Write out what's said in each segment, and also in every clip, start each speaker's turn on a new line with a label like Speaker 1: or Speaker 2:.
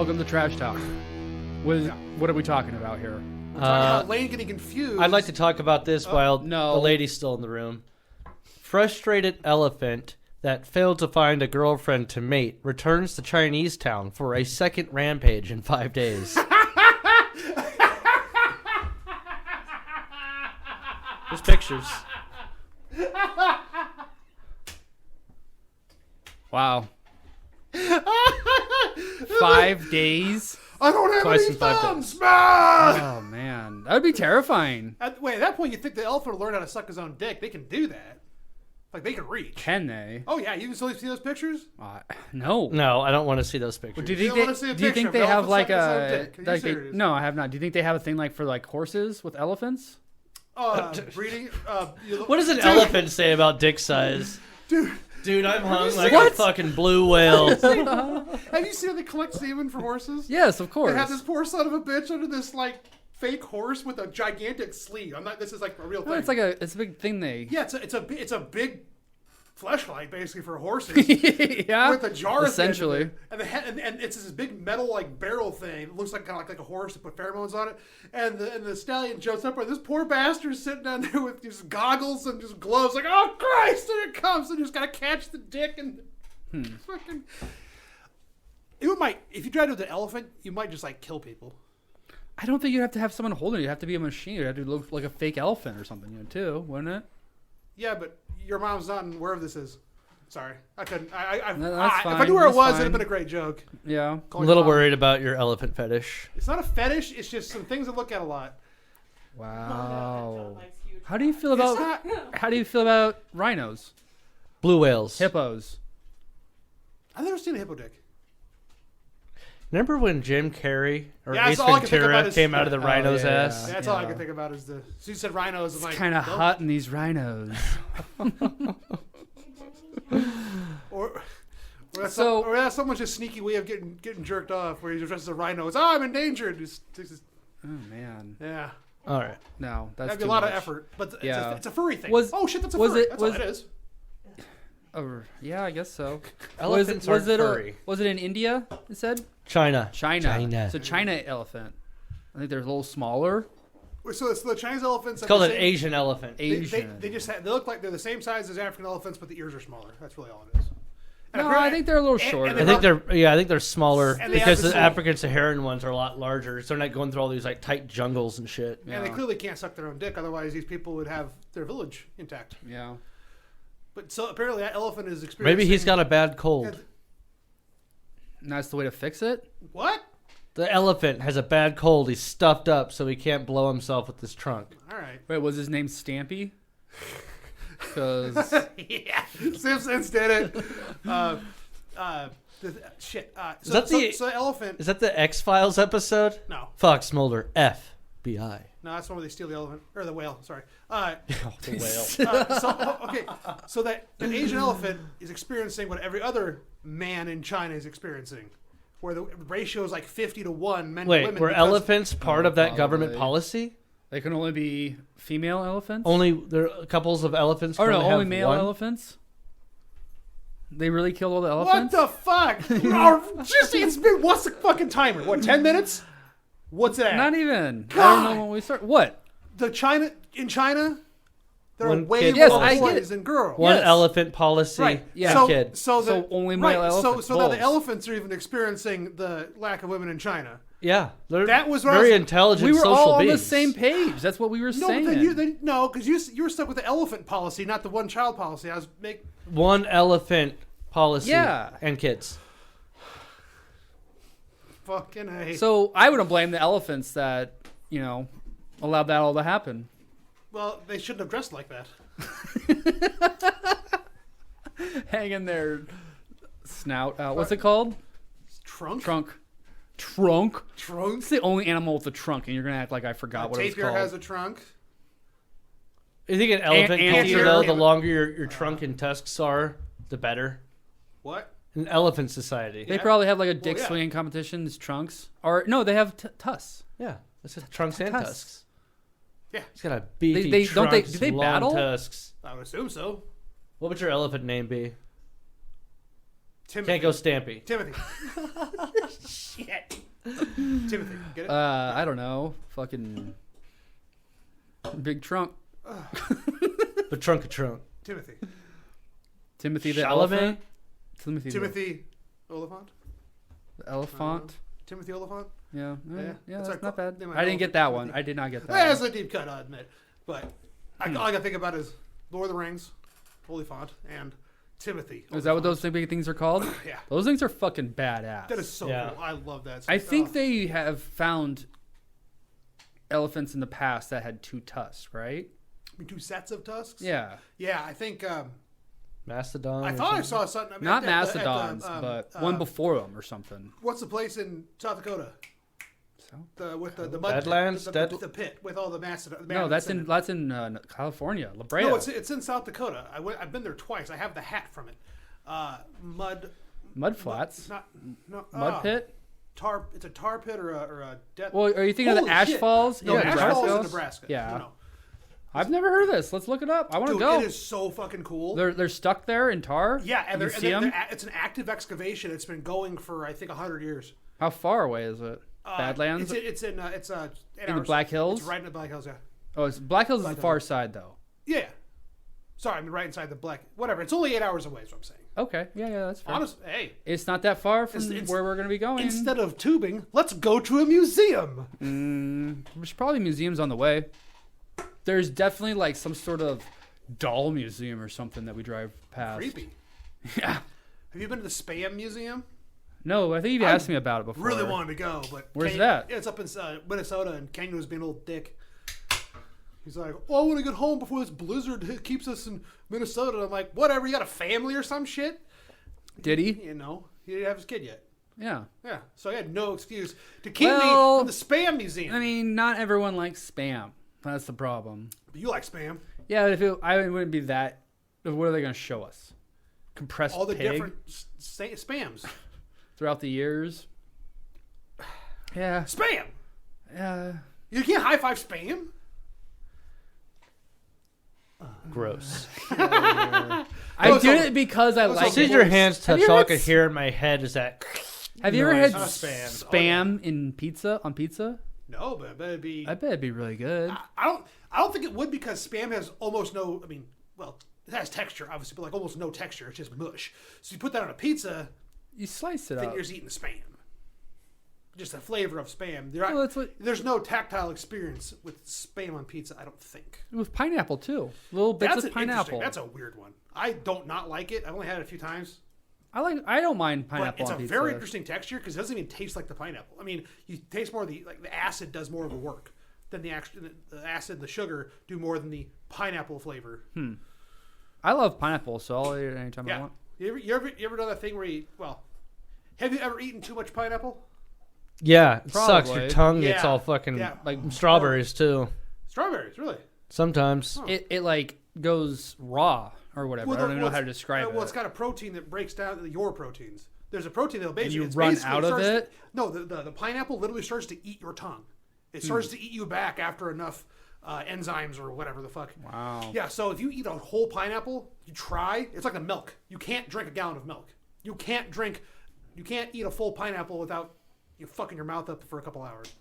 Speaker 1: welcome to Trash Talk. What are we talking about here?
Speaker 2: Talking about Lane getting confused.
Speaker 3: I'd like to talk about this while
Speaker 1: no.
Speaker 3: the lady's still in the room. Frustrated elephant that failed to find a girlfriend to mate returns to Chinese town for a second rampage in 5 days. There's pictures.
Speaker 1: Wow. 5 days?
Speaker 2: I don't have
Speaker 3: Twice
Speaker 2: any
Speaker 3: in 5
Speaker 2: thumbs,
Speaker 3: days.
Speaker 2: man!
Speaker 1: Oh, man. That would be terrifying.
Speaker 2: Wait, at that point, you think the elephant will learn how to suck his own dick. They can do that. Like, they can reach.
Speaker 1: Can they?
Speaker 2: Oh, yeah. You can still see those pictures?
Speaker 1: No.
Speaker 3: No, I don't want to see those pictures.
Speaker 1: Do you
Speaker 2: You
Speaker 1: think
Speaker 2: don't wanna see a
Speaker 1: do you
Speaker 2: picture
Speaker 1: think
Speaker 2: of
Speaker 1: they
Speaker 2: an
Speaker 1: have
Speaker 2: elephant
Speaker 1: like
Speaker 2: sucking its own
Speaker 1: a
Speaker 2: dick. Are you
Speaker 1: like
Speaker 2: serious?
Speaker 1: no, I have not. Do you think they have a thing like for like horses with elephants?
Speaker 2: Breeding.
Speaker 3: What does an elephant say about dick size? Dude, I'm hung like a fucking blue whale.
Speaker 2: Have you seen how they collect semen for horses?
Speaker 1: Yes, of course.
Speaker 2: They have this poor son of a bitch under this, like, fake horse with a gigantic sleeve. This is like a real thing.
Speaker 1: No, it's a big thing they.
Speaker 2: Yeah, it's a big fleshlight basically for horses.
Speaker 1: Yeah.
Speaker 2: With a jar
Speaker 1: essentially.
Speaker 2: at the end of it. And the head, and it's this big metal like barrel thing. It looks like kind of like a horse to put pheromones on it. And the stallion jumps up, and this poor bastard's sitting down there with just goggles and just gloves, like, oh Christ, there it comes, and just gotta catch the dick and fucking. If you try to do the elephant, you might just like kill people.
Speaker 1: I don't think you have to have someone holding it. You have to be a machine. You have to look like a fake elephant or something, too, wouldn't it?
Speaker 2: Yeah, but your mom's not in wherever this is. Sorry, I couldn't.
Speaker 1: No, that's
Speaker 2: if I
Speaker 1: fine,
Speaker 2: knew where it
Speaker 1: that's
Speaker 2: was,
Speaker 1: fine.
Speaker 2: it'd have been a great joke.
Speaker 1: Yeah.
Speaker 3: I'm
Speaker 2: Calling
Speaker 3: a little
Speaker 2: your mom.
Speaker 3: worried about your elephant fetish.
Speaker 2: It's not a fetish. It's just some things I look at a lot.
Speaker 1: Wow. How do you feel about rhinos,
Speaker 3: Blue whales.
Speaker 1: hippos?
Speaker 2: I've never seen a hippo dick.
Speaker 3: Remember when Jim Carrey or
Speaker 2: Yeah,
Speaker 3: Ace
Speaker 2: that's all I can think about
Speaker 3: Ventura
Speaker 2: is-
Speaker 3: came out of the
Speaker 1: Oh,
Speaker 3: rhino's
Speaker 1: yeah,
Speaker 3: ass?
Speaker 2: Yeah, that's all I
Speaker 1: Yeah.
Speaker 2: can think about is so you said rhinos. I'm like,
Speaker 1: Kind of
Speaker 2: nope.
Speaker 1: hot in these rhinos.
Speaker 2: Or
Speaker 1: So-
Speaker 2: that's someone's just sneaky way of getting jerked off, where he dressed as a rhino. It's, I'm endangered.
Speaker 1: Oh man.
Speaker 2: Yeah,
Speaker 3: All right.
Speaker 1: No, that's
Speaker 2: that'd be a
Speaker 1: too
Speaker 2: lot
Speaker 1: much.
Speaker 2: of effort, but
Speaker 1: Yeah.
Speaker 2: it's a furry thing.
Speaker 1: Was-
Speaker 2: oh shit, that's a
Speaker 1: was
Speaker 2: furry.
Speaker 1: it-
Speaker 2: That's
Speaker 1: was-
Speaker 2: all it is.
Speaker 1: Oh, yeah, I guess so.
Speaker 3: Elephants aren't furry.
Speaker 1: Was it in India? It said
Speaker 3: China.
Speaker 1: China. It's a China elephant. I think they're a little smaller.
Speaker 2: So it's the Chinese elephants.
Speaker 3: It's called an Asian elephant.
Speaker 1: Asian.
Speaker 2: They just they look like they're the same size as African elephants, but the ears are smaller. That's really all it is. And
Speaker 1: No,
Speaker 2: apparently-
Speaker 1: I think they're a little
Speaker 2: and-
Speaker 1: shorter.
Speaker 2: and
Speaker 3: I think they're smaller
Speaker 2: And they have
Speaker 3: because
Speaker 2: the
Speaker 3: the
Speaker 2: same-
Speaker 3: African Saharan ones are a lot larger. So they're not going through all these like tight jungles and shit.
Speaker 2: And they clearly can't suck their own dick, otherwise these people would have their village intact.
Speaker 1: Yeah.
Speaker 2: But so apparently that elephant is experiencing.
Speaker 3: Maybe he's got a bad cold.
Speaker 1: And that's the way to fix it.
Speaker 2: What?
Speaker 3: The elephant has a bad cold. He's stuffed up, so he can't blow himself with his trunk.
Speaker 2: All right.
Speaker 1: Wait, was his name Stampy? Because
Speaker 2: Yeah, Simpsons did it. Shit.
Speaker 3: Is that the-
Speaker 2: so the elephant?
Speaker 3: Is that the X-Files episode?
Speaker 2: No,
Speaker 3: Fox Mulder, FBI.
Speaker 2: no, that's one where they steal the elephant or the whale. Sorry.
Speaker 3: The whale.
Speaker 2: So that an Asian elephant is experiencing what every other man in China is experiencing, where the ratio is like 50-1 men to
Speaker 3: Wait,
Speaker 2: women.
Speaker 3: were
Speaker 2: because-
Speaker 3: elephants part of that government
Speaker 1: probably.
Speaker 3: policy?
Speaker 1: they can only be female elephants.
Speaker 3: Only there are couples of elephants.
Speaker 1: Or
Speaker 3: can
Speaker 1: no,
Speaker 3: have
Speaker 1: only male
Speaker 3: one?
Speaker 1: elephants. They really killed all the
Speaker 2: What
Speaker 1: elephants.
Speaker 2: the fuck? Oh, just it's been what's the fucking timer? What 10 minutes? What's it at?
Speaker 1: Not even. I
Speaker 2: God.
Speaker 1: don't know when we start. What?
Speaker 2: In China, there
Speaker 3: One
Speaker 2: are way
Speaker 3: kid
Speaker 2: more
Speaker 1: Yes, I get
Speaker 2: boys
Speaker 1: it.
Speaker 2: than girls.
Speaker 3: One
Speaker 1: Yes.
Speaker 3: elephant policy.
Speaker 2: Right.
Speaker 1: Yeah.
Speaker 3: per
Speaker 2: So,
Speaker 3: kid.
Speaker 2: so
Speaker 1: only male elephants,
Speaker 2: So now the
Speaker 1: bulls.
Speaker 2: elephants are even experiencing the lack of women in China.
Speaker 3: Yeah, they're
Speaker 2: That was what I
Speaker 3: very
Speaker 2: was-
Speaker 3: intelligent
Speaker 1: We were
Speaker 3: social
Speaker 1: all on
Speaker 3: beings.
Speaker 1: the same page. That's what we were
Speaker 2: No,
Speaker 1: saying.
Speaker 2: but because you were stuck with the elephant policy, not the one child policy. I was
Speaker 3: One elephant policy.
Speaker 1: Yeah.
Speaker 3: and kids.
Speaker 2: fucking a.
Speaker 1: So I wouldn't blame the elephants that allowed that all to happen.
Speaker 2: Well, they shouldn't have dressed like that.
Speaker 1: Hanging their snout out. What's it called?
Speaker 2: Trunk.
Speaker 1: Trunk.
Speaker 2: Trunk.
Speaker 1: It's the only animal with a trunk, and you're gonna act like I forgot what it was
Speaker 2: Tapir
Speaker 1: called.
Speaker 2: has a trunk.
Speaker 3: You think an elephant
Speaker 1: anteater.
Speaker 3: culture, though, the longer your trunk and tusks are, the better?
Speaker 2: What?
Speaker 3: An elephant society.
Speaker 1: They probably have like a dick
Speaker 2: yeah.
Speaker 1: swinging competition. It's trunks, or no, they have tusks.
Speaker 3: Yeah, it's just trunks and
Speaker 1: Tusks.
Speaker 3: tusks.
Speaker 2: Yeah.
Speaker 3: He's got a beefy
Speaker 1: They-
Speaker 3: trunk,
Speaker 1: don't they- do they
Speaker 3: long
Speaker 1: battle?
Speaker 3: tusks.
Speaker 2: I would assume so.
Speaker 3: What would your elephant name be?
Speaker 2: Timothy.
Speaker 3: Can't go Stampy.
Speaker 2: Timothy. Shit. Timothy, get it?
Speaker 1: I don't know. Fucking big trunk.
Speaker 3: The trunk of trunk.
Speaker 2: Timothy.
Speaker 1: Timothy the
Speaker 3: Chalamet?
Speaker 1: elephant. Timothy.
Speaker 2: Timothy Oliphant.
Speaker 1: The elephant.
Speaker 2: Timothy Oliphant.
Speaker 1: Yeah.
Speaker 2: Yeah.
Speaker 1: Yeah.
Speaker 2: That's
Speaker 1: That's
Speaker 2: our
Speaker 1: not bad.
Speaker 2: name,
Speaker 1: I didn't get that one.
Speaker 2: Timothy.
Speaker 1: I did not get that.
Speaker 2: That's
Speaker 1: one.
Speaker 2: a deep cut, I admit. But all I can think about is Lord of the Rings, Oliphant, and Timothy.
Speaker 1: Is that what
Speaker 2: Oliphant.
Speaker 1: those big things are called?
Speaker 2: Yeah.
Speaker 1: Those things are fucking badass.
Speaker 2: That is so
Speaker 3: Yeah.
Speaker 2: cool. I love that.
Speaker 1: I think they have found elephants in the past that had 2 tusks, right?
Speaker 2: two sets of tusks.
Speaker 1: Yeah.
Speaker 2: Yeah, I think.
Speaker 3: Mastodon.
Speaker 2: I
Speaker 3: or
Speaker 2: thought I
Speaker 3: something?
Speaker 2: saw something. I mean,
Speaker 1: Not
Speaker 2: at the- at the,
Speaker 1: mastodons, but one before them or something.
Speaker 2: What's the place in South Dakota?
Speaker 1: So?
Speaker 2: With the mud
Speaker 3: Badlands?
Speaker 2: pit, the pit with all the mastodon.
Speaker 1: No, that's in California, La Brea.
Speaker 2: No, it's in South Dakota. I've been there twice. I have the hat from it.
Speaker 1: Mud flats,
Speaker 2: It's not
Speaker 1: mud pit.
Speaker 2: Tar. It's a tar pit or a death.
Speaker 1: Well, are you thinking of
Speaker 2: Holy
Speaker 1: the Ash
Speaker 2: shit.
Speaker 1: Falls?
Speaker 2: No,
Speaker 1: Yeah,
Speaker 2: Ash
Speaker 1: Nebraska?
Speaker 2: Falls in Nebraska.
Speaker 1: Yeah.
Speaker 2: No.
Speaker 1: I've never heard of this. Let's look it up. I want to
Speaker 2: Dude,
Speaker 1: go.
Speaker 2: it is so fucking cool.
Speaker 1: They're stuck there in tar.
Speaker 2: Yeah, and
Speaker 1: you
Speaker 2: they're,
Speaker 1: see
Speaker 2: and
Speaker 1: 'em?
Speaker 2: it's an active excavation. It's been going for I think 100 years.
Speaker 1: How far away is it? Badlands.
Speaker 2: It's in
Speaker 1: In the Black Hills?
Speaker 2: It's right in the Black Hills. Yeah.
Speaker 1: Oh, it's Black Hills is the
Speaker 2: Black
Speaker 1: far
Speaker 2: Hills.
Speaker 1: side though.
Speaker 2: Yeah. Sorry, I'm right inside the Black. Whatever. It's only 8 hours away. Is what I'm saying.
Speaker 1: Okay, yeah, that's fair.
Speaker 2: Honest. Hey.
Speaker 1: It's not that far from
Speaker 2: It's-
Speaker 1: where we're going to be going.
Speaker 2: Instead of tubing, let's go to a museum.
Speaker 1: There's probably museums on the way. There's definitely like some sort of doll museum or something that we drive past.
Speaker 2: Creepy.
Speaker 1: Yeah.
Speaker 2: Have you been to the Spam Museum?
Speaker 1: No, I think you've asked me about it before.
Speaker 2: Really wanted to go, but
Speaker 1: Where's that?
Speaker 2: It's up in Minnesota, and Kane was being a little dick. He's like, "Oh, I want to get home before this blizzard keeps us in Minnesota." And I'm like, "Whatever, you got a family or some shit?"
Speaker 1: Did he?
Speaker 2: You know, he didn't have his kid yet.
Speaker 1: Yeah.
Speaker 2: Yeah, so I had no excuse to keep
Speaker 1: Well,
Speaker 2: me from the Spam Museum.
Speaker 1: I mean, not everyone likes spam. That's the problem.
Speaker 2: But you like Spam?
Speaker 1: Yeah, but I wouldn't be that. What are they going to show us? Compressed
Speaker 2: All the
Speaker 1: pig
Speaker 2: different Spams.
Speaker 1: throughout the years. Yeah.
Speaker 2: Spam.
Speaker 1: Yeah.
Speaker 2: You can't high five Spam.
Speaker 3: Gross.
Speaker 1: I did it because I like
Speaker 3: As soon as
Speaker 1: it.
Speaker 3: your hands
Speaker 1: Have
Speaker 3: touch,
Speaker 1: you
Speaker 3: all I
Speaker 1: ever
Speaker 3: could hear in my head is that.
Speaker 1: Have you ever
Speaker 3: noise.
Speaker 1: had
Speaker 2: Spam.
Speaker 1: spam in pizza on pizza?
Speaker 2: No, but it'd be.
Speaker 1: I bet it'd be really good.
Speaker 2: I don't think it would because Spam has almost no. I mean, well, it has texture obviously, but like almost no texture. It's just mush. So you put that on a pizza,
Speaker 1: You slice it
Speaker 2: then
Speaker 1: up.
Speaker 2: you're just eating the Spam. Just the flavor of Spam.
Speaker 1: Well, that's what
Speaker 2: There's no tactile experience with Spam on pizza. I don't think.
Speaker 1: with pineapple too. Little bits
Speaker 2: That's
Speaker 1: of pineapple.
Speaker 2: That's a weird one. I don't not like it. I've only had it a few times.
Speaker 1: I don't mind
Speaker 2: But
Speaker 1: pineapple
Speaker 2: it's a
Speaker 1: on pizza.
Speaker 2: very interesting texture because it doesn't even taste like the pineapple. I mean, you taste more of the acid does more of the work than the acid and the sugar do more than the pineapple flavor.
Speaker 1: I love pineapple, so I'll eat it anytime I
Speaker 2: Yeah.
Speaker 1: want.
Speaker 2: You ever done that thing where have you ever eaten too much pineapple?
Speaker 3: Yeah, it sucks. Your
Speaker 1: Probably.
Speaker 3: tongue gets
Speaker 2: Yeah.
Speaker 3: all fucking
Speaker 2: Yeah.
Speaker 3: like strawberries too.
Speaker 2: Strawberries, really?
Speaker 3: Sometimes.
Speaker 1: It like goes raw or whatever. I don't even know how to
Speaker 2: it's-
Speaker 1: describe
Speaker 2: Well,
Speaker 1: it.
Speaker 2: it's got a protein that breaks down your proteins. There's a protein that'll basically
Speaker 1: you
Speaker 2: it's
Speaker 1: run
Speaker 2: basically-
Speaker 1: out of
Speaker 2: starts
Speaker 1: it?
Speaker 2: No, the pineapple literally starts to eat your tongue. It starts to eat you back after enough enzymes or whatever the fuck.
Speaker 1: Wow.
Speaker 2: Yeah, so if you eat a whole pineapple, it's like the milk. You can't drink a gallon of milk. You can't eat a full pineapple without you fucking your mouth up for a couple hours.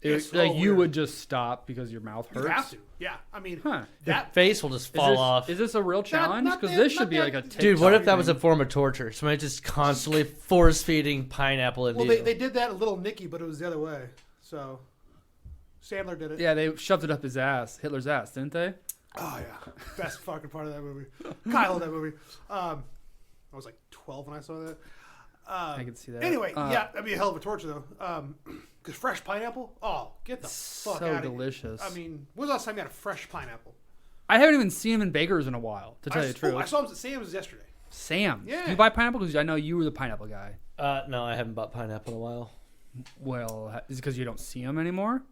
Speaker 2: It's so
Speaker 1: Like you
Speaker 2: weird.
Speaker 1: would just stop because your mouth hurts.
Speaker 2: You have to. Yeah, I mean
Speaker 1: Huh.
Speaker 3: Your
Speaker 2: that.
Speaker 3: face will just fall off.
Speaker 1: Is this a real challenge?
Speaker 2: not
Speaker 1: Because
Speaker 2: that-
Speaker 1: this should
Speaker 2: not
Speaker 1: be
Speaker 2: that-
Speaker 1: like a
Speaker 3: Dude, what if
Speaker 1: TikTok
Speaker 3: that was a
Speaker 1: thing.
Speaker 3: form of torture? Somebody just constantly force feeding pineapple into
Speaker 2: Well,
Speaker 3: you.
Speaker 2: they did that in Little Nicky, but it was the other way. So Sandler did it.
Speaker 1: Yeah, they shoved it up his ass, Hitler's ass, didn't they?
Speaker 2: Oh yeah, best fucking part of that movie. Kyle, that movie. I was like 12 when I saw that.
Speaker 1: I can see that.
Speaker 2: Anyway, yeah, that'd be a hell of a torture though. Because fresh pineapple, get the fuck
Speaker 1: So
Speaker 2: out of
Speaker 1: delicious.
Speaker 2: here. I mean, when's the last time you had a fresh pineapple?
Speaker 1: I haven't even seen him in Baker's in a while, to tell you the truth.
Speaker 2: I saw him at Sam's yesterday.
Speaker 1: Sam,
Speaker 2: Yeah.
Speaker 1: do you buy pineapple? Because I know you were the pineapple guy.
Speaker 3: No, I haven't bought pineapple in a while.
Speaker 1: Well, is it because you don't see him anymore?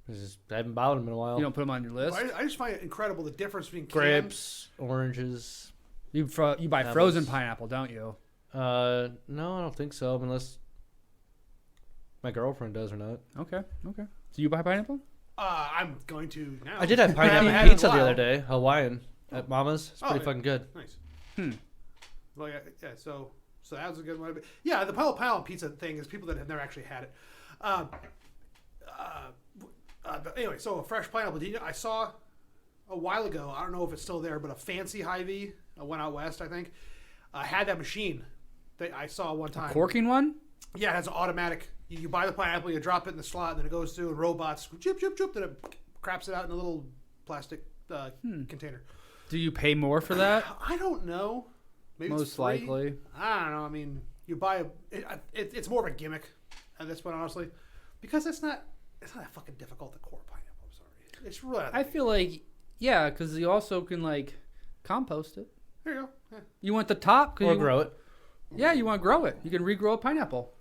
Speaker 3: I haven't bought them in a while.
Speaker 1: You don't put him on your list?
Speaker 2: I just find it incredible the difference between canned-
Speaker 3: Grapes, oranges.
Speaker 1: You buy
Speaker 3: Apples.
Speaker 1: frozen pineapple, don't you?
Speaker 3: No, I don't think so. Unless my girlfriend does or not.
Speaker 1: Okay. So you buy pineapple?
Speaker 2: I'm going to now.
Speaker 3: I did have
Speaker 2: haven't
Speaker 3: pineapple
Speaker 2: had it in a
Speaker 3: pizza the
Speaker 2: while.
Speaker 3: other day, Hawaiian, at Mama's. It's
Speaker 2: Oh,
Speaker 3: pretty
Speaker 2: yeah.
Speaker 3: fucking good.
Speaker 2: Nice. Well, yeah. So So that was a good one. But yeah, the pineapple pizza thing is people that have never actually had it. But anyway, so a fresh pineapple. I saw a while ago, I don't know if it's still there, but a fancy Hy-Vee, went out west, I think, had that machine that I saw one time.
Speaker 1: Corking one?
Speaker 2: Yeah, it has an automatic. You buy the pineapple, you drop it in the slot, and then it goes through, and robots, chip, chip, chip, then it craps it out in a little plastic container.
Speaker 1: Do you pay more for that?
Speaker 2: I don't know. Maybe it's
Speaker 1: Most
Speaker 2: free.
Speaker 1: likely.
Speaker 2: I don't know. I mean, you buy it's more of a gimmick at this point, honestly, because it's not that fucking difficult to core pineapple. I'm sorry. It's really.
Speaker 1: I feel like, yeah, because you also can, like, compost it.
Speaker 2: There you go. Yeah.
Speaker 1: You want the top? 'Cause
Speaker 3: Or
Speaker 1: you,
Speaker 3: grow it.
Speaker 1: Yeah, you want to grow it. You can regrow a pineapple.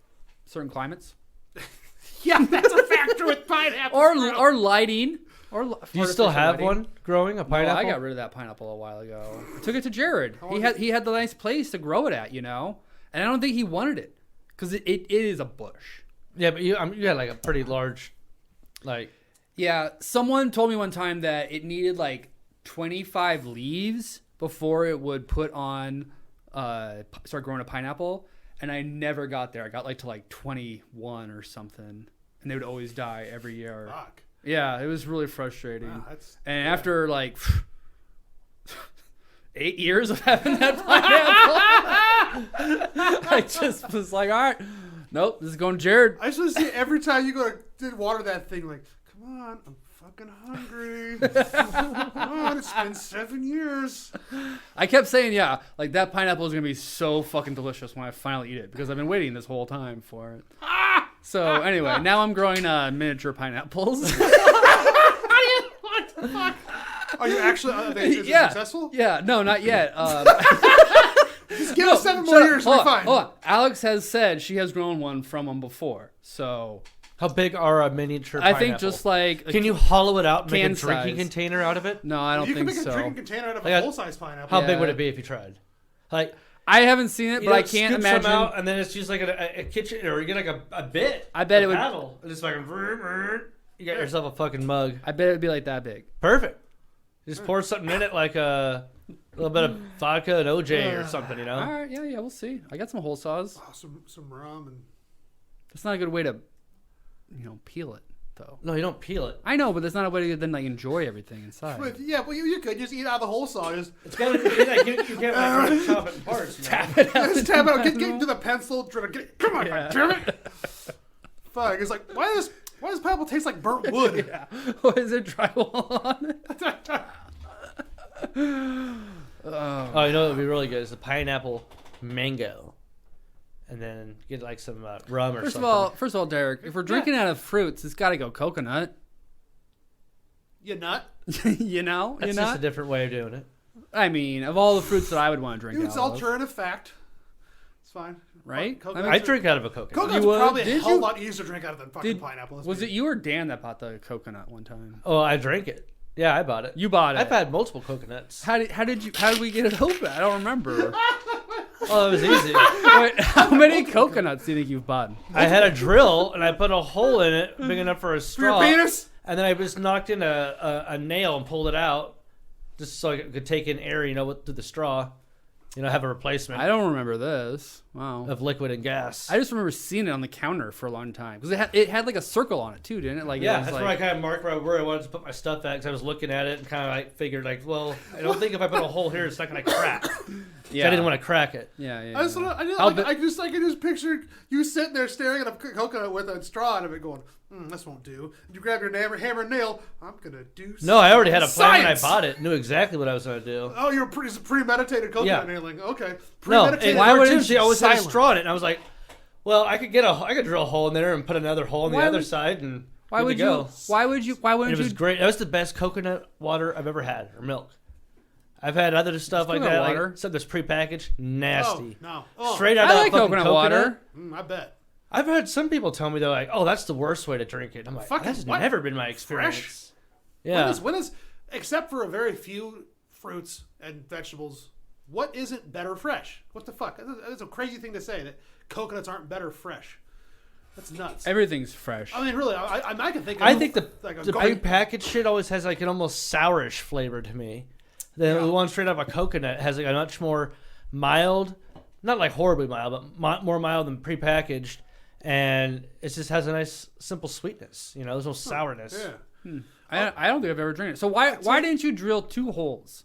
Speaker 1: Certain climates.
Speaker 2: Yeah, that's a factor with pineapple.
Speaker 1: Or lighting. Or
Speaker 3: Do you still
Speaker 1: artificial
Speaker 3: have
Speaker 1: lighting.
Speaker 3: one growing, a
Speaker 1: No,
Speaker 3: pineapple?
Speaker 1: I got rid of that pineapple a while ago. I took it to Jared.
Speaker 2: long
Speaker 1: He had the nice place to grow it at, you know? And I don't think he wanted it. Because it is a bush.
Speaker 3: Yeah, but you had like a pretty large, like...
Speaker 1: Yeah, someone told me one time that it needed like 25 leaves before it would put on, start growing a pineapple. And I never got there. I got like to like 21 or something. And they would always die every year.
Speaker 2: Fuck.
Speaker 1: Yeah, it was really frustrating.
Speaker 2: Wow, that's,
Speaker 1: And
Speaker 2: yeah.
Speaker 1: after like 8 years of having that pineapple, I just was like, all right, nope, this is going to Jared.
Speaker 2: I just want to see every time you go to water that thing, like, come on, I'm fucking hungry. Come on, it's been 7 years.
Speaker 1: I kept saying, yeah, like that pineapple is going to be so fucking delicious when I finally eat it because I've been waiting this whole time for it. So anyway, now I'm growing miniature pineapples.
Speaker 2: What the fuck? Are you actually is it
Speaker 1: Yeah.
Speaker 2: successful?
Speaker 1: Yeah, no, not yet.
Speaker 2: Just give us 7 more
Speaker 1: Shut up.
Speaker 2: years,
Speaker 1: Hold
Speaker 2: we're
Speaker 1: on,
Speaker 2: fine.
Speaker 1: hold on. Alex has said she has grown one from them before. So
Speaker 3: How big are a miniature
Speaker 1: I
Speaker 3: pineapple?
Speaker 1: think just like
Speaker 3: Can you hollow it out and make a
Speaker 1: can
Speaker 3: drinking
Speaker 1: size.
Speaker 3: container out of it?
Speaker 1: No, I don't
Speaker 2: You can
Speaker 1: think
Speaker 2: make a
Speaker 1: so.
Speaker 2: drinking container out of
Speaker 3: Like
Speaker 2: a
Speaker 3: a-
Speaker 2: full-size pineapple.
Speaker 3: How big
Speaker 1: Yeah.
Speaker 3: would it be if you tried? Like,
Speaker 1: I haven't seen it,
Speaker 3: you
Speaker 1: but
Speaker 3: know,
Speaker 1: I can't
Speaker 3: scoop some
Speaker 1: imagine.
Speaker 3: out, and then it's just like a kitchen, or you get like a bit.
Speaker 1: I bet
Speaker 3: a
Speaker 1: it would-
Speaker 3: paddle, and it's like you got yourself a fucking mug.
Speaker 1: I bet it would be like that big.
Speaker 3: Perfect. Just pour something in it, like a little bit of vodka and OJ or something, you know.
Speaker 1: All right, yeah, we'll see. I got some whole saws.
Speaker 2: Oh, some rum and
Speaker 1: That's not a good way to, peel it though.
Speaker 3: No, you don't peel it.
Speaker 1: I know, but that's not a way to then like enjoy everything inside.
Speaker 2: But, yeah, well, you could just eat out of the whole saw. Just
Speaker 3: It's got to be like you can't like chop it in parts. You know?
Speaker 2: just tap out, get to the pencil, come on,
Speaker 1: Yeah.
Speaker 2: damn it. Fuck, it's like, why does pineapple taste like burnt wood?
Speaker 1: Yeah. What is it? Drywall on it?
Speaker 3: Oh, you know what would be really good is a pineapple mango, and then get like some rum or
Speaker 1: First
Speaker 3: something.
Speaker 1: of all, Derek, if we're drinking out of fruits, it's got to go coconut.
Speaker 2: You nut?
Speaker 1: you know,
Speaker 3: That's just a different way of doing it.
Speaker 1: I mean, of all the fruits that I would want to drink
Speaker 2: It's
Speaker 1: out of,
Speaker 2: alternative fact. It's fine.
Speaker 1: Right?
Speaker 2: Coconuts
Speaker 3: I
Speaker 2: are-
Speaker 3: drink out of a coconut.
Speaker 2: Coconuts
Speaker 1: You
Speaker 2: are
Speaker 1: would?
Speaker 2: probably a
Speaker 1: Did
Speaker 2: hell
Speaker 1: you?
Speaker 2: lot easier to drink out of than fucking
Speaker 1: Did-
Speaker 2: pineapple. let's
Speaker 1: was
Speaker 2: be
Speaker 1: it you or Dan that bought the coconut one time?
Speaker 3: Oh, I drink it. Yeah, I bought it.
Speaker 1: You bought it.
Speaker 3: I've had multiple coconuts.
Speaker 1: How did we get it open? I don't remember.
Speaker 3: Oh, it was easy.
Speaker 1: Wait, how many coconuts do you think you've bought?
Speaker 3: I had a drill and I put a hole in it big enough for a
Speaker 2: For your
Speaker 3: straw.
Speaker 2: penis?
Speaker 3: And then I just knocked in a nail and pulled it out, just so I could take in air, through the straw. Have a replacement
Speaker 1: I don't remember this. Wow.
Speaker 3: of liquid and gas.
Speaker 1: I just remember seeing it on the counter for a long time because it had like a circle on it too, didn't it? Like
Speaker 3: Yeah,
Speaker 1: it was
Speaker 3: that's
Speaker 1: like,
Speaker 3: where I kind of marked where I wanted to put my stuff at because I was looking at it and kind of like figured like, well, I don't think if I put a hole here, it's not going to crack.
Speaker 1: yeah.
Speaker 3: I didn't want to crack it.
Speaker 1: Yeah.
Speaker 2: I just pictured you sitting there staring at a coconut with a straw out of it, going, "This won't do." You grab your hammer and nail. I'm gonna do.
Speaker 3: No, I already had a plan when I
Speaker 2: science!
Speaker 3: bought it. Knew exactly what I was going to do.
Speaker 2: Oh, you're premeditated coconut
Speaker 3: Yeah.
Speaker 2: nailing. Okay.
Speaker 3: No,
Speaker 2: Premeditated.
Speaker 3: and
Speaker 1: why would it
Speaker 3: she always had a
Speaker 2: silent.
Speaker 3: straw in it, and I was like, well, I could drill a hole in there and put another hole on the
Speaker 1: Why
Speaker 3: other
Speaker 1: would-
Speaker 3: side, and
Speaker 1: Why
Speaker 3: good
Speaker 1: would
Speaker 3: to go.
Speaker 1: you? Why
Speaker 3: And
Speaker 1: wouldn't
Speaker 3: it was
Speaker 1: you?
Speaker 3: great. That was the best coconut water I've ever had, or milk. I've had other stuff like
Speaker 1: coconut
Speaker 3: that,
Speaker 1: water.
Speaker 3: like stuff that's prepackaged, nasty.
Speaker 2: Oh, no. Oh,
Speaker 3: Straight out
Speaker 1: I
Speaker 3: of
Speaker 1: like
Speaker 3: fucking
Speaker 1: coconut water.
Speaker 2: I bet.
Speaker 3: I've had some people tell me they're like, "Oh, that's the worst way to drink it." I'm like,
Speaker 2: Fucking
Speaker 3: "That's
Speaker 2: what?
Speaker 3: never been my experience."
Speaker 2: Fresh?
Speaker 3: Yeah,
Speaker 2: When is, except for a very few fruits and vegetables, what isn't better fresh? What the fuck? That's a crazy thing to say that coconuts aren't better fresh. That's nuts.
Speaker 1: Everything's fresh.
Speaker 2: I mean, really, I can think. Of
Speaker 3: I think the
Speaker 2: like a
Speaker 3: the
Speaker 2: garden-
Speaker 3: big package shit always has like an almost sourish flavor to me. The one straight out of a coconut has like a much more mild, not like horribly mild, but more mild than prepackaged, and it just has a nice simple sweetness. You know, there's no sourness.
Speaker 2: Yeah.
Speaker 1: I don't think I've ever drank it. So why didn't you drill 2 holes?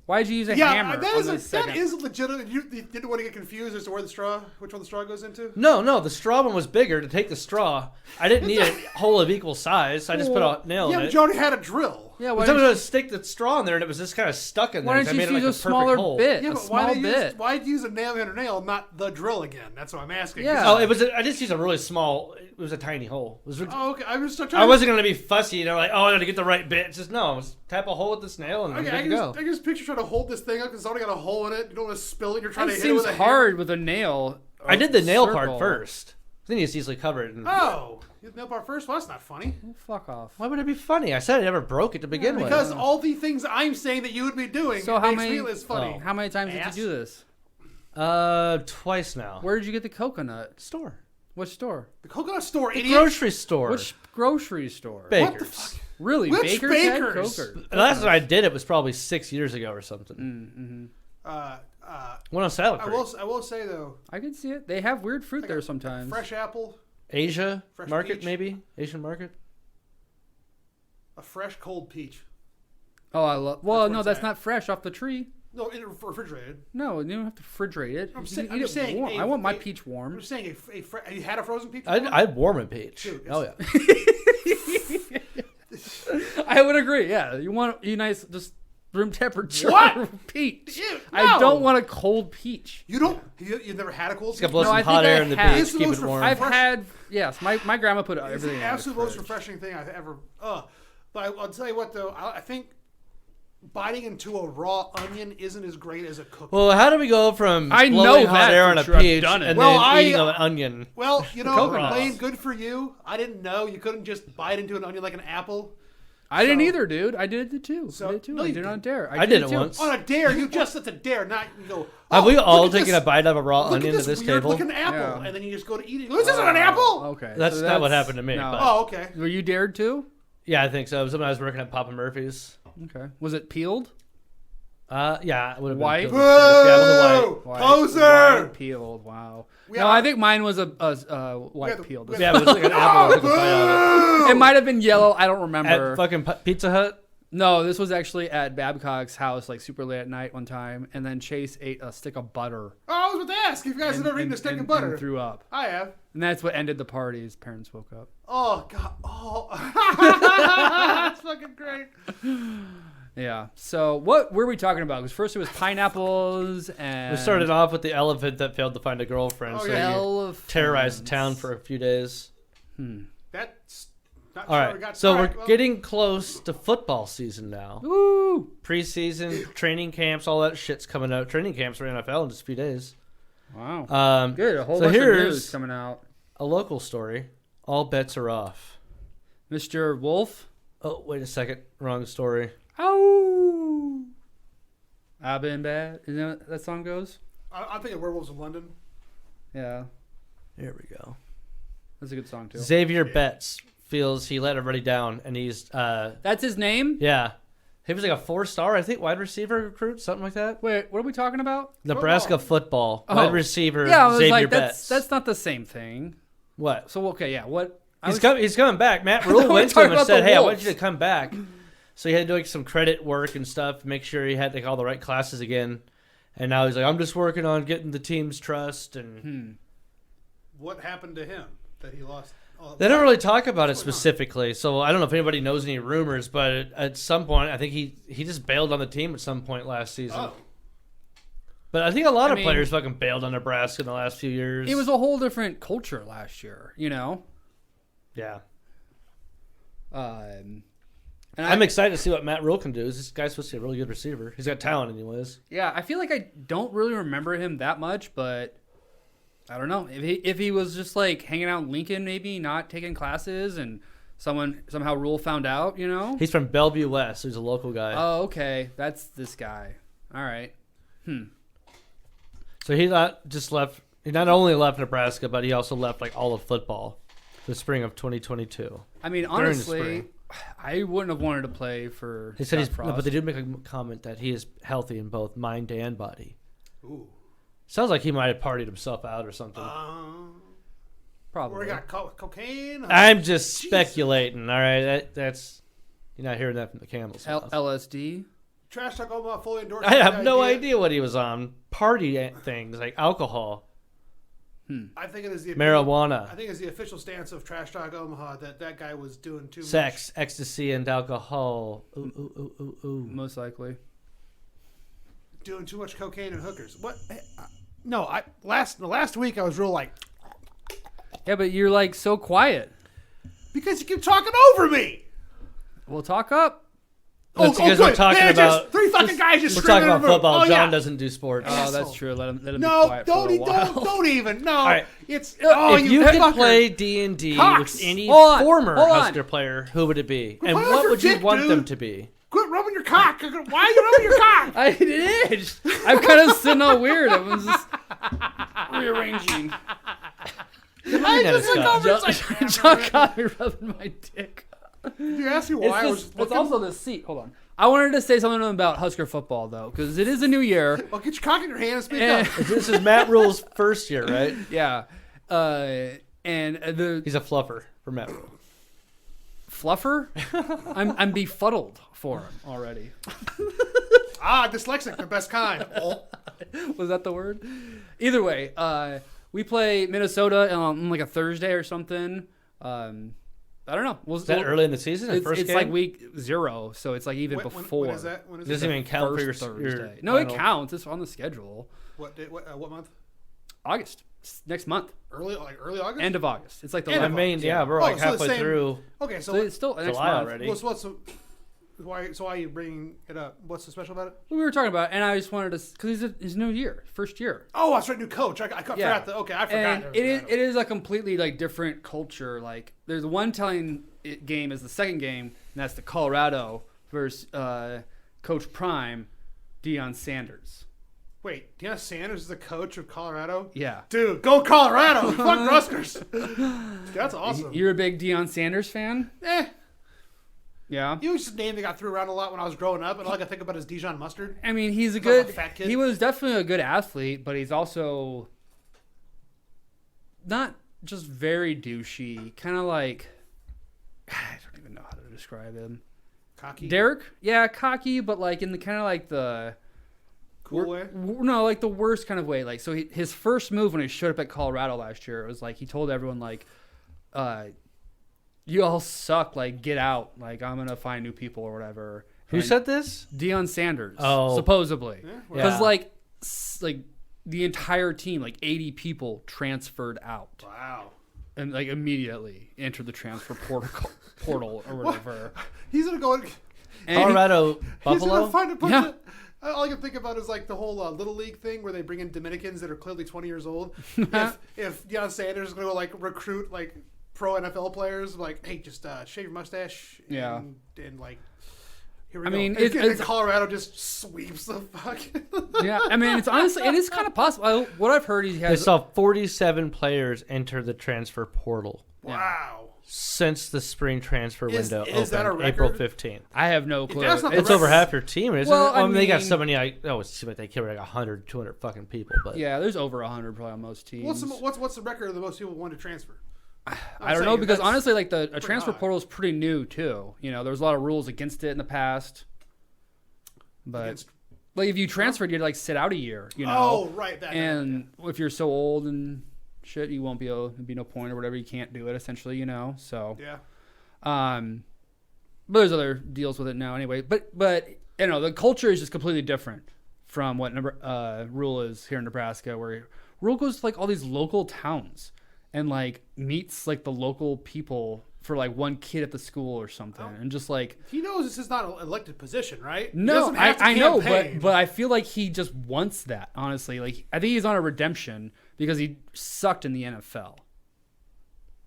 Speaker 1: Why did you use a
Speaker 2: Yeah,
Speaker 1: hammer?
Speaker 2: that
Speaker 1: on
Speaker 2: is
Speaker 1: the
Speaker 2: that
Speaker 1: second?
Speaker 2: is legitimate. You didn't want to get confused as to which one the straw goes into.
Speaker 3: No, the straw one was bigger to take the straw. I didn't need a hole of equal size. I just put a nail
Speaker 2: Yeah,
Speaker 3: in
Speaker 2: but
Speaker 3: it.
Speaker 2: you already had a drill.
Speaker 1: Yeah,
Speaker 3: I
Speaker 1: why
Speaker 3: was
Speaker 1: didn't
Speaker 3: able
Speaker 1: you,
Speaker 3: to stick the straw in there, and it was just kind of stuck in there.
Speaker 1: why
Speaker 3: 'cause
Speaker 1: didn't
Speaker 3: I
Speaker 1: you
Speaker 3: made
Speaker 1: use
Speaker 3: it like
Speaker 1: a
Speaker 3: a
Speaker 1: smaller
Speaker 3: perfect hole.
Speaker 1: bit?
Speaker 2: Yeah,
Speaker 1: A
Speaker 2: but
Speaker 1: small bit.
Speaker 2: why'd you use a nail gun or nail, not the drill again? That's what I'm asking.
Speaker 1: Yeah.
Speaker 3: Oh, it was. I just used a really small. It was a tiny hole. It was.
Speaker 2: Oh, okay. I was trying.
Speaker 3: I wasn't gonna be fussy, you know, like I got to get the right bit. It's just no, just tap a hole with this nail and
Speaker 2: Okay,
Speaker 3: I'm
Speaker 2: I
Speaker 3: good to
Speaker 2: can
Speaker 3: go.
Speaker 2: just picture trying to hold this thing up because it's already got a hole in it. You don't want to spill it. You're trying
Speaker 1: It
Speaker 2: to hit it
Speaker 1: seems
Speaker 2: with a
Speaker 1: hard with a nail.
Speaker 3: I did the nail
Speaker 1: circle.
Speaker 3: part first. Then you just easily cover it. And,
Speaker 2: Oh, you hit the nail part first. Well, that's not funny.
Speaker 1: Oh, fuck off.
Speaker 3: why would it be funny? I said I never broke it to begin with.
Speaker 2: Because all the things I'm saying that you would be doing
Speaker 1: So how
Speaker 2: makes
Speaker 1: many?
Speaker 2: me less funny.
Speaker 3: Oh.
Speaker 1: How many times
Speaker 2: Ass.
Speaker 1: did you do this?
Speaker 3: Twice now.
Speaker 1: Where did you get the coconut?
Speaker 3: Store?
Speaker 1: Which store?
Speaker 2: The coconut store,
Speaker 3: The
Speaker 2: idiot.
Speaker 3: grocery store.
Speaker 1: Which grocery store?
Speaker 3: Bakers.
Speaker 2: What the fuck?
Speaker 1: Really?
Speaker 2: Which
Speaker 1: Baker's had
Speaker 2: Bakers?
Speaker 1: Coker.
Speaker 3: The last time I did it was probably 6 years ago or something.
Speaker 1: Mm-hmm.
Speaker 3: Went on Salad
Speaker 2: I
Speaker 3: Creek.
Speaker 2: will say though,
Speaker 1: I can see it. They have weird fruit there sometimes.
Speaker 2: fresh apple,
Speaker 3: Asia
Speaker 2: Fresh
Speaker 3: market
Speaker 2: peach.
Speaker 3: maybe? Asian market?
Speaker 2: a fresh cold peach.
Speaker 1: Oh, I love. Well,
Speaker 2: what
Speaker 1: no,
Speaker 2: it's
Speaker 1: that's
Speaker 2: at.
Speaker 1: not fresh off the tree.
Speaker 2: No, refrigerated.
Speaker 1: No, you don't have to refrigerate it.
Speaker 2: I'm
Speaker 1: You
Speaker 2: saying-
Speaker 1: can
Speaker 2: I'm
Speaker 1: eat
Speaker 2: just
Speaker 1: it
Speaker 2: saying
Speaker 1: warm.
Speaker 2: a-
Speaker 1: I want my
Speaker 2: a-
Speaker 1: peach
Speaker 2: I'm
Speaker 1: warm.
Speaker 2: just saying, have you had a frozen peach?
Speaker 3: I'd warm a peach.
Speaker 2: Dude,
Speaker 3: Oh yeah.
Speaker 1: I would agree. Yeah, you want you nice just room temperature
Speaker 2: What?
Speaker 1: peach.
Speaker 2: Ew,
Speaker 1: I
Speaker 2: no.
Speaker 1: don't want a cold peach.
Speaker 2: You don't. You've never had a cold
Speaker 3: Just gotta
Speaker 2: peach?
Speaker 3: blow
Speaker 1: No,
Speaker 3: some
Speaker 1: I
Speaker 3: hot
Speaker 1: think I
Speaker 3: air in the
Speaker 1: have.
Speaker 3: peach,
Speaker 2: It's the
Speaker 3: keep
Speaker 2: most
Speaker 3: it warm.
Speaker 1: I've had yes. My grandma put
Speaker 2: It's
Speaker 1: everything
Speaker 2: the
Speaker 1: in
Speaker 2: absolute
Speaker 1: the
Speaker 2: most
Speaker 1: fridge.
Speaker 2: refreshing thing I've ever. But I'll tell you what though, I think biting into a raw onion isn't as great as a cooked.
Speaker 3: Well, how do we go from
Speaker 1: I know
Speaker 3: blowing hot
Speaker 1: that
Speaker 3: air
Speaker 1: for
Speaker 3: on a
Speaker 1: sure. I've
Speaker 3: peach
Speaker 1: done it.
Speaker 3: and
Speaker 2: Well,
Speaker 3: then eating an onion?
Speaker 2: Well, you know,
Speaker 1: Coconuts.
Speaker 2: Lane, good for you. I didn't know you couldn't just bite into an onion like an apple.
Speaker 1: I didn't
Speaker 2: So-
Speaker 1: either, dude. I did it too.
Speaker 2: So-
Speaker 1: I did it too.
Speaker 2: no,
Speaker 1: I
Speaker 2: you
Speaker 1: did it on
Speaker 2: didn't.
Speaker 1: Dare.
Speaker 3: I did it
Speaker 1: too.
Speaker 3: once.
Speaker 2: On a dare, it's a dare, not you go.
Speaker 3: Have we
Speaker 2: look
Speaker 3: all
Speaker 2: at
Speaker 3: taken
Speaker 2: this-
Speaker 3: a bite of a raw
Speaker 2: Look
Speaker 3: onion
Speaker 2: at
Speaker 3: at this
Speaker 2: weird
Speaker 3: table?
Speaker 2: looking apple,
Speaker 1: Yeah.
Speaker 2: and then you just go to eat it. This isn't an apple.
Speaker 1: Okay,
Speaker 3: That's
Speaker 1: so
Speaker 3: not what happened to me,
Speaker 1: No.
Speaker 3: but-
Speaker 2: Oh, okay.
Speaker 1: Were you dared to?
Speaker 3: Yeah, I think so. It was when I was working at Papa Murphy's.
Speaker 1: Okay. Was it peeled?
Speaker 3: Yeah, it would have
Speaker 1: White?
Speaker 3: been peeled instead of- yeah, it was a white.
Speaker 1: White,
Speaker 2: Poser!
Speaker 1: white peeled. Wow.
Speaker 2: Yeah,
Speaker 1: No, I think mine was a white
Speaker 2: the-
Speaker 1: peeled.
Speaker 2: we
Speaker 3: Yeah, but it was like an apple. I took a bite out of
Speaker 1: It might have been yellow. I don't
Speaker 3: it.
Speaker 1: remember.
Speaker 3: At fucking Pizza Hut.
Speaker 1: No, this was actually at Babcock's house, like super late at night one time, and then Chase ate a stick of butter.
Speaker 2: Oh, I was about to ask if you guys have ever eaten a stick of butter.
Speaker 1: And threw up.
Speaker 2: I have.
Speaker 1: And that's what ended the party. His parents woke up.
Speaker 2: Oh God. Oh, that's fucking great.
Speaker 1: Yeah. So what were we talking about? Because first it was pineapples and
Speaker 3: We started off with the elephant that failed to find a girlfriend,
Speaker 2: Oh,
Speaker 3: so
Speaker 2: yeah.
Speaker 3: he
Speaker 1: elephants.
Speaker 3: terrorized the town for a few days.
Speaker 2: That's not
Speaker 3: All
Speaker 2: sure
Speaker 3: right,
Speaker 2: we got
Speaker 3: so
Speaker 2: started.
Speaker 3: we're
Speaker 2: Well,
Speaker 3: getting close to football season now.
Speaker 1: Woo!
Speaker 3: Preseason, training camps, all that shit's coming out. Training camps for NFL in just a few days.
Speaker 1: Wow. Good. A whole
Speaker 3: so
Speaker 1: bunch of
Speaker 3: here's
Speaker 1: news coming out.
Speaker 3: a local story. All bets are off.
Speaker 1: Mr. Wolf.
Speaker 3: Oh, wait a second. Wrong story.
Speaker 1: Oh. I've been bad. Isn't that what that song goes?
Speaker 2: I'm thinking Werewolves of London.
Speaker 1: Yeah.
Speaker 3: Here we go.
Speaker 1: That's a good song too.
Speaker 3: Xavier Betts feels he let everybody down, and he's,
Speaker 1: That's his name?
Speaker 3: yeah. He was like a 4-star, I think, wide receiver recruit, something like that.
Speaker 1: Wait, what are we talking about?
Speaker 3: Nebraska football,
Speaker 1: Oh.
Speaker 3: wide receiver
Speaker 1: Yeah, I was
Speaker 3: Xavier
Speaker 1: like,
Speaker 3: Betts.
Speaker 1: that's not the same thing.
Speaker 3: What?
Speaker 1: So okay, yeah. What?
Speaker 3: He's coming back. Matt Rule
Speaker 1: we're
Speaker 3: went to
Speaker 1: talking
Speaker 3: him and
Speaker 1: about
Speaker 3: said,
Speaker 1: the
Speaker 3: "Hey, I
Speaker 1: Wolves.
Speaker 3: want you to come back." So he had to do like some credit work and stuff, make sure he had like all the right classes again. And now he's like, "I'm just working on getting the team's trust." And
Speaker 2: What happened to him that he lost? Oh,
Speaker 3: they don't really talk about it specifically. So I don't know if anybody knows any rumors, but at some point, I think he just bailed on the team at some point last season.
Speaker 2: Oh.
Speaker 3: But I think a lot
Speaker 1: I
Speaker 3: of
Speaker 1: mean-
Speaker 3: players fucking bailed on Nebraska in the last few years.
Speaker 1: It was a whole different culture last year, you know.
Speaker 3: yeah.
Speaker 1: And
Speaker 3: I'm excited to see what Matt Rule can do. This guy's supposed to be a really good receiver. He's got talent, anyways.
Speaker 1: yeah, I feel like I don't really remember him that much, but I don't know if he was just like hanging out in Lincoln, maybe not taking classes, and somehow Rule found out, you know.
Speaker 3: He's from Bellevue West, so he's a local guy.
Speaker 1: Oh, okay, that's this guy. All right.
Speaker 3: So he not just left. He not only left Nebraska, but he also left like all of football, the spring of 2022.
Speaker 1: I mean,
Speaker 3: the
Speaker 1: honestly,
Speaker 3: spring.
Speaker 1: I wouldn't have wanted to play for.
Speaker 3: He said
Speaker 1: Scott Frost.
Speaker 3: but they did make a comment that he is healthy in both mind and body.
Speaker 2: Ooh.
Speaker 3: Sounds like he might have partied himself out or something.
Speaker 1: Probably.
Speaker 2: Where he got cocaine.
Speaker 3: I'm just
Speaker 2: Jesus.
Speaker 3: speculating. All right, that's you're not hearing that from the Campbell's. mouth.
Speaker 1: LSD.
Speaker 2: Trash Talk Omaha fully endorsed.
Speaker 3: I
Speaker 2: the
Speaker 3: have no idea what he was on. Party things like alcohol,
Speaker 2: I think it is the
Speaker 3: marijuana,
Speaker 2: I think it's the official stance of Trash Talk Omaha that guy was doing too
Speaker 3: sex, ecstasy, and alcohol. Ooh.
Speaker 1: Most likely.
Speaker 2: much, doing too much cocaine and hookers. What? No, last week I was real like
Speaker 1: Yeah, but you're like so quiet.
Speaker 2: because you keep talking over me.
Speaker 1: We'll talk up.
Speaker 3: That's because we're
Speaker 2: good.
Speaker 3: talking
Speaker 2: Man,
Speaker 3: about
Speaker 2: just three fucking guys just
Speaker 3: we're
Speaker 2: screaming
Speaker 3: talking
Speaker 2: in
Speaker 3: about
Speaker 2: the room.
Speaker 3: football.
Speaker 2: Oh,
Speaker 3: John
Speaker 2: yeah.
Speaker 3: doesn't do sports.
Speaker 1: Oh,
Speaker 2: Asshole.
Speaker 1: that's true. Let him be
Speaker 2: No,
Speaker 1: quiet for a
Speaker 2: don't
Speaker 1: while.
Speaker 2: don't even. No,
Speaker 3: right.
Speaker 2: it's
Speaker 3: if you could
Speaker 2: fucker.
Speaker 3: play D&D
Speaker 2: Cox.
Speaker 3: with any
Speaker 1: Hold on,
Speaker 3: former
Speaker 1: hold on.
Speaker 3: Husker player, who would it be? And
Speaker 2: playing with
Speaker 3: what
Speaker 2: your
Speaker 3: would you
Speaker 2: dick,
Speaker 3: want them
Speaker 2: dude.
Speaker 3: to be?
Speaker 2: Quit rubbing your cock. Why are you rubbing your cock?
Speaker 1: It is. I'm kind of sitting all weird. I was just rearranging.
Speaker 3: I
Speaker 2: just look over and it's like,
Speaker 1: John got me rubbing my dick.
Speaker 2: You asked me why I was
Speaker 1: It's
Speaker 2: looking.
Speaker 1: also the seat. Hold on. I wanted to say something about Husker football though, because it is a new year.
Speaker 2: Well, get your cock in your hand and speak
Speaker 1: And-
Speaker 2: up.
Speaker 3: This is Matt Rule's first year, right?
Speaker 1: Yeah, and the
Speaker 3: He's a fluffer for Matt Rule.
Speaker 1: fluffer. I'm befuddled for him already.
Speaker 2: Dyslexic, the best kind. Oh.
Speaker 1: Was that the word? Either way, we play Minnesota on like a Thursday or something. I don't know.
Speaker 3: Is that early in the season? The
Speaker 1: It's,
Speaker 3: first
Speaker 1: it's
Speaker 3: game?
Speaker 1: like week 0, so it's like even
Speaker 2: When
Speaker 1: before.
Speaker 2: is that? When is
Speaker 3: Doesn't
Speaker 2: it?
Speaker 3: even count for your
Speaker 1: First
Speaker 3: your
Speaker 1: Thursday. No, it
Speaker 3: final-
Speaker 1: counts. It's on the schedule.
Speaker 2: What month?
Speaker 1: August. It's next month.
Speaker 2: Early August.
Speaker 1: End of August. It's like the
Speaker 2: End
Speaker 3: I
Speaker 2: of
Speaker 1: last-
Speaker 3: mean, yeah, we're like
Speaker 2: so the
Speaker 3: halfway
Speaker 2: same-
Speaker 3: through
Speaker 2: Okay,
Speaker 1: So
Speaker 2: so
Speaker 1: it's still next
Speaker 3: July
Speaker 1: month.
Speaker 3: already.
Speaker 2: why are you bringing it up? What's so special about it?
Speaker 1: We were talking about, it, and I just wanted to, because his new year, first year.
Speaker 2: Oh, that's right, new coach. I forgot. I forgot.
Speaker 1: And
Speaker 2: there was
Speaker 1: it
Speaker 2: that.
Speaker 1: is a completely like different culture. Like there's one telling game is the second game, and that's the Colorado versus Coach Prime, Deion Sanders.
Speaker 2: Wait, Deion Sanders is the coach of Colorado?
Speaker 1: Yeah.
Speaker 2: Dude, go Colorado! Fuck Ruskers! That's awesome.
Speaker 1: You're a big Deion Sanders fan? Yeah.
Speaker 2: He was just a name that got thrown around a lot when I was growing up, and all I could think about is Dijon Mustard.
Speaker 1: I mean, he's a
Speaker 2: Sounds like
Speaker 1: good.
Speaker 2: a fat kid.
Speaker 1: He was definitely a good athlete, but he's also not just very douchey. Kind of like I don't even know how to describe him.
Speaker 2: Cocky.
Speaker 1: Derek, yeah, cocky, but like in the kind of like the
Speaker 2: Cool way.
Speaker 1: no, like the worst kind of way. Like so, his first move when he showed up at Colorado last year, it was like he told everyone like, "You all suck. Like get out. Like I'm gonna find new people or whatever."
Speaker 3: Who
Speaker 1: And
Speaker 3: said this?
Speaker 1: Deion Sanders.
Speaker 3: Oh.
Speaker 1: Supposedly.
Speaker 2: Yeah,
Speaker 1: Because
Speaker 3: Yeah.
Speaker 1: like the entire team, like 80 people transferred out
Speaker 2: Wow.
Speaker 1: and like immediately entered the transfer portal or whatever.
Speaker 2: He's gonna go.
Speaker 1: And
Speaker 3: Colorado,
Speaker 2: He's
Speaker 3: Buffalo.
Speaker 2: gonna find a bunch
Speaker 1: Yeah.
Speaker 2: of. All I can think about is like the whole Little League thing where they bring in Dominicans that are clearly 20 years old. if Deion Sanders is gonna go like recruit like pro NFL players, like hey, just shave your mustache. And,
Speaker 1: Yeah.
Speaker 2: And like. Here we
Speaker 1: I
Speaker 2: go.
Speaker 1: mean,
Speaker 2: and
Speaker 1: it's-
Speaker 2: Colorado just sweeps the fuck.
Speaker 1: yeah, I mean, it's honestly, it is kind of possible. What I've heard, he
Speaker 3: They
Speaker 1: has.
Speaker 3: saw 47 players enter the transfer portal
Speaker 2: Wow.
Speaker 3: since the spring transfer
Speaker 2: Is-
Speaker 3: window
Speaker 2: is that
Speaker 3: opened
Speaker 2: a
Speaker 3: April
Speaker 2: record?
Speaker 3: 15th.
Speaker 1: I have no clue.
Speaker 2: that's not the
Speaker 3: It's over half your team, isn't
Speaker 1: Well,
Speaker 3: it?
Speaker 1: I
Speaker 3: they got
Speaker 1: mean-
Speaker 3: so many. It seems like they carry like 100, 200 fucking people. But
Speaker 1: Yeah, there's over 100 probably on most teams.
Speaker 2: What's the record of the most people want to transfer?
Speaker 1: I don't know because
Speaker 2: that's
Speaker 1: honestly, like a
Speaker 2: pretty
Speaker 1: transfer
Speaker 2: high.
Speaker 1: portal is pretty new too. You know, there's a lot of rules against it in the past. But
Speaker 2: Against-
Speaker 1: like if you transferred, you'd like sit out a year. You know.
Speaker 2: Oh, right. That
Speaker 1: And if you're so old and shit, you won't be able. There'd be no point or whatever. You can't do it essentially. You know. So.
Speaker 2: yeah.
Speaker 1: But there's other deals with it now anyway. But you know the culture is just completely different from what Rule is here in Nebraska, where Rule goes to like all these local towns and like meets like the local people for like one kid at the school or something, and just like
Speaker 2: He knows this is not an elected position, right? He
Speaker 1: no,
Speaker 2: doesn't have to
Speaker 1: I know,
Speaker 2: campaign.
Speaker 1: but I feel like he just wants that. Honestly, like I think he's on a redemption because he sucked in the NFL.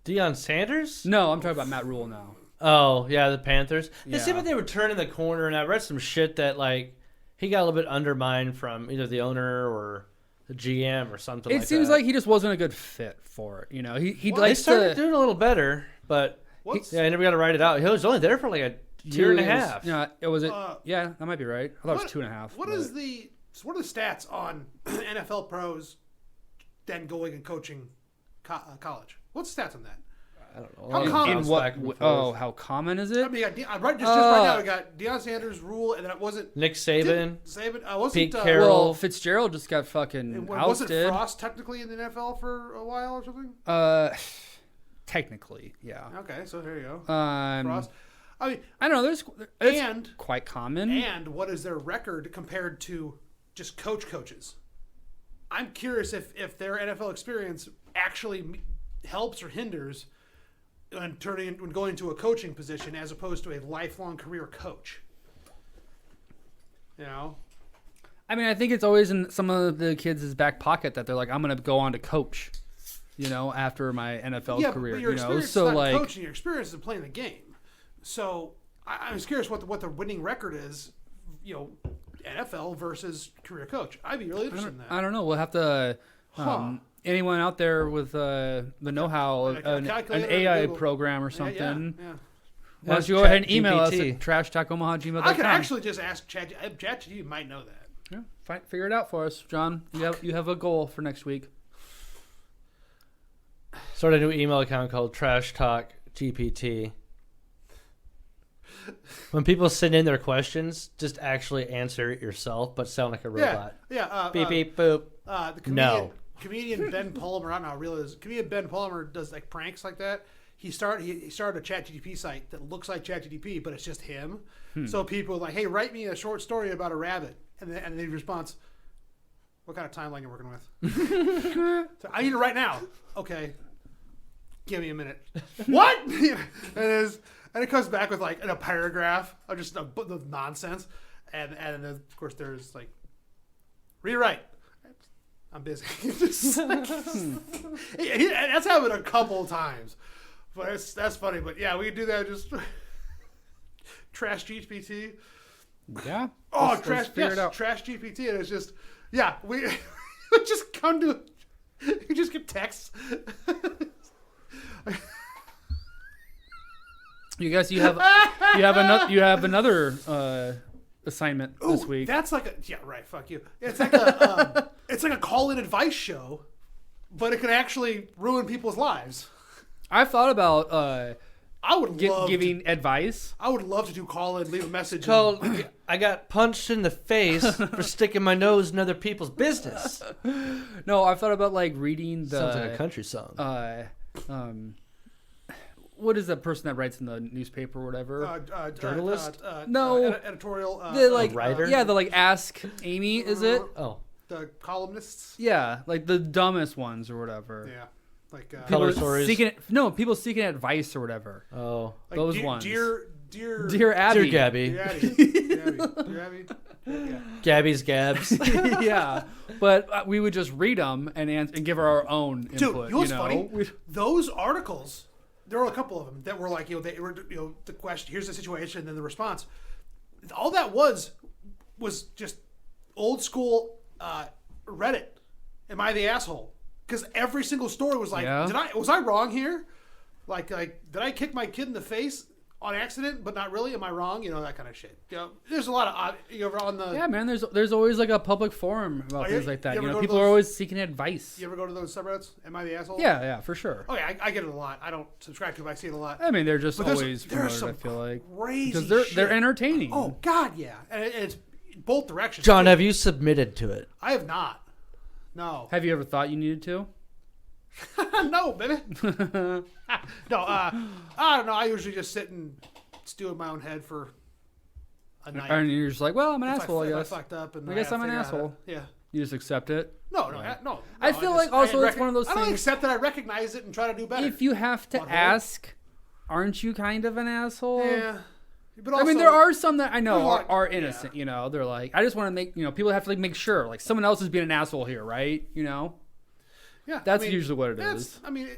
Speaker 3: Deion Sanders?
Speaker 1: No, I'm talking about Matt Rule now.
Speaker 3: Oh yeah, the Panthers. It seemed
Speaker 1: Yeah.
Speaker 3: like they were turning the corner, and I read some shit that like he got a little bit undermined from either the owner or the GM or something.
Speaker 1: It
Speaker 3: like
Speaker 1: seems
Speaker 3: that.
Speaker 1: like he just wasn't a good fit for it. You know, he
Speaker 2: Well,
Speaker 3: They
Speaker 1: likes
Speaker 3: started
Speaker 1: to.
Speaker 3: doing a little better, but
Speaker 2: What's-
Speaker 3: yeah, I never got to write it out. He was only there for like a year and a half.
Speaker 1: Yeah, it was it.
Speaker 2: Uh,
Speaker 1: Yeah, that might be right. I thought it was 2.5.
Speaker 2: What
Speaker 1: but-
Speaker 2: is the So what are the stats on NFL pros then going and coaching college? What's the stats on that?
Speaker 3: I don't know.
Speaker 2: How common-
Speaker 1: In what? Oh, how common is it?
Speaker 2: I mean, right now we got Deion Sanders, Rule, and then it wasn't
Speaker 3: Nick Saban,
Speaker 2: Saban. Wasn't
Speaker 3: Pete Carroll.
Speaker 1: Well, Fitzgerald just got fucking
Speaker 2: wasn't
Speaker 1: ousted.
Speaker 2: Frost technically in the NFL for a while or something?
Speaker 1: Technically, yeah.
Speaker 2: Okay, so there you go.
Speaker 1: Um,
Speaker 2: Frost. I mean,
Speaker 1: I don't know. It's
Speaker 2: and
Speaker 1: quite common.
Speaker 2: and what is their record compared to just coaches? I'm curious if their NFL experience actually helps or hinders when going into a coaching position as opposed to a lifelong career coach. You know,
Speaker 1: I mean, I think it's always in some of the kids' back pocket that they're like, I'm gonna go on to coach. You know, after my NFL career.
Speaker 2: but your
Speaker 1: You know,
Speaker 2: experience
Speaker 1: so
Speaker 2: is not
Speaker 1: like,
Speaker 2: coaching. Your experience is playing the game. So I was curious what the winning record is. You know, NFL versus career coach. I'd be really interested in that.
Speaker 1: I don't know. We'll have to. Anyone out there with the know-how,
Speaker 2: A
Speaker 1: an
Speaker 2: calculator,
Speaker 1: AI
Speaker 2: Google.
Speaker 1: program or
Speaker 2: Yeah,
Speaker 1: something?
Speaker 2: yeah.
Speaker 1: Why don't
Speaker 3: Ask
Speaker 1: you go ahead and email us
Speaker 3: ChatGPT.
Speaker 1: at trashtalkomaha@gmail.com.
Speaker 2: I could actually just ask ChatGPT. Might know that.
Speaker 1: Yeah, figure it out for us, John. You have a goal for next week.
Speaker 3: Start a new email account called Trash Talk GPT. When people send in their questions, just actually answer it yourself, but sound like a robot.
Speaker 2: Yeah.
Speaker 3: Beep beep boop.
Speaker 2: The comedian Ben Palmer. I don't know how real it is. Comedian Ben Palmer does like pranks like that. He started a ChatGPT site that looks like ChatGPT, but it's just him. So people are like, hey, write me a short story about a rabbit, and then the response, what kind of timeline you're working with? So, I need it right now. Okay, give me a minute. What? And it comes back with like a paragraph of just of nonsense, and then of course there's like rewrite. I'm busy. Just like, that's happened a couple times, but that's funny. But yeah, we can do that. Just trash GPT.
Speaker 1: Yeah.
Speaker 2: Oh,
Speaker 1: Let's figure it out.
Speaker 2: trash GPT, and it's just we we just come to you just get texts.
Speaker 1: You guys, you have another assignment this week.
Speaker 2: That's like right. Fuck you. It's like a call-in advice show, but it can actually ruin people's lives.
Speaker 1: I've thought about
Speaker 2: I would love
Speaker 1: giving advice.
Speaker 2: I would love to do call-in, leave a message.
Speaker 3: Called, I got punched in the face for sticking my nose in other people's business.
Speaker 1: No, I've thought about like reading the
Speaker 3: Sounds like a country song.
Speaker 1: what is that person that writes in the newspaper or whatever?
Speaker 3: Journalist?
Speaker 2: No, editorial.
Speaker 1: the like
Speaker 3: writer?
Speaker 1: Yeah, the like Ask Amy, is it?
Speaker 3: Oh,
Speaker 2: the columnists.
Speaker 1: Yeah, like the dumbest ones or whatever.
Speaker 2: Yeah, like
Speaker 3: Color
Speaker 1: People
Speaker 3: stories.
Speaker 1: people seeking advice or whatever.
Speaker 3: oh,
Speaker 2: like
Speaker 1: those
Speaker 2: dear,
Speaker 1: ones.
Speaker 2: Dear
Speaker 1: Abby.
Speaker 3: dear Gabby,
Speaker 2: Dear Abby. Yeah.
Speaker 3: Gabby's Gabs.
Speaker 1: Yeah, but we would just read them and give our own input.
Speaker 2: Dude, you know what's funny?
Speaker 1: We-
Speaker 2: Those articles, there were a couple of them that were like, they were, the question, here's the situation, and then the response. All that was just old school Reddit. Am I the asshole? Because every single story was like,
Speaker 1: Yeah.
Speaker 2: was I wrong here? Like, did I kick my kid in the face on accident, but not really? Am I wrong? That kind of shit. There's a lot of on the.
Speaker 1: Yeah, man. There's always like a public forum about things like that.
Speaker 2: you ever go to
Speaker 1: People are
Speaker 2: those-
Speaker 1: always seeking advice.
Speaker 2: You ever go to those subreddits? Am I the asshole?
Speaker 1: Yeah, for sure.
Speaker 2: Okay, I get it a lot. I don't subscribe to it, but I see it a lot.
Speaker 1: I mean, they're just
Speaker 2: But there's
Speaker 1: always
Speaker 2: there's
Speaker 1: promoted. I
Speaker 2: some
Speaker 1: feel like
Speaker 2: crazy
Speaker 1: because they're
Speaker 2: shit.
Speaker 1: entertaining.
Speaker 2: Oh God, yeah, and it's both directions.
Speaker 3: John,
Speaker 2: too.
Speaker 3: have you submitted to it?
Speaker 2: I have not. No.
Speaker 1: Have you ever thought you needed to?
Speaker 2: No, baby. No. I don't know. I usually just sit and stew in my own head for a night.
Speaker 1: And you're just like, well, I'm an asshole. I
Speaker 2: if
Speaker 1: guess.
Speaker 2: I fucked up, and
Speaker 1: I guess
Speaker 2: had
Speaker 1: I'm
Speaker 2: to
Speaker 1: an
Speaker 2: figure out how to-
Speaker 1: asshole.
Speaker 2: Yeah.
Speaker 1: You just accept it.
Speaker 2: No.
Speaker 1: I feel like also it's one of those
Speaker 2: I don't
Speaker 1: things-
Speaker 2: accept that. I recognize it and try to do better.
Speaker 1: If you have to
Speaker 2: Butthole.
Speaker 1: ask, aren't you kind of an asshole?
Speaker 2: Yeah. But
Speaker 1: I
Speaker 2: also,
Speaker 1: mean, there are some that I know
Speaker 2: There's a lot-
Speaker 1: are innocent.
Speaker 2: yeah.
Speaker 1: They're like, I just want to make people have to like make sure like someone else is being an asshole here, right?
Speaker 2: Yeah,
Speaker 1: That's usually what it is.
Speaker 2: I mean,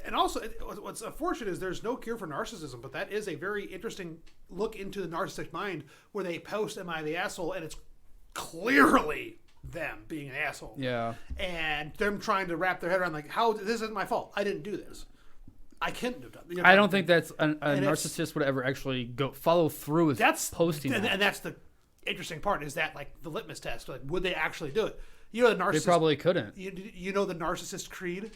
Speaker 2: and also, what's unfortunate is there's no cure for narcissism, but that is a very interesting look into the narcissistic mind where they post, "Am I the asshole?" and it's clearly them being an asshole.
Speaker 1: Yeah.
Speaker 2: And them trying to wrap their head around like, "How this isn't my fault. I didn't do this. I couldn't have done."
Speaker 1: I don't think that's a
Speaker 2: it's-
Speaker 1: narcissist would ever actually follow through with
Speaker 2: that's
Speaker 1: posting
Speaker 2: and,
Speaker 1: that.
Speaker 2: and that's the interesting part is that like the litmus test. Like, would they actually do it? You know the
Speaker 1: They
Speaker 2: narcissist.
Speaker 1: probably couldn't.
Speaker 2: You know the narcissist creed.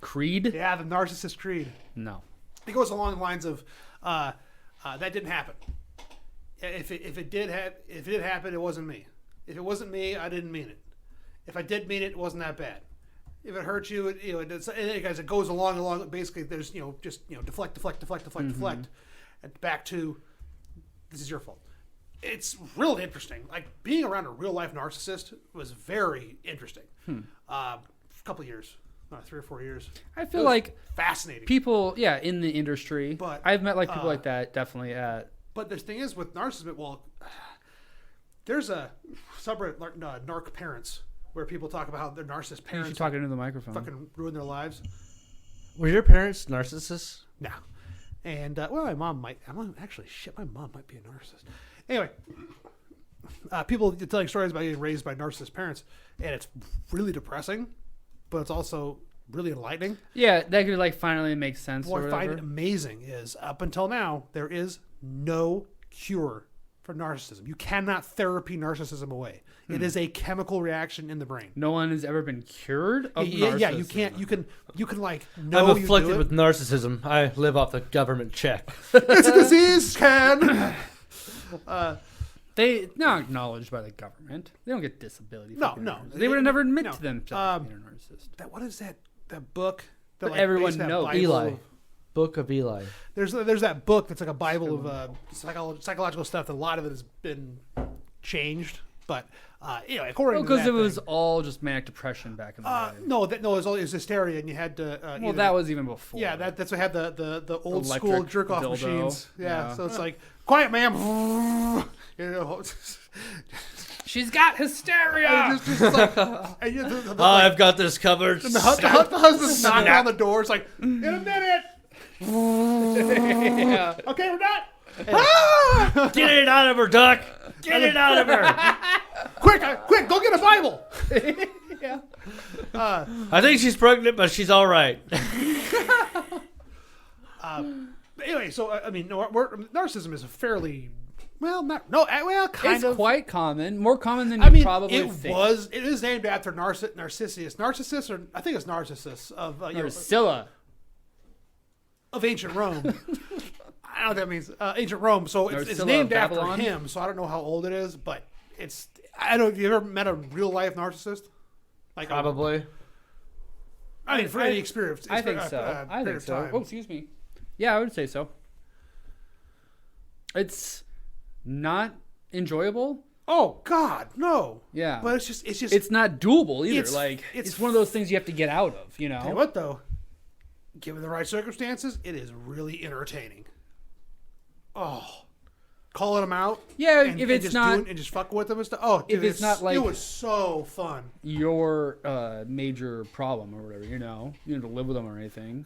Speaker 1: Creed?
Speaker 2: Yeah, the narcissist creed.
Speaker 1: No.
Speaker 2: It goes along the lines of that didn't happen. If it did happen, it wasn't me. If it wasn't me, I didn't mean it. If I did mean it, it wasn't that bad. If it hurt you, it goes along. Basically, there's just deflect, and back to this is your fault. It's really interesting. Like being around a real life narcissist was very interesting. A couple of years, 3 or 4 years.
Speaker 1: I feel like
Speaker 2: fascinating.
Speaker 1: people, in the industry,
Speaker 2: But,
Speaker 1: I've met like people like that definitely at.
Speaker 2: But the thing is with narcissism, well, there's a subreddit, narc parents, where people talk about how their narcissist
Speaker 1: You should
Speaker 2: parents
Speaker 1: talk into the microphone.
Speaker 2: fucking ruin their lives.
Speaker 3: Were your parents narcissists?
Speaker 2: No. And, well, my mom might. My mom might be a narcissist. Anyway, people telling stories about getting raised by narcissist parents, and it's really depressing, but it's also really enlightening.
Speaker 1: Yeah, that could like finally make sense.
Speaker 2: What
Speaker 1: or
Speaker 2: I find
Speaker 1: whatever.
Speaker 2: amazing is up until now, there is no cure for narcissism. You cannot therapy narcissism away. It is a chemical reaction in the brain.
Speaker 1: No one has ever been cured of
Speaker 2: Yeah, you
Speaker 1: narcissism.
Speaker 2: can't. You can like know
Speaker 3: I'm
Speaker 2: you
Speaker 3: afflicted
Speaker 2: do it.
Speaker 3: with narcissism. I live off the government check.
Speaker 2: It's a disease, Ken.
Speaker 1: They're not acknowledged by the government. They don't get disability.
Speaker 2: No,
Speaker 1: fucking
Speaker 2: no.
Speaker 1: narcissists. They would have never admit
Speaker 2: No.
Speaker 1: to themselves being a narcissist.
Speaker 2: What is that? That book that
Speaker 1: But everyone
Speaker 2: based that
Speaker 1: knows.
Speaker 2: Bible
Speaker 3: Eli.
Speaker 2: of-
Speaker 3: Book of Eli.
Speaker 2: There's that book that's like a Bible of psychological stuff. That a lot of it has been changed, but according to
Speaker 1: Because
Speaker 2: that
Speaker 1: it was
Speaker 2: thing-
Speaker 1: all just manic depression back in the day.
Speaker 2: no, it was hysteria, and you had to.
Speaker 1: Well, that was even before.
Speaker 2: yeah, that's what had the old school
Speaker 1: Electric
Speaker 2: jerk off
Speaker 1: dildo.
Speaker 2: machines. Yeah,
Speaker 1: Yeah.
Speaker 2: so it's like quiet, ma'am.
Speaker 1: She's got hysteria.
Speaker 2: just like, and the
Speaker 3: I've got this covered.
Speaker 2: the husband's knocking on the door. It's like in a minute.
Speaker 1: yeah.
Speaker 2: Okay, we're done.
Speaker 3: Get it out of her, Duck. Get it out of her.
Speaker 2: Quick, go get a Bible.
Speaker 1: Yeah.
Speaker 3: I think she's pregnant, but she's all right.
Speaker 2: Anyway, so I mean, narcissism is a fairly kind
Speaker 1: It's
Speaker 2: of.
Speaker 1: quite common, more common than you
Speaker 2: I mean,
Speaker 1: probably think.
Speaker 2: it is named after Narcissus, or I think it's Narcissus
Speaker 1: Narcilla.
Speaker 2: of ancient Rome. I don't know what that means. Ancient Rome. So it's
Speaker 1: Narcilla
Speaker 2: named
Speaker 1: of
Speaker 2: after
Speaker 1: Babylon?
Speaker 2: him. So I don't know how old it is, but it's. I don't. You ever met a real life narcissist? Like
Speaker 3: Probably.
Speaker 2: I mean, for any experience.
Speaker 1: I think so. I think so. Oh, excuse me. Yeah, I would say so. It's not enjoyable.
Speaker 2: Oh God, no.
Speaker 1: Yeah.
Speaker 2: But it's just.
Speaker 1: It's not doable either.
Speaker 2: It's-
Speaker 1: It's
Speaker 2: it's
Speaker 1: one of those things you have to get out of, you know?
Speaker 2: Tell you what though, given the right circumstances, it is really entertaining. Oh, calling them out.
Speaker 1: Yeah,
Speaker 2: and,
Speaker 1: if
Speaker 2: and
Speaker 1: it's
Speaker 2: just
Speaker 1: not
Speaker 2: doing, and just fucking with them and stuff. Oh, dude,
Speaker 1: it's not like-
Speaker 2: it was so fun.
Speaker 1: your major problem or whatever, you know? You don't have to live with them or anything.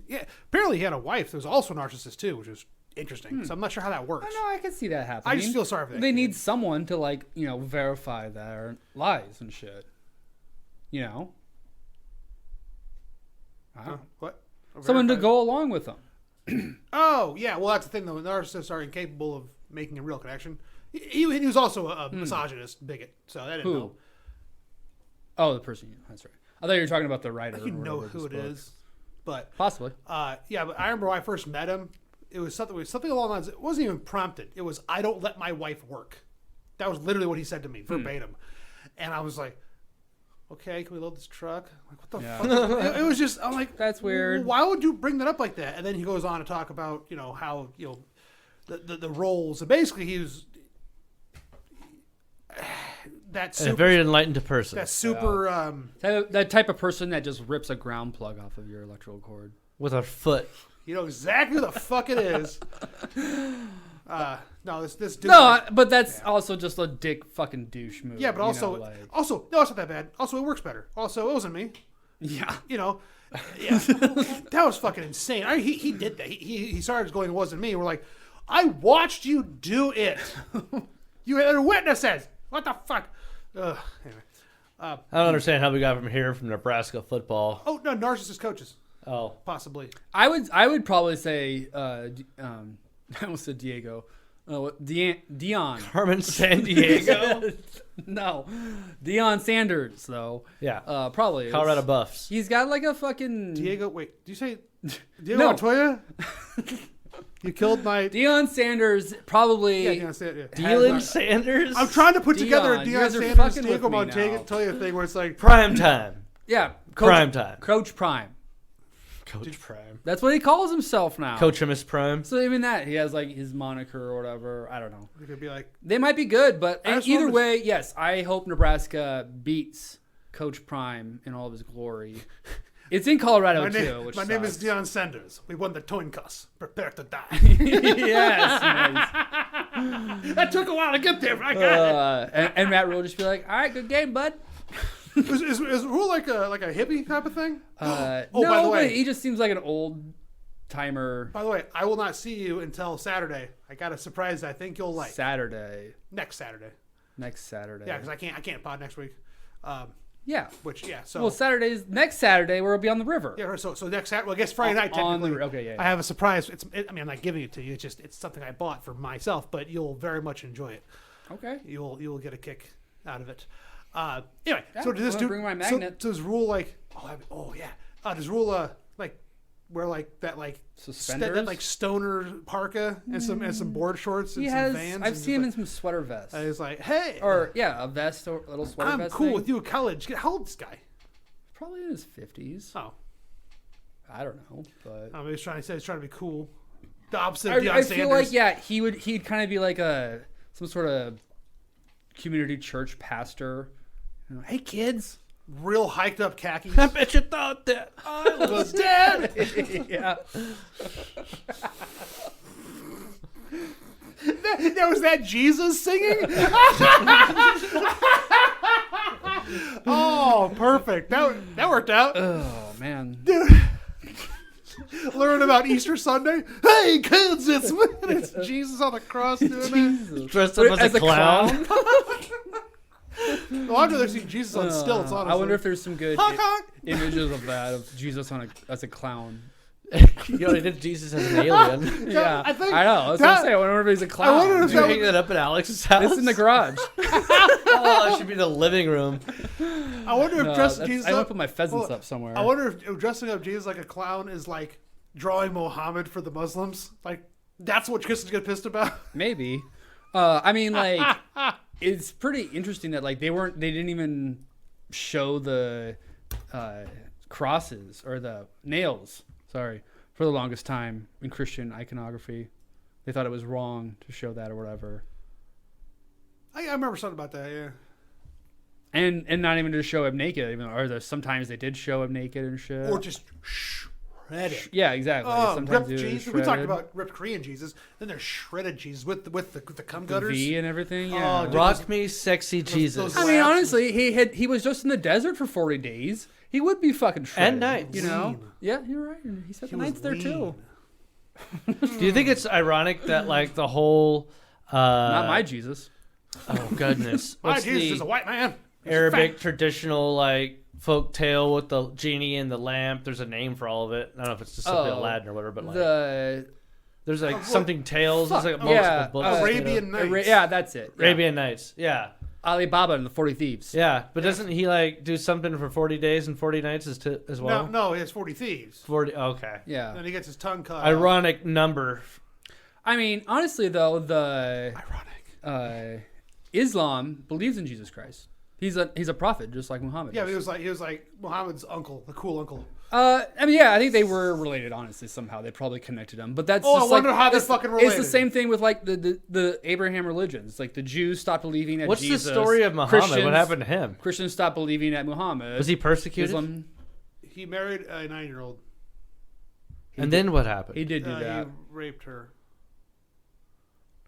Speaker 2: Yeah, apparently he had a wife that was also a narcissist too, which is interesting. So I'm not sure how that works.
Speaker 1: I know, I can see that happening.
Speaker 2: I just feel sorry for that
Speaker 1: They
Speaker 2: kid.
Speaker 1: need someone to, like, you know, verify their lies and shit. You know?
Speaker 2: Huh? What?
Speaker 1: Someone to go along with them.
Speaker 2: Oh yeah, well that's the thing though. Narcissists are incapable of making a real connection. He was also a misogynist bigot, so that didn't
Speaker 1: Who?
Speaker 2: help.
Speaker 1: Oh, the person. That's right. I thought you were talking about the writer.
Speaker 2: You
Speaker 1: or
Speaker 2: know
Speaker 1: whatever
Speaker 2: who
Speaker 1: this
Speaker 2: it
Speaker 1: book.
Speaker 2: is, but
Speaker 1: Possibly.
Speaker 2: yeah. But I remember when I first met him, it was something along the lines. It wasn't even prompted. It was, "I don't let my wife work." That was literally what he said to me verbatim, and I was like, "Okay, can we load this truck?" Like, what the
Speaker 1: Yeah.
Speaker 2: fuck? It was just. I'm like,
Speaker 1: That's weird.
Speaker 2: Why would you bring that up like that? And then he goes on to talk about how the roles. And basically, he was that
Speaker 3: A
Speaker 2: super
Speaker 3: very enlightened person.
Speaker 2: that super.
Speaker 1: That type of person that just rips a ground plug off of your electrical cord.
Speaker 3: With a foot.
Speaker 2: You know exactly who the fuck it is. No, this dude.
Speaker 1: No, but that's also just a dick fucking douche move.
Speaker 2: yeah, but
Speaker 1: you
Speaker 2: also,
Speaker 1: know, like,
Speaker 2: also, no, it's not that bad. Also, it works better. Also, it wasn't me.
Speaker 1: yeah.
Speaker 2: Yeah, that was fucking insane. He did that. He started going, "It wasn't me." We're like, "I watched you do it. You had witnesses. What the fuck?" Anyway.
Speaker 3: I don't understand how we got from here from Nebraska football.
Speaker 2: Oh no, narcissist coaches,
Speaker 3: Oh.
Speaker 2: possibly.
Speaker 1: I would probably say I almost said Diego. Oh, Dion.
Speaker 3: Carmen San Diego.
Speaker 1: No, Deion Sanders though.
Speaker 3: Yeah.
Speaker 1: Probably is.
Speaker 3: Colorado Buffs.
Speaker 1: He's got like a fucking
Speaker 2: Diego, wait, do you say Diego
Speaker 1: No.
Speaker 2: Montoya? You killed my.
Speaker 1: Deion Sanders. Probably.
Speaker 2: Yeah, you say it. Yeah.
Speaker 3: Dylan Sanders.
Speaker 2: I'm trying to put together a
Speaker 1: Dion, you
Speaker 2: Deion
Speaker 1: guys are
Speaker 2: Sanders,
Speaker 1: fucking
Speaker 2: Diego
Speaker 1: with me now.
Speaker 2: Montoya thing where it's like,
Speaker 3: Prime time.
Speaker 1: Yeah,
Speaker 3: Prime time.
Speaker 1: Coach Prime.
Speaker 3: Coach Prime.
Speaker 1: That's what he calls himself now.
Speaker 3: Coachimus Prime.
Speaker 1: So even that, he has like his moniker or whatever. I don't know.
Speaker 2: it could be like,
Speaker 1: They might be good, but
Speaker 2: I just
Speaker 1: either
Speaker 2: wanted to-
Speaker 1: way, yes, I hope Nebraska beats Coach Prime in all of his glory. It's in Colorado
Speaker 2: my
Speaker 1: too,
Speaker 2: name,
Speaker 1: which
Speaker 2: my name is
Speaker 1: sucks.
Speaker 2: Deion Sanders. We won the Toin Cuss. Prepare to die.
Speaker 1: Yes, nice.
Speaker 2: That took a while to get there, but I got it.
Speaker 1: And Matt Rule just be like, "All right, good game, bud."
Speaker 2: Is Rule like a hippie type of thing?
Speaker 1: No,
Speaker 2: Oh, by the way.
Speaker 1: but he just seems like an old timer.
Speaker 2: By the way, I will not see you until Saturday. I got a surprise I think you'll like.
Speaker 1: Saturday,
Speaker 2: Next Saturday.
Speaker 1: next Saturday.
Speaker 2: Yeah, because I can't pod next week.
Speaker 1: Yeah.
Speaker 2: Which so
Speaker 1: Well, Saturday's next Saturday we'll be on the river.
Speaker 2: yeah, so next Saturday. Well, I guess Friday night
Speaker 1: On the-
Speaker 2: technically.
Speaker 1: okay, yeah,
Speaker 2: I have a surprise. I mean, I'm not giving it to you. It's something I bought for myself, but you'll very much enjoy it.
Speaker 1: Okay.
Speaker 2: You'll get a kick out of it. Anyway,
Speaker 1: Yeah,
Speaker 2: so does this
Speaker 1: I'm
Speaker 2: do?
Speaker 1: gonna bring my
Speaker 2: so
Speaker 1: magnet.
Speaker 2: does Rule like? Oh yeah. Does Rule like wear like that like
Speaker 1: Suspenders?
Speaker 2: that like stoner parka and some board shorts and
Speaker 1: He
Speaker 2: some
Speaker 1: has.
Speaker 2: Vans?
Speaker 1: I've
Speaker 2: and
Speaker 1: seen him in
Speaker 2: just
Speaker 1: some sweater vests.
Speaker 2: like, he's like, hey,
Speaker 1: Or yeah, a vest or a little sweater
Speaker 2: I'm
Speaker 1: vest.
Speaker 2: cool
Speaker 1: thing.
Speaker 2: with you at college. How old is this guy?
Speaker 1: Probably in his 50s.
Speaker 2: Oh,
Speaker 1: I don't know, but
Speaker 2: he's trying to be cool. The opposite of Deion
Speaker 1: I
Speaker 2: Sanders.
Speaker 1: feel like he'd kind of be like some sort of community church pastor. You know, hey kids.
Speaker 2: Real hiked up khakis.
Speaker 3: I bet you thought that I was dead.
Speaker 1: Yeah.
Speaker 2: That was that Jesus singing? Oh, perfect. That worked out.
Speaker 1: Oh man.
Speaker 2: Learn about Easter Sunday. Hey kids, it's Jesus on the cross doing that.
Speaker 3: Dressed up as a clown.
Speaker 2: Well, I'd rather see Jesus on stilts, honestly.
Speaker 1: I wonder if there's some good
Speaker 2: Honk, honk.
Speaker 1: images of that of Jesus as a clown.
Speaker 3: You know, they did Jesus as an alien.
Speaker 1: Yeah,
Speaker 2: I think
Speaker 1: know. That's what
Speaker 2: that-
Speaker 1: I'm saying. I wonder if he's a clown.
Speaker 2: wonder if
Speaker 3: Did you
Speaker 2: that
Speaker 3: hang that up at Alex's house?
Speaker 1: It's in the garage.
Speaker 3: Oh, it should be the living room.
Speaker 2: I wonder if
Speaker 1: No,
Speaker 2: dressing Jesus
Speaker 1: I want
Speaker 2: up.
Speaker 1: to put my pheasants
Speaker 2: Well,
Speaker 1: up somewhere.
Speaker 2: I wonder if dressing up Jesus like a clown is like drawing Mohammed for the Muslims. Like that's what Christians get pissed about.
Speaker 1: Maybe. I mean, like, it's pretty interesting that like they didn't even show the crosses or the nails. Sorry, for the longest time in Christian iconography, they thought it was wrong to show that or whatever,
Speaker 2: I remember something about that. Yeah.
Speaker 1: and not even to show him naked. Even sometimes they did show him naked and shit.
Speaker 2: Or just shredded.
Speaker 1: Yeah, exactly. Sometimes
Speaker 2: Ripped
Speaker 1: they were
Speaker 2: Jesus. We talked
Speaker 1: shredded.
Speaker 2: about ripped Korean Jesus. Then there's shredded Jesus with the cum
Speaker 1: the
Speaker 2: gutters.
Speaker 1: V and everything.
Speaker 2: Oh,
Speaker 1: Yeah.
Speaker 2: dude.
Speaker 3: Rock me, sexy Jesus.
Speaker 2: those-
Speaker 1: I mean,
Speaker 2: Lapses.
Speaker 1: honestly, he was just in the desert for 40 days. He would be fucking shredded.
Speaker 3: And nights.
Speaker 1: You know?
Speaker 2: Lean.
Speaker 1: Yeah, you're right. And he spent
Speaker 2: He
Speaker 1: the
Speaker 2: was
Speaker 1: nights there too.
Speaker 2: lean.
Speaker 3: Do you think it's ironic that like the whole
Speaker 1: Not my Jesus.
Speaker 3: oh goodness,
Speaker 2: My
Speaker 3: what's
Speaker 2: Jesus
Speaker 3: the
Speaker 2: is a white man. He's
Speaker 3: Arabic
Speaker 2: fat.
Speaker 3: traditional like folk tale with the genie and the lamp? There's a name for all of it. I don't know if it's just simply
Speaker 1: Oh,
Speaker 3: Aladdin or whatever, but like
Speaker 1: The
Speaker 3: there's like
Speaker 2: what-
Speaker 3: something tales. There's like
Speaker 1: Fuck,
Speaker 3: multiple
Speaker 1: yeah,
Speaker 3: books.
Speaker 2: Arabian Nights.
Speaker 1: yeah, that's it. Yeah.
Speaker 3: Arabian Nights. Yeah.
Speaker 1: Alibaba and the 40 Thieves.
Speaker 3: Yeah, but doesn't he like do something for 40 days and 40 nights as well?
Speaker 2: No, he has 40 thieves.
Speaker 3: 40. Okay.
Speaker 1: Yeah.
Speaker 2: Then he gets his tongue cut.
Speaker 3: Ironic number.
Speaker 1: I mean, honestly though, the
Speaker 2: Ironic.
Speaker 1: Islam believes in Jesus Christ. He's a prophet, just like Muhammad.
Speaker 2: Yeah,
Speaker 1: is.
Speaker 2: he was like Muhammad's uncle, the cool uncle.
Speaker 1: I mean, yeah, I think they were related. Honestly, somehow they probably connected them. But that's
Speaker 2: Oh, I
Speaker 1: just
Speaker 2: wonder
Speaker 1: like,
Speaker 2: how they're
Speaker 1: it's-
Speaker 2: fucking
Speaker 1: It's the
Speaker 2: related.
Speaker 1: same thing with like the Abraham religions. Like the Jews stopped believing at
Speaker 3: What's
Speaker 1: Jesus.
Speaker 3: the story of Muhammad?
Speaker 1: Christians,
Speaker 3: What happened to him?
Speaker 1: Christians stopped believing at Muhammad.
Speaker 3: Was he persecuted?
Speaker 1: Islam?
Speaker 2: He married a 9-year-old.
Speaker 3: And then what happened?
Speaker 1: He did do
Speaker 2: He
Speaker 1: that.
Speaker 2: raped her.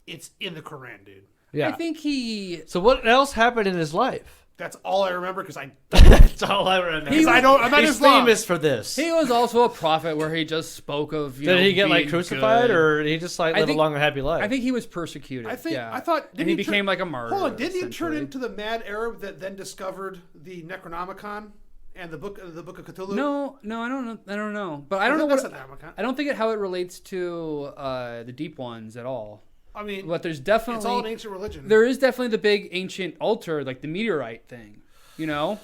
Speaker 2: It's in the Quran, dude.
Speaker 3: Yeah.
Speaker 1: I think he.
Speaker 3: So what else happened in his life?
Speaker 2: That's all I remember because
Speaker 3: That's all I remember.
Speaker 2: I'm not
Speaker 3: He's
Speaker 2: Islam.
Speaker 3: famous for this.
Speaker 1: He was also a prophet where he just spoke of.
Speaker 3: Did he get like
Speaker 1: being
Speaker 3: crucified,
Speaker 1: good.
Speaker 3: or did he just like
Speaker 1: I
Speaker 3: live
Speaker 1: think-
Speaker 3: a long and happy life?
Speaker 1: I think he was persecuted.
Speaker 2: I think
Speaker 1: yeah.
Speaker 2: I thought
Speaker 1: and
Speaker 2: didn't
Speaker 1: he
Speaker 2: turn-
Speaker 1: became like a martyr.
Speaker 2: Hold on, didn't he turn
Speaker 1: essentially.
Speaker 2: into the mad Arab that then discovered the Necronomicon and the book of Cthulhu?
Speaker 1: No, I don't know. I don't know, but I don't know
Speaker 2: That's
Speaker 1: what.
Speaker 2: not the Necronomicon.
Speaker 1: I don't think how it relates to the deep ones at all.
Speaker 2: I mean,
Speaker 1: But there's
Speaker 2: it's all an
Speaker 1: definitely
Speaker 2: ancient religion.
Speaker 1: there is definitely the big ancient altar, like the meteorite thing. You know,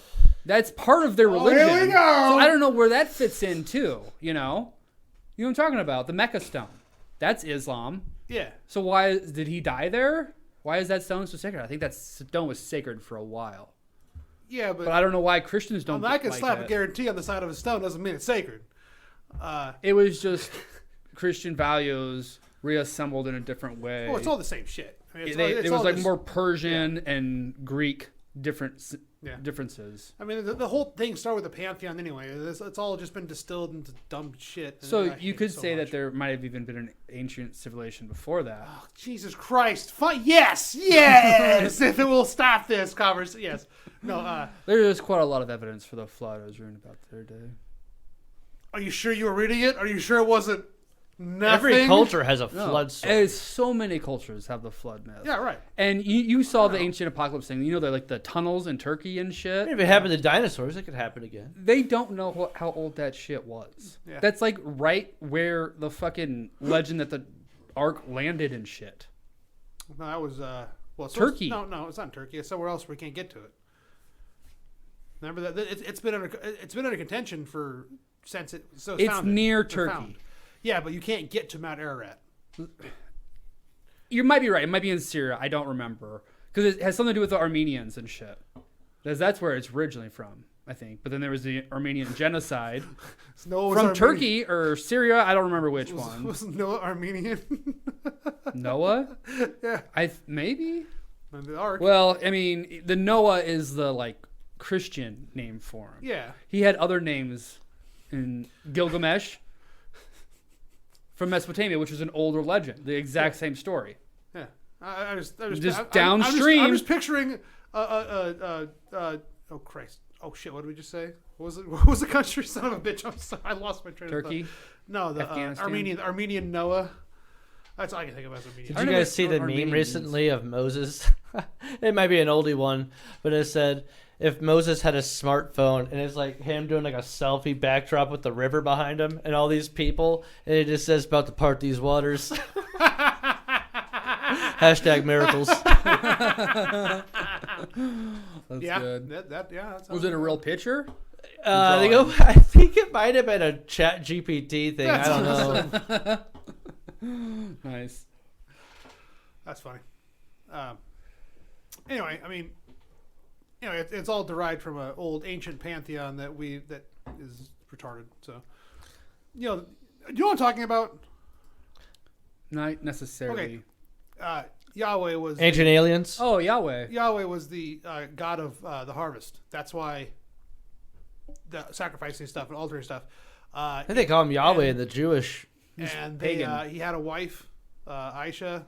Speaker 1: that's part of their religion.
Speaker 2: here we go.
Speaker 1: So I don't know where that fits in too. You know what I'm talking about? The Mecca stone. That's Islam.
Speaker 2: Yeah.
Speaker 1: So why did he die there? Why is that stone so sacred? I think that stone was sacred for a while.
Speaker 2: Yeah,
Speaker 1: But I don't know why Christians don't.
Speaker 2: I can
Speaker 1: like
Speaker 2: slap
Speaker 1: it.
Speaker 2: a guarantee on the side of a stone doesn't mean it's sacred.
Speaker 1: It was just Christian values reassembled in a different way.
Speaker 2: Well, it's all the same shit. I mean,
Speaker 1: it was
Speaker 2: all
Speaker 1: like
Speaker 2: just-
Speaker 1: more Persian and Greek differences.
Speaker 2: I mean, the whole thing started with the pantheon anyway. It's all just been distilled into dumb shit. and
Speaker 1: So
Speaker 2: I
Speaker 1: you
Speaker 2: hate
Speaker 1: could
Speaker 2: it so
Speaker 1: say
Speaker 2: much.
Speaker 1: that there might have even been an ancient civilization before that.
Speaker 2: Oh, Jesus Christ! Yes, yes. If it will stop this conversation, yes. No.
Speaker 1: There's quite a lot of evidence for the flood I was reading about the other day.
Speaker 2: Are you sure you were reading it? Are you sure it wasn't nothing?
Speaker 3: Every culture has a
Speaker 1: No,
Speaker 3: flood story.
Speaker 1: so many cultures have the flood myth.
Speaker 2: Yeah, right.
Speaker 1: And you saw the ancient apocalypse thing. You know, like the tunnels in Turkey and shit.
Speaker 3: If it happened to dinosaurs, it could happen again.
Speaker 1: They don't know how old that shit was.
Speaker 2: Yeah.
Speaker 1: That's like right where the fucking legend that the ark landed and shit.
Speaker 2: No, that was
Speaker 1: Turkey.
Speaker 2: No, it's not Turkey. It's somewhere else where we can't get to it. Remember that it's been under contention for since it so
Speaker 1: It's
Speaker 2: founded.
Speaker 1: near
Speaker 2: It's
Speaker 1: Turkey.
Speaker 2: found. Yeah, but you can't get to Mount Ararat.
Speaker 1: You might be right. It might be in Syria. I don't remember because it has something to do with the Armenians and shit. Because that's where it's originally from, I think. But then there was the Armenian genocide
Speaker 2: No,
Speaker 1: from Turkey or Syria. I don't remember which one.
Speaker 2: Was Noah Armenian?
Speaker 1: Noah?
Speaker 2: Yeah.
Speaker 1: Maybe.
Speaker 2: And the Ark.
Speaker 1: Well, I mean, the Noah is the like Christian name for him.
Speaker 2: Yeah.
Speaker 1: He had other names in Gilgamesh from Mesopotamia, which was an older legend. The exact same story.
Speaker 2: Yeah. I just
Speaker 1: Just
Speaker 2: I'm
Speaker 1: downstream.
Speaker 2: just picturing. Oh Christ. Oh shit. What did we just say? What was the country? Son of a bitch. I'm sorry. I lost my train of
Speaker 1: Turkey.
Speaker 2: thought. No, the
Speaker 1: Afghanistan?
Speaker 2: Armenian Noah. That's all I can think of as Armenian.
Speaker 3: Did
Speaker 1: I
Speaker 3: you
Speaker 1: never
Speaker 3: guys see
Speaker 1: know
Speaker 3: the
Speaker 1: what
Speaker 3: meme
Speaker 1: Armenians-
Speaker 3: recently of Moses? It might be an oldie one, but it said if Moses had a smartphone and it's like him doing like a selfie backdrop with the river behind him and all these people, and it just says about to part these waters. Hashtag miracles.
Speaker 1: That's
Speaker 2: Yeah.
Speaker 1: good.
Speaker 2: That
Speaker 1: Was it a real picture?
Speaker 3: They go, I think it might have been a Chat GPT thing. I don't know.
Speaker 1: Nice.
Speaker 2: That's funny. Anyway, I mean, it's all derived from an old ancient pantheon that is retarded. So, you know what I'm talking about?
Speaker 1: Not necessarily.
Speaker 2: Okay. Yahweh was
Speaker 3: Ancient aliens.
Speaker 1: Oh, Yahweh.
Speaker 2: Yahweh was the god of the harvest. That's why the sacrificing stuff and altering stuff.
Speaker 3: I think they call him Yahweh in the Jewish.
Speaker 2: And
Speaker 1: pagan.
Speaker 2: he had a wife, Aisha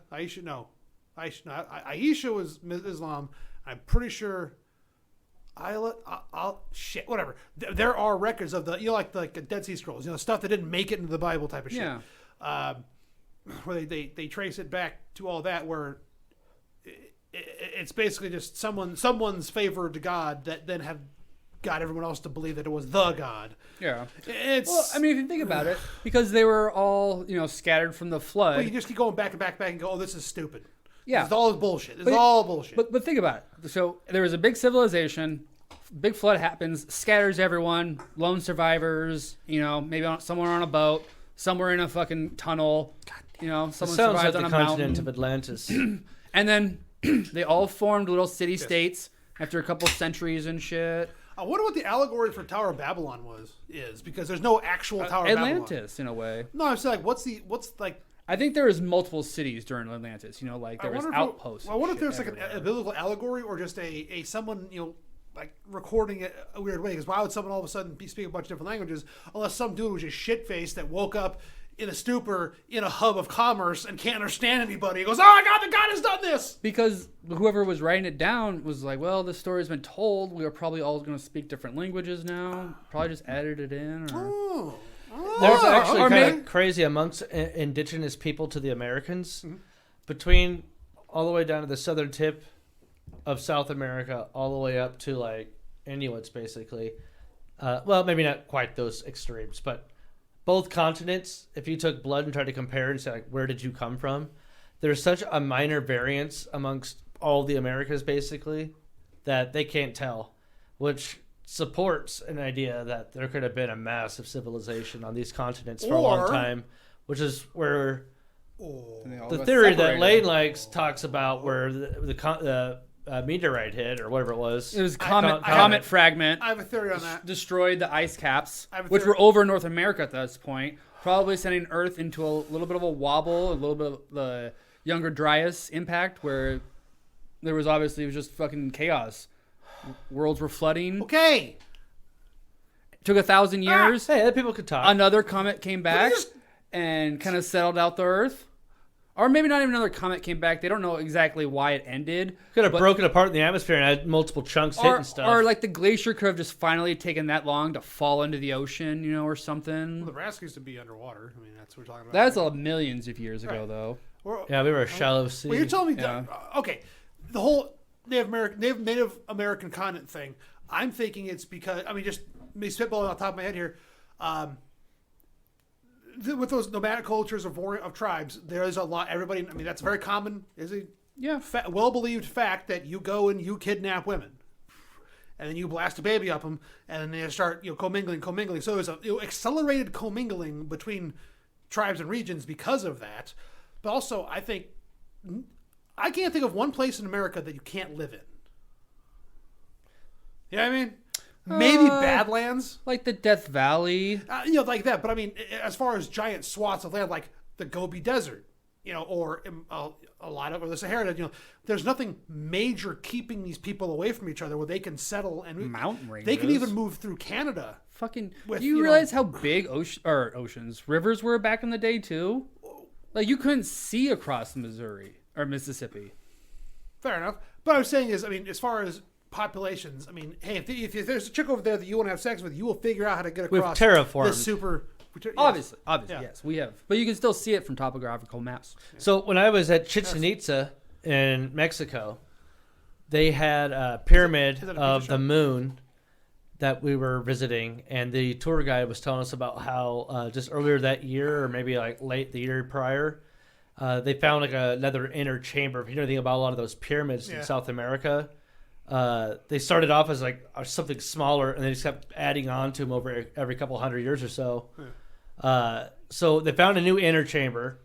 Speaker 2: was Islam. I'm pretty sure shit, whatever. There are records of like the Dead Sea Scrolls, stuff that didn't make it into the Bible type of shit.
Speaker 1: Yeah.
Speaker 2: Where they trace it back to all that, where it's basically just someone's favor to God that then have got everyone else to believe that it was the God.
Speaker 1: Yeah.
Speaker 2: It's
Speaker 1: Well, I mean, if you think about it, because they were all, scattered from the flood.
Speaker 2: well, you just keep going back and back and go, oh, this is stupid.
Speaker 1: Yeah.
Speaker 2: It's all bullshit. It's
Speaker 1: But-
Speaker 2: all bullshit.
Speaker 1: But think about it. So there was a big civilization, big flood happens, scatters everyone, lone survivors, maybe somewhere on a boat, somewhere in a fucking tunnel, someone
Speaker 3: Sounds like
Speaker 1: survived
Speaker 3: the
Speaker 1: on a
Speaker 3: continent
Speaker 1: mountain.
Speaker 3: of Atlantis.
Speaker 1: And then they all formed little city-states after a couple centuries and shit.
Speaker 2: I wonder what the allegory for Tower of Babylon is because there's no actual Tower of Babylon.
Speaker 1: Atlantis, in a way.
Speaker 2: No, I'm saying what's like.
Speaker 1: I think there was multiple cities during Atlantis. There was outposts.
Speaker 2: I wonder if
Speaker 1: and
Speaker 2: there's
Speaker 1: shit
Speaker 2: like a
Speaker 1: everywhere.
Speaker 2: biblical allegory or just a someone like recording it a weird way. Because why would someone all of a sudden speak a bunch of different languages unless some dude was just shit faced that woke up in a stupor in a hub of commerce and can't understand anybody? He goes, "Oh my God, the God has done this."
Speaker 1: Because whoever was writing it down was like, well, this story's been told. We are probably all going to speak different languages now. Probably just added it in. Or...
Speaker 3: There's actually
Speaker 1: or
Speaker 3: kind
Speaker 1: maybe-
Speaker 3: of crazy amongst indigenous people to the Americans,
Speaker 2: Mm-hmm.
Speaker 3: between all the way down to the southern tip of South America, all the way up to like Inuits, basically. Well, maybe not quite those extremes, but both continents. If you took blood and tried to compare and say like, where did you come from? there's such a minor variance amongst all the Americas, basically, that they can't tell, which supports an idea that there could have been a massive civilization on these continents for a long time, which is where the theory that Lane likes talks about, where the meteorite hit or whatever it was.
Speaker 1: It was comet fragment.
Speaker 2: I have a theory on that.
Speaker 1: Destroyed the ice caps,
Speaker 2: I have a
Speaker 1: which
Speaker 2: theory.
Speaker 1: were over North America at this point, probably sending Earth into a little bit of a wobble, a little bit of the Younger Dryas impact, where there was obviously, it was just fucking chaos. Worlds were flooding.
Speaker 2: Okay.
Speaker 1: Took 1,000 years.
Speaker 3: Hey, other people could talk.
Speaker 1: Another comet came back and kind of settled out the Earth. Or maybe not even another comet came back. They don't know exactly why it ended.
Speaker 3: Could have broken apart in the atmosphere and had multiple chunks hitting stuff.
Speaker 1: Or like the glacier could have just finally taken that long to fall into the ocean, or something.
Speaker 2: Well, Nebraska used to be underwater. I mean, that's what we're talking about.
Speaker 1: That's millions of years ago, though.
Speaker 3: Yeah, we were a shallow sea.
Speaker 2: Well, you're telling me,
Speaker 1: Yeah.
Speaker 2: Okay, the whole Native American continent thing. I'm thinking it's because, just me spitballing off the top of my head here. With those nomadic cultures of tribes, there is a lot. Everybody, that's very common. Is a well believed fact that you go and you kidnap women, and then you blast a baby up them, and then they start commingling. So there's accelerated commingling between tribes and regions because of that. But also, I can't think of one place in America that you can't live in. You know what I mean? Maybe Badlands.
Speaker 1: Like the Death Valley.
Speaker 2: Like that. But as far as giant swaths of land, like the Gobi Desert, or a lot of, or the Sahara, there's nothing major keeping these people away from each other where they can settle and
Speaker 1: Mountain ranges.
Speaker 2: They can even move through Canada.
Speaker 1: Fucking.
Speaker 2: With,
Speaker 1: do you realize how big rivers were back in the day too? Like you couldn't see across Missouri or Mississippi.
Speaker 2: Fair enough. But I was saying is, as far as populations, hey, if there's a chick over there that you want to have sex with, you will figure out how to get across.
Speaker 3: We've terraformed.
Speaker 2: This super.
Speaker 1: Obviously,
Speaker 2: Yeah.
Speaker 1: yes, we have. But you can still see it from topographical maps.
Speaker 3: So when I was at Chichen Itza in Mexico, they had a pyramid of the moon that we were visiting, and the tour guide was telling us about how just earlier that year, or maybe like late the year prior, they found like another inner chamber. If you know anything about a lot of those pyramids in South America, they started off as like something smaller, and they just kept adding on to them over every couple hundred years or so. So they found a new inner chamber.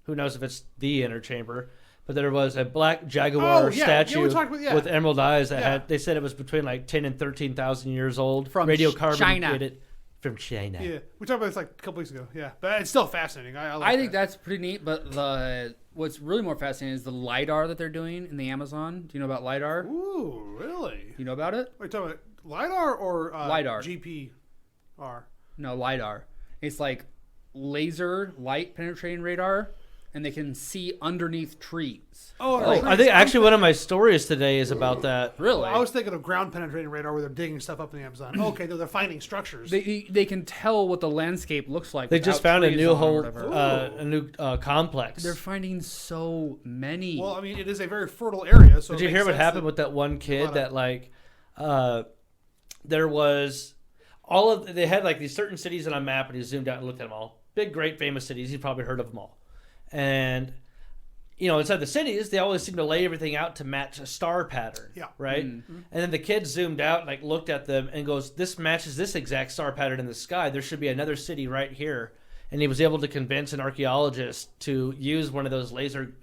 Speaker 3: Who knows if it's the inner chamber? But there was a black jaguar statue with emerald eyes that had. They said it was between like 10 and 13,000 years old.
Speaker 1: From
Speaker 3: radiocarbon
Speaker 1: China.
Speaker 3: dated from China.
Speaker 2: Yeah, we talked about this like a couple weeks ago. Yeah, but it's still fascinating.
Speaker 1: I think that's pretty neat. But what's really more fascinating is the LiDAR that they're doing in the Amazon. Do you know about LiDAR?
Speaker 2: Ooh, really?
Speaker 1: You know about it?
Speaker 2: Are you talking about LiDAR or
Speaker 1: LiDAR.
Speaker 2: GPR?
Speaker 1: No, LiDAR. It's like laser light penetrating radar, and they can see underneath trees.
Speaker 3: I think actually one of my stories today is about that.
Speaker 1: Really?
Speaker 2: Well, I was thinking of ground penetrating radar where they're digging stuff up in the Amazon. Okay, they're finding structures.
Speaker 1: They can tell what the landscape looks like.
Speaker 3: They just
Speaker 1: without
Speaker 3: found a
Speaker 1: trees
Speaker 3: new
Speaker 1: on or
Speaker 3: whole
Speaker 1: whatever.
Speaker 3: a new complex.
Speaker 1: They're finding so many.
Speaker 2: Well, it is a very fertile area. So
Speaker 3: did you hear what happened with that one kid that there was they had like these certain cities on a map, and he zoomed out and looked at them all. Big, great, famous cities. You've probably heard of them all. And inside the cities, they always seem to lay everything out to match a star pattern.
Speaker 2: Yeah.
Speaker 3: Right?
Speaker 1: Mm-hmm.
Speaker 3: And then the kid zoomed out, like looked at them and goes, this matches this exact star pattern in the sky. There should be another city right here. And he was able to convince an archaeologist to use one of those laser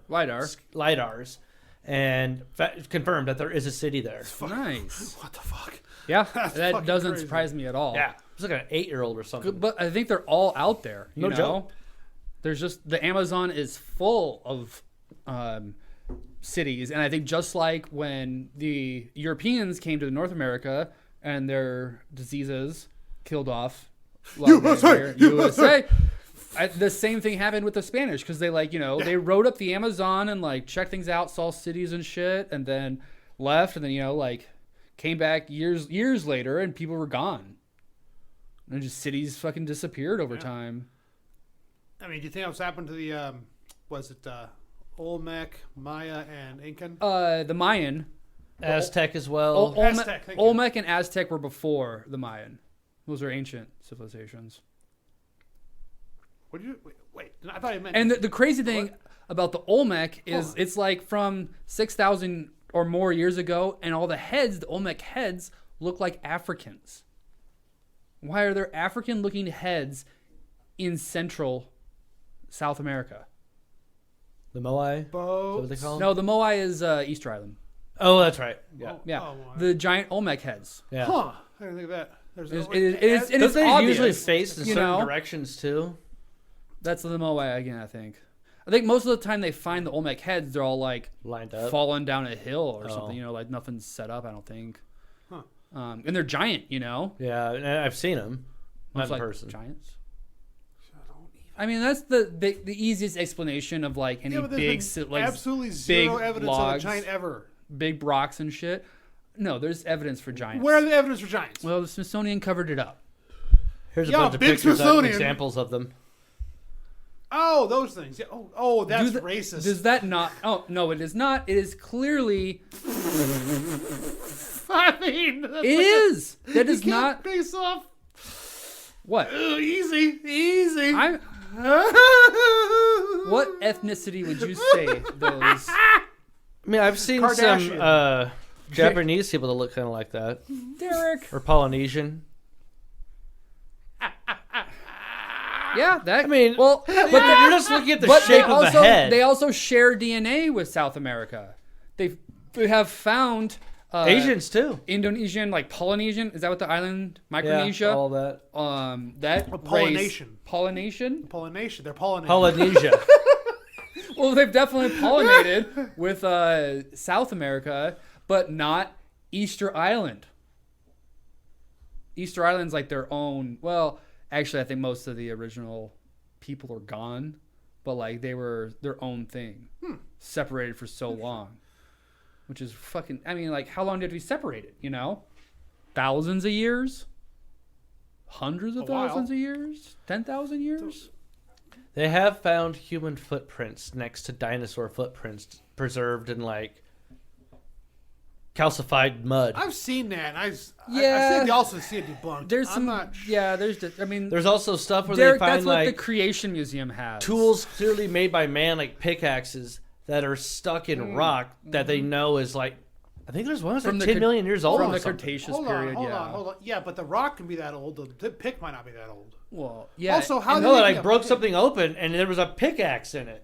Speaker 3: LiDARs and confirmed that there is a city there.
Speaker 1: Nice.
Speaker 2: What the fuck?
Speaker 1: Yeah,
Speaker 2: That's
Speaker 1: that
Speaker 2: fucking
Speaker 1: doesn't
Speaker 2: crazy.
Speaker 1: surprise me at all.
Speaker 3: Yeah. It was like an 8-year-old or something.
Speaker 1: But I think they're all out there. You
Speaker 3: No
Speaker 1: know?
Speaker 3: joke.
Speaker 1: There's just the Amazon is full of cities, and I think just like when the Europeans came to North America and their diseases killed off USA. The same thing happened with the Spanish because they they rode up the Amazon and like checked things out, saw cities and shit, and then left, and then came back years later and people were gone. And just cities fucking disappeared over time.
Speaker 2: Do you think what's happened to the Olmec, Maya, and Incan?
Speaker 1: The Mayan.
Speaker 3: Aztec as well.
Speaker 2: Aztec, thank you.
Speaker 1: Olmec and Aztec were before the Mayan. Those are ancient civilizations.
Speaker 2: What did you wait? I thought you meant.
Speaker 1: And the crazy thing about the Olmec is it's like from 6,000 or more years ago, and all the heads, the Olmec heads, look like Africans. Why are there African-looking heads in Central South America?
Speaker 3: The Moai? Is that what they call them?
Speaker 1: No, the Moai is Easter Island.
Speaker 3: Oh, that's right. Yeah.
Speaker 1: Yeah,
Speaker 2: Oh,
Speaker 1: the giant Olmec heads.
Speaker 3: Yeah.
Speaker 2: Huh. I didn't think of that. There's
Speaker 1: It's
Speaker 3: Don't they
Speaker 1: obvious,
Speaker 3: usually face in
Speaker 1: you
Speaker 3: certain
Speaker 1: know?
Speaker 3: directions too?
Speaker 1: That's the Moai again, I think. I think most of the time they find the Olmec heads, they're all like
Speaker 3: Lined up.
Speaker 1: falling down a hill or
Speaker 3: Oh.
Speaker 1: something, you know, like nothing's set up, I don't think.
Speaker 2: Huh.
Speaker 1: And they're giant, you know?
Speaker 3: Yeah, and I've seen them. Not
Speaker 1: Looks
Speaker 3: in
Speaker 1: like
Speaker 3: person.
Speaker 1: Giants. I mean, that's the easiest explanation of like any
Speaker 2: Yeah, but
Speaker 1: big,
Speaker 2: there's been
Speaker 1: like
Speaker 2: absolutely zero
Speaker 1: big
Speaker 2: evidence
Speaker 1: logs,
Speaker 2: of a giant ever.
Speaker 1: big rocks and shit. No, there's evidence for giants.
Speaker 2: Where are the evidence for giants?
Speaker 1: Well, the Smithsonian covered it up.
Speaker 3: Here's a
Speaker 2: Yeah,
Speaker 3: bunch of
Speaker 2: big
Speaker 3: pictures of
Speaker 2: Smithsonian.
Speaker 3: examples of them.
Speaker 2: Oh, those things. Yeah. Oh, that's
Speaker 1: Do
Speaker 2: racist.
Speaker 1: Does that not? Oh no, it is not. It is clearly.
Speaker 2: I mean, that's
Speaker 1: It
Speaker 2: like
Speaker 1: is. That
Speaker 2: you
Speaker 1: is
Speaker 2: can't
Speaker 1: not.
Speaker 2: Face off.
Speaker 1: What?
Speaker 2: Easy.
Speaker 1: I'm. What ethnicity would you say those?
Speaker 3: I mean, I've seen some
Speaker 2: Kardashian.
Speaker 3: Japanese people that look kind of like that,
Speaker 1: Derek.
Speaker 3: or Polynesian.
Speaker 1: Yeah, that.
Speaker 3: I mean,
Speaker 1: well,
Speaker 3: but you're just looking at the
Speaker 1: but
Speaker 3: shape of the head.
Speaker 1: They also share DNA with South America. They have found
Speaker 3: Asians too.
Speaker 1: Indonesian, like Polynesian. Is that what the island? Micronesia.
Speaker 3: Yeah, all that.
Speaker 1: That
Speaker 2: Polynesian.
Speaker 1: race, Polynesian.
Speaker 2: Pollination. They're pollinating.
Speaker 3: Polynesia.
Speaker 1: Well, they've definitely pollinated with South America, but not Easter Island. Easter Island's like their own. Well, actually, I think most of the original people are gone, but like they were their own thing, separated for so long, which is fucking. I mean, like, how long did we separate it? You know, thousands of years, hundreds of
Speaker 2: A while.
Speaker 1: thousands of years, 10,000 years.
Speaker 3: They have found human footprints next to dinosaur footprints preserved in like calcified mud.
Speaker 2: I've seen that. And I
Speaker 1: Yeah.
Speaker 2: think they also see it debunked.
Speaker 1: There's
Speaker 2: I'm
Speaker 1: some.
Speaker 2: not
Speaker 1: Yeah, there's. I mean,
Speaker 3: There's also stuff where
Speaker 1: Derek,
Speaker 3: they find
Speaker 1: that's what the
Speaker 3: like
Speaker 1: Creation Museum has.
Speaker 3: tools clearly made by man, like pickaxes that are stuck in rock that they know is like, I think there's one that's
Speaker 1: From
Speaker 3: like
Speaker 1: the
Speaker 3: 10 million years old.
Speaker 1: from
Speaker 3: or
Speaker 1: the
Speaker 3: something.
Speaker 1: Cretaceous
Speaker 2: Hold
Speaker 1: period.
Speaker 2: on,
Speaker 1: yeah.
Speaker 2: hold on. Yeah, but the rock can be that old. The pick might not be that old.
Speaker 1: Well, yeah.
Speaker 2: Also, how
Speaker 3: No,
Speaker 2: did
Speaker 3: that
Speaker 2: they
Speaker 3: like broke something open and there was a pickaxe in it.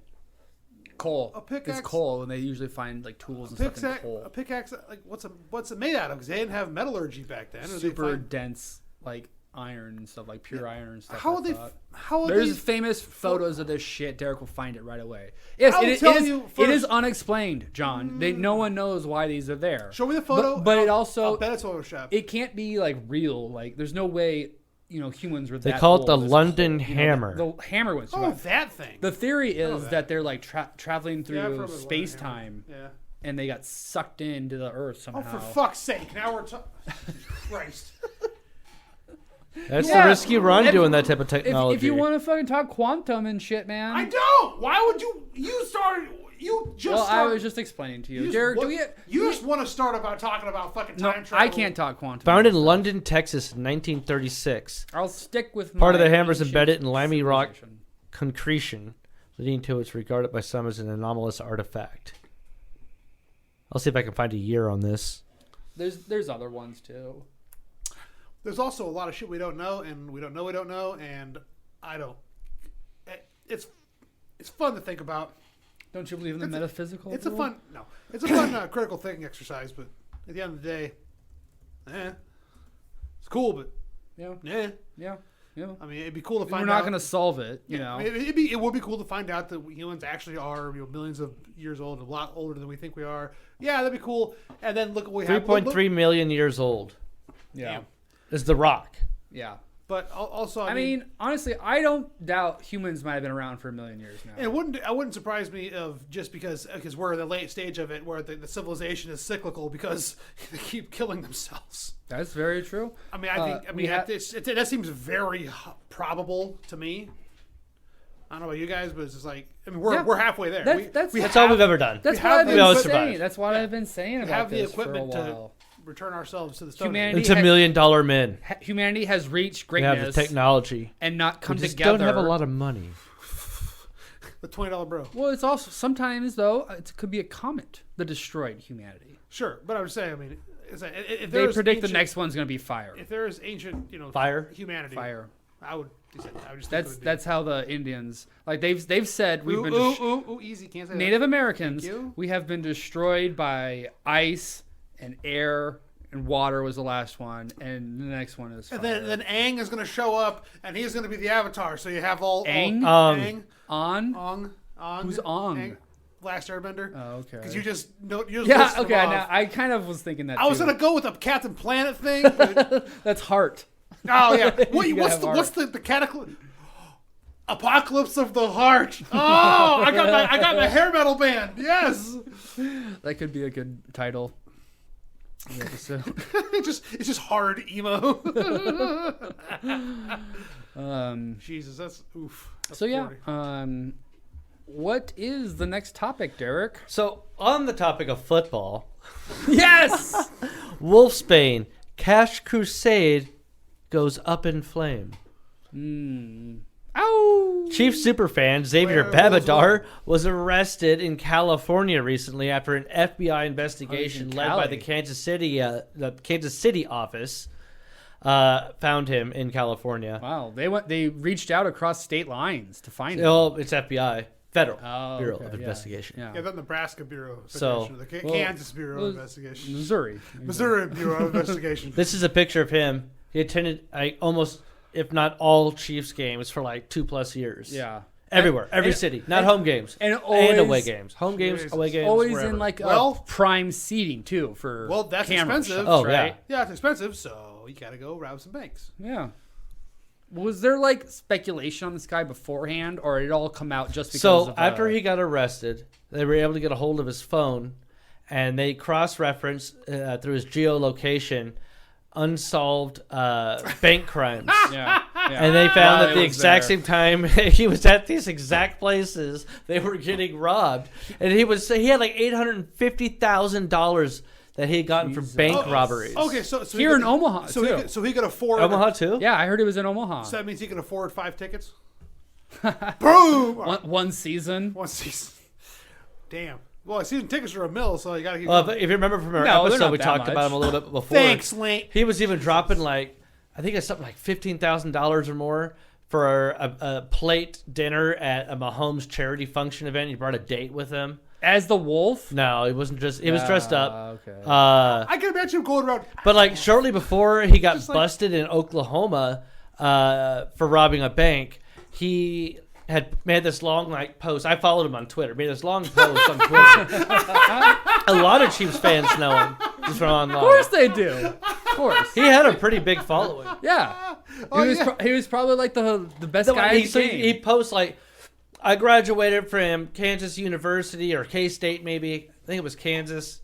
Speaker 1: coal.
Speaker 2: A pickaxe?
Speaker 1: It's coal, and they usually find like tools and stuff in
Speaker 2: A
Speaker 1: coal.
Speaker 2: pickaxe, like what's it made out of? Because they didn't have metallurgy back then. Or they
Speaker 1: Super
Speaker 2: find-
Speaker 1: dense, like iron and stuff, like pure iron and stuff.
Speaker 2: How
Speaker 1: I
Speaker 2: would they?
Speaker 1: thought.
Speaker 2: How would
Speaker 1: There's
Speaker 2: they?
Speaker 1: famous photos of this shit. Derek will find it right away. Yes,
Speaker 2: I'll
Speaker 1: it
Speaker 2: tell
Speaker 1: is.
Speaker 2: you
Speaker 1: It is
Speaker 2: first.
Speaker 1: unexplained, John. No one knows why these are there.
Speaker 2: Show me the photo.
Speaker 1: But it
Speaker 2: I'll
Speaker 1: also
Speaker 2: bet it's Photoshop.
Speaker 1: it can't be like real. Like there's no way humans were.
Speaker 3: They
Speaker 1: that
Speaker 3: call it the
Speaker 1: old as
Speaker 3: London
Speaker 1: whole.
Speaker 3: Hammer.
Speaker 1: The hammer was.
Speaker 2: Oh, that thing.
Speaker 1: The theory
Speaker 2: Oh,
Speaker 1: is
Speaker 2: that.
Speaker 1: that they're like traveling
Speaker 2: Yeah,
Speaker 1: through
Speaker 2: from the
Speaker 1: space
Speaker 2: London
Speaker 1: time,
Speaker 2: Hammer. Yeah.
Speaker 1: and they got sucked into the Earth somehow.
Speaker 2: Oh, for fuck's sake! Now we're talking. Christ.
Speaker 3: That's
Speaker 1: Yeah.
Speaker 3: the risky run
Speaker 2: If-
Speaker 3: doing that type of technology.
Speaker 1: If you want to fucking talk quantum and shit, man.
Speaker 2: I don't. Why would you? You started. You just.
Speaker 1: Well, I
Speaker 2: started,
Speaker 1: was just explaining to you,
Speaker 2: you
Speaker 1: Derek.
Speaker 2: Just,
Speaker 1: Do we?
Speaker 2: you just want to start about talking about fucking
Speaker 1: No,
Speaker 2: time travel.
Speaker 1: I can't talk quantum.
Speaker 3: Found in London, Texas in 1936.
Speaker 1: I'll stick with
Speaker 3: Part of
Speaker 1: my
Speaker 3: the hammer is
Speaker 1: ancient
Speaker 3: embedded in limey rock
Speaker 1: civilization.
Speaker 3: concretion, leading to it's regarded by some as an anomalous artifact. I'll see if I can find a year on this.
Speaker 1: There's other ones too.
Speaker 2: There's also a lot of shit we don't know, and we don't know, and I don't. It's fun to think about.
Speaker 1: Don't you believe in the metaphysical?
Speaker 2: It's a
Speaker 1: world?
Speaker 2: fun It's a fun critical thinking exercise, but at the end of the day, it's cool, but
Speaker 1: Yeah,
Speaker 2: yeah.
Speaker 1: yeah.
Speaker 2: I mean, it'd be cool to find
Speaker 1: We're
Speaker 2: out.
Speaker 1: not going to solve it, you
Speaker 2: Yeah,
Speaker 1: know.
Speaker 2: it would be cool to find out that humans actually are millions of years old, a lot older than we think we are. Yeah, that'd be cool. And then look what we have.
Speaker 3: 3.3 million years old
Speaker 1: Yeah,
Speaker 3: is the rock.
Speaker 1: yeah.
Speaker 2: But also,
Speaker 1: I mean, honestly, I don't doubt humans might have been around for a million years now.
Speaker 2: it wouldn't surprise me of just because we're in the late stage of it where the civilization is cyclical because they keep killing themselves.
Speaker 1: That's very true.
Speaker 2: I mean, I think
Speaker 1: we have-
Speaker 2: that seems very probable to me. I don't know about you guys, but it's just like we're halfway there.
Speaker 3: That's all we've ever done.
Speaker 1: That's
Speaker 2: we
Speaker 1: what
Speaker 2: have
Speaker 1: I've
Speaker 2: the-
Speaker 1: been
Speaker 3: we
Speaker 1: saying.
Speaker 3: survived.
Speaker 1: That's what I've been saying
Speaker 2: we
Speaker 1: about
Speaker 2: have the
Speaker 1: this
Speaker 2: equipment
Speaker 1: for a
Speaker 2: to
Speaker 1: while.
Speaker 2: return ourselves to the Stone
Speaker 1: Humanity-
Speaker 2: Age.
Speaker 3: It's $1 million men.
Speaker 1: Humanity has reached
Speaker 3: We have
Speaker 1: greatness
Speaker 3: the technology.
Speaker 1: and not come
Speaker 3: We just
Speaker 1: together.
Speaker 3: don't have a lot of money.
Speaker 2: The $20 bro.
Speaker 1: Well, it's also sometimes though it could be a comet that destroyed humanity.
Speaker 2: Sure, but I was saying, I mean, if
Speaker 1: They
Speaker 2: there's
Speaker 1: predict the
Speaker 2: ancient-
Speaker 1: next one's gonna be fire.
Speaker 2: If there is ancient,
Speaker 3: Fire?
Speaker 2: humanity,
Speaker 1: Fire.
Speaker 2: I would just think it would be.
Speaker 1: That's how the Indians like they've said we've been
Speaker 2: easy, can't say
Speaker 1: Native
Speaker 2: that.
Speaker 1: Americans.
Speaker 2: Thank you.
Speaker 1: We have been destroyed by ice and air and water was the last one, and the next one is fire.
Speaker 2: And then Aang is going to show up, and he's going to be the Avatar. So you have all
Speaker 1: Aang?
Speaker 2: Aang,
Speaker 1: On.
Speaker 2: Ong.
Speaker 1: Who's Ong?
Speaker 2: Aang, Last Airbender.
Speaker 1: Oh, okay.
Speaker 2: Because you just listed
Speaker 1: Yeah.
Speaker 2: them
Speaker 1: Okay.
Speaker 2: off.
Speaker 1: Now I kind of was thinking that.
Speaker 2: I was
Speaker 1: too.
Speaker 2: going to go with a Captain Planet thing. But,
Speaker 1: That's Heart.
Speaker 2: oh yeah.
Speaker 1: You gotta
Speaker 2: What's
Speaker 1: have
Speaker 2: the cataclysm? Apocalypse of the Heart. Oh, I got my hair metal band. Yes.
Speaker 1: That could be a good title. of the episode.
Speaker 2: It's just hard emo. Jesus, that's oof. That's
Speaker 1: So yeah.
Speaker 2: gory.
Speaker 1: What is the next topic, Derek?
Speaker 3: So on the topic of football,
Speaker 1: Yes.
Speaker 3: Wolfsbane Cash Crusade goes up in flame.
Speaker 1: Ow.
Speaker 3: Chief superfan Xavier
Speaker 2: Where was
Speaker 3: Babadar was arrested in California recently after an FBI investigation led by the
Speaker 1: Cali.
Speaker 3: Kansas City office found him in California.
Speaker 1: Wow. They reached out across state lines to find him.
Speaker 3: Well, it's FBI, Federal
Speaker 1: Oh,
Speaker 3: Bureau
Speaker 1: okay,
Speaker 3: of
Speaker 1: yeah.
Speaker 3: Investigation.
Speaker 1: Yeah.
Speaker 2: Yeah, the Nebraska Bureau of
Speaker 3: So-
Speaker 2: Investigation, the
Speaker 1: Well,
Speaker 2: Kansas Bureau of Investigation,
Speaker 1: Missouri.
Speaker 2: Missouri Bureau of Investigation.
Speaker 3: This is a picture of him. He attended almost, if not all, Chiefs games for like 2+ years.
Speaker 1: Yeah.
Speaker 3: Everywhere, every
Speaker 1: And-
Speaker 3: city, not home games
Speaker 1: and
Speaker 3: and
Speaker 1: always-
Speaker 3: away games, home games,
Speaker 2: Jesus.
Speaker 3: away games,
Speaker 1: Always
Speaker 3: wherever.
Speaker 1: in like
Speaker 2: Well-
Speaker 1: prime seating too for
Speaker 2: Well, that's
Speaker 1: camera
Speaker 2: expensive.
Speaker 1: shots,
Speaker 3: Oh,
Speaker 1: right?
Speaker 3: yeah.
Speaker 2: Yeah, it's expensive, so you gotta go rob some banks.
Speaker 1: Yeah. Was there like speculation on this guy beforehand, or did it all come out just because?
Speaker 3: So
Speaker 1: of,
Speaker 3: after he got arrested, they were able to get a hold of his phone, and they cross-referenced through his geolocation unsolved bank crimes.
Speaker 1: yeah,
Speaker 3: And they found
Speaker 1: While
Speaker 3: that
Speaker 1: he
Speaker 3: the
Speaker 1: was
Speaker 3: exact
Speaker 1: there.
Speaker 3: same time he was at these exact places, they were getting robbed, and he had like $850,000 that he had gotten from
Speaker 1: Jesus.
Speaker 3: bank
Speaker 1: Oh,
Speaker 3: robberies.
Speaker 2: Okay, so
Speaker 1: Here
Speaker 2: he
Speaker 1: in
Speaker 2: could-
Speaker 1: Omaha,
Speaker 2: so
Speaker 1: too.
Speaker 2: he could afford
Speaker 3: Omaha too.
Speaker 1: Yeah, I heard it was in Omaha.
Speaker 2: So that means he can afford 5 tickets. Boom!
Speaker 1: One season.
Speaker 2: One season. Damn. Well, season tickets are $1 million, so you gotta keep.
Speaker 3: Well,
Speaker 2: going.
Speaker 3: if you remember from our
Speaker 1: No, they're
Speaker 3: episode,
Speaker 1: not
Speaker 3: we
Speaker 1: that
Speaker 3: talked about
Speaker 1: much.
Speaker 3: him a little bit before.
Speaker 2: Thanks, Link.
Speaker 3: He was even dropping like, I think it's something like $15,000 or more for a plate dinner at a Mahomes charity function event. He brought a date with him.
Speaker 1: As the wolf.
Speaker 3: No, he wasn't just. He was dressed up.
Speaker 1: Okay.
Speaker 2: I can imagine him going around.
Speaker 3: But like shortly before he got
Speaker 2: Just like-
Speaker 3: busted in Oklahoma for robbing a bank, he had made this long like post. I followed him on Twitter. Made this long post on Twitter. A lot of Chiefs fans know him just from online.
Speaker 1: Of course they do. Of course.
Speaker 3: He had a pretty big following.
Speaker 1: Yeah.
Speaker 2: Oh,
Speaker 1: He was probably like the best guy.
Speaker 3: He,
Speaker 1: in
Speaker 3: so
Speaker 1: the game.
Speaker 3: he posts like, I graduated from Kansas University or K-State maybe. I think it was Kansas.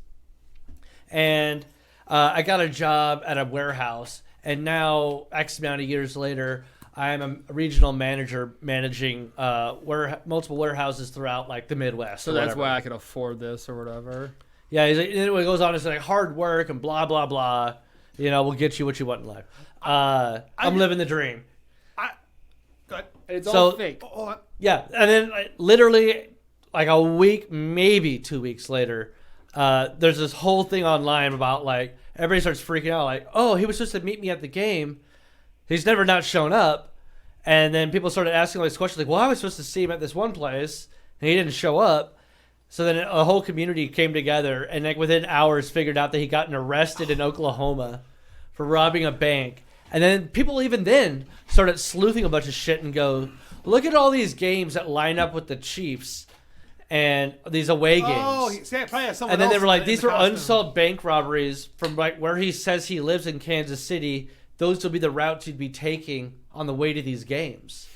Speaker 3: And I got a job at a warehouse. And now, X amount of years later, I am a regional manager managing multiple warehouses throughout like the Midwest.
Speaker 1: So
Speaker 3: or
Speaker 1: that's
Speaker 3: whatever.
Speaker 1: why I could afford this or whatever.
Speaker 3: Yeah, he's like, and it goes on to say like, hard work and blah, blah, blah. You know, we'll get you what you want in life. I'm living the dream.
Speaker 2: Go ahead.
Speaker 1: It's
Speaker 3: So-
Speaker 1: all fake.
Speaker 2: Hold on.
Speaker 3: Yeah, and then like, literally like a week, maybe 2 weeks later, there's this whole thing online about like everybody starts freaking out, like, oh, he was supposed to meet me at the game, he's never not shown up, and then people started asking all these questions, like, well, I was supposed to see him at this one place, and he didn't show up. So then a whole community came together, and like within hours, figured out that he gotten arrested in Oklahoma for robbing a bank. And then people even then started sleuthing a bunch of shit and go, look at all these games that line up with the Chiefs and these away games.
Speaker 2: Oh, he probably has someone
Speaker 3: And then they
Speaker 2: else
Speaker 3: were like,
Speaker 2: in
Speaker 3: these
Speaker 2: the
Speaker 3: are
Speaker 2: costume.
Speaker 3: unsolved bank robberies from like where he says he lives in Kansas City. Those will be the routes you'd be taking on the way to these games.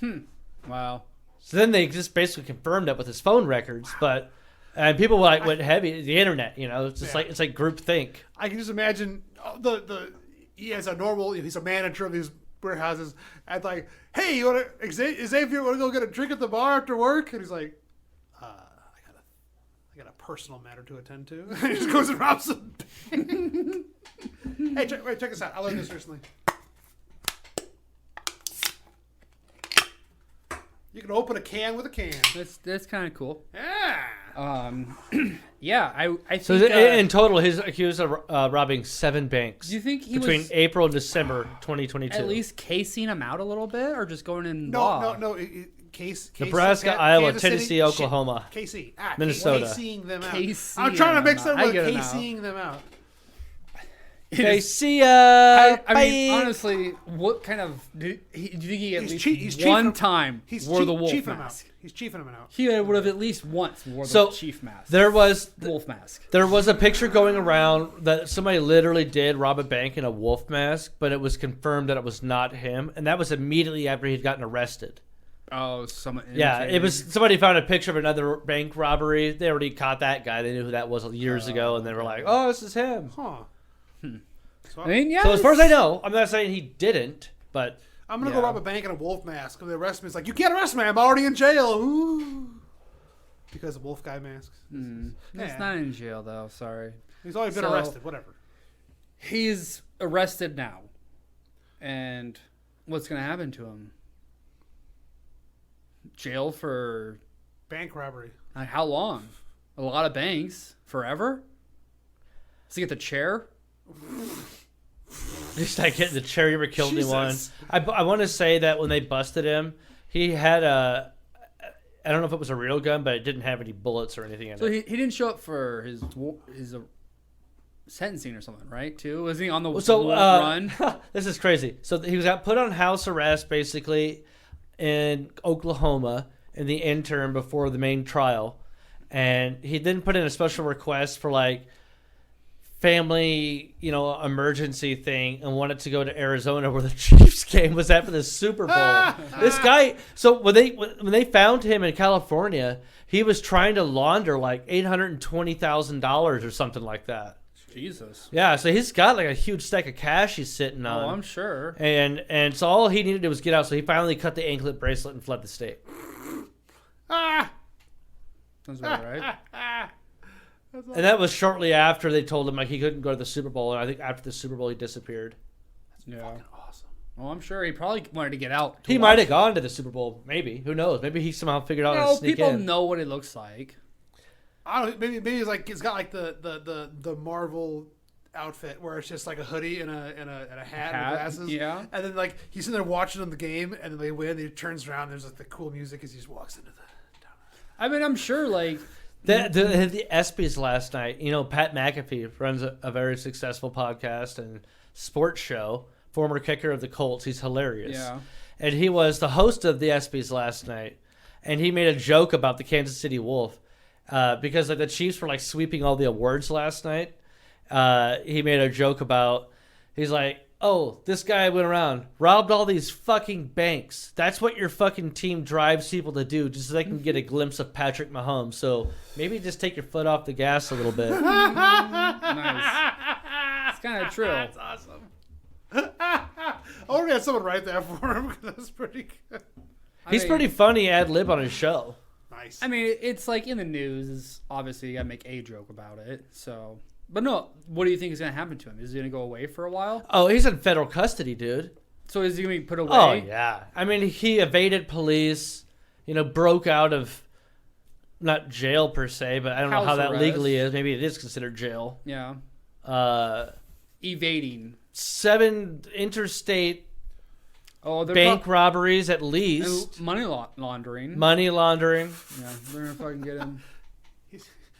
Speaker 1: Wow.
Speaker 3: So then they just basically confirmed that with his phone records, and people like went heavy. The internet, you know, it's just
Speaker 2: Yeah.
Speaker 3: like it's like groupthink.
Speaker 2: I can just imagine he has he's a manager of these warehouses, and like, hey, you want to Xavier want to go get a drink at the bar after work? And he's like, I got a personal matter to attend to. And he just goes and robs them. Hey, check this out. I learned this recently. You can open a can with a can.
Speaker 1: That's kind of cool.
Speaker 2: Yeah.
Speaker 1: Yeah, I think.
Speaker 3: So in total, he's accused of robbing 7 banks.
Speaker 1: Do you think he
Speaker 3: between
Speaker 1: was
Speaker 3: April and December 2022?
Speaker 1: at least casing him out a little bit, or just going in?
Speaker 2: No.
Speaker 3: Nebraska, Iowa,
Speaker 2: Kansas City,
Speaker 3: Tennessee, Oklahoma,
Speaker 2: KC,
Speaker 3: Minnesota.
Speaker 2: Casing them out.
Speaker 1: KC
Speaker 2: I'm trying to
Speaker 1: them
Speaker 2: mix
Speaker 1: out.
Speaker 2: them
Speaker 1: I
Speaker 2: with
Speaker 1: get it now.
Speaker 2: casing them out.
Speaker 3: Okay, see ya.
Speaker 1: I mean,
Speaker 3: Bye.
Speaker 1: honestly, what kind of do you think he at least
Speaker 2: He's
Speaker 1: one
Speaker 2: chiefing-
Speaker 1: time
Speaker 2: He's
Speaker 1: wore the wolf
Speaker 2: chiefing them
Speaker 1: mask?
Speaker 2: out. He's chiefing them out.
Speaker 1: He would have at least once wore the
Speaker 3: So,
Speaker 1: chief mask.
Speaker 3: There was
Speaker 1: wolf mask.
Speaker 3: There was a picture going around that somebody literally did rob a bank in a wolf mask, but it was confirmed that it was not him, and that was immediately after he'd gotten arrested.
Speaker 1: Oh, someone.
Speaker 3: Yeah, it was somebody found a picture of another bank robbery. They already caught that guy. They knew who that was years ago, and they were like, "Oh, this is him."
Speaker 2: Huh. So
Speaker 1: I mean, yeah.
Speaker 3: So as far as I know, I'm not saying he didn't, but
Speaker 2: I'm gonna
Speaker 1: Yeah.
Speaker 2: go rob a bank in a wolf mask. When they arrest me, it's like, you can't arrest me. I'm already in jail. Ooh. Because of wolf guy masks.
Speaker 1: He's
Speaker 2: Yeah.
Speaker 1: not in jail though. Sorry.
Speaker 2: He's already been
Speaker 1: So-
Speaker 2: arrested. Whatever.
Speaker 1: He's arrested now, and what's gonna happen to him? Jail for
Speaker 2: Bank robbery.
Speaker 1: how long? A lot of banks forever. Does he get the chair?
Speaker 3: just like hitting the chair, you ever killed anyone.
Speaker 2: Jesus.
Speaker 3: I want to say that when they busted him, he had a, I don't know if it was a real gun, but it didn't have any bullets or anything in
Speaker 1: So
Speaker 3: it.
Speaker 1: he didn't show up for his sentencing or something, right? Too was he on the
Speaker 3: So
Speaker 1: run?
Speaker 3: this is crazy. So he was got put on house arrest basically in Oklahoma in the interim before the main trial, and he then put in a special request for like family, emergency thing, and wanted to go to Arizona where the Chiefs game was at for the Super Bowl. This guy. So when they found him in California, he was trying to launder like $820,000 or something like that.
Speaker 1: Jesus.
Speaker 3: Yeah, so he's got like a huge stack of cash he's sitting on.
Speaker 1: Oh, I'm sure.
Speaker 3: And so all he needed to do was get out. So he finally cut the anklet bracelet and fled the state.
Speaker 1: Sounds about right.
Speaker 3: And that was shortly after they told him like he couldn't go to the Super Bowl. And I think after the Super Bowl he disappeared.
Speaker 1: Yeah.
Speaker 2: Awesome.
Speaker 1: Well, I'm sure he probably wanted to get out.
Speaker 3: He might have gone to the Super Bowl. Maybe. Who knows? Maybe he somehow figured out how to sneak
Speaker 1: people
Speaker 3: in.
Speaker 1: know what it looks like.
Speaker 2: I don't know. Maybe it's like it's got like the Marvel outfit where it's just like a hoodie and a hat and glasses.
Speaker 1: Yeah.
Speaker 2: And then like he's in there watching them the game, and then they win. And he turns around. And there's like the cool music as he just walks into the.
Speaker 1: I mean, I'm sure like
Speaker 3: The ESPYs last night, Pat McAfee runs a very successful podcast and sports show, former kicker of the Colts. He's hilarious.
Speaker 1: Yeah.
Speaker 3: And he was the host of the ESPYs last night. And he made a joke about the Kansas City Wolf because like the Chiefs were like sweeping all the awards last night. He made a joke about, he's like, oh, this guy went around, robbed all these fucking banks. That's what your fucking team drives people to do, just so they can get a glimpse of Patrick Mahomes. So maybe just take your foot off the gas a little bit.
Speaker 1: nice. It's kind of true.
Speaker 2: That's awesome. I wonder if we had someone write that for him because that's pretty good.
Speaker 3: He's pretty funny ad lib on his show.
Speaker 2: Nice.
Speaker 1: I mean, it's like in the news. Is obviously you gotta make a joke about it. So, but no, what do you think is gonna happen to him? Is he gonna go away for a while?
Speaker 3: Oh, he's in federal custody, dude.
Speaker 1: So is he gonna be put away?
Speaker 3: Oh, yeah. I mean, he evaded police, broke out of, not jail per se, but I don't know
Speaker 1: House
Speaker 3: how that
Speaker 1: arrest.
Speaker 3: legally is. Maybe it is considered jail.
Speaker 1: Yeah.
Speaker 3: 7 interstate
Speaker 1: Oh, they're
Speaker 3: bank robberies at least.
Speaker 1: money laundering.
Speaker 3: Money laundering.
Speaker 1: Yeah, they're gonna fucking get him.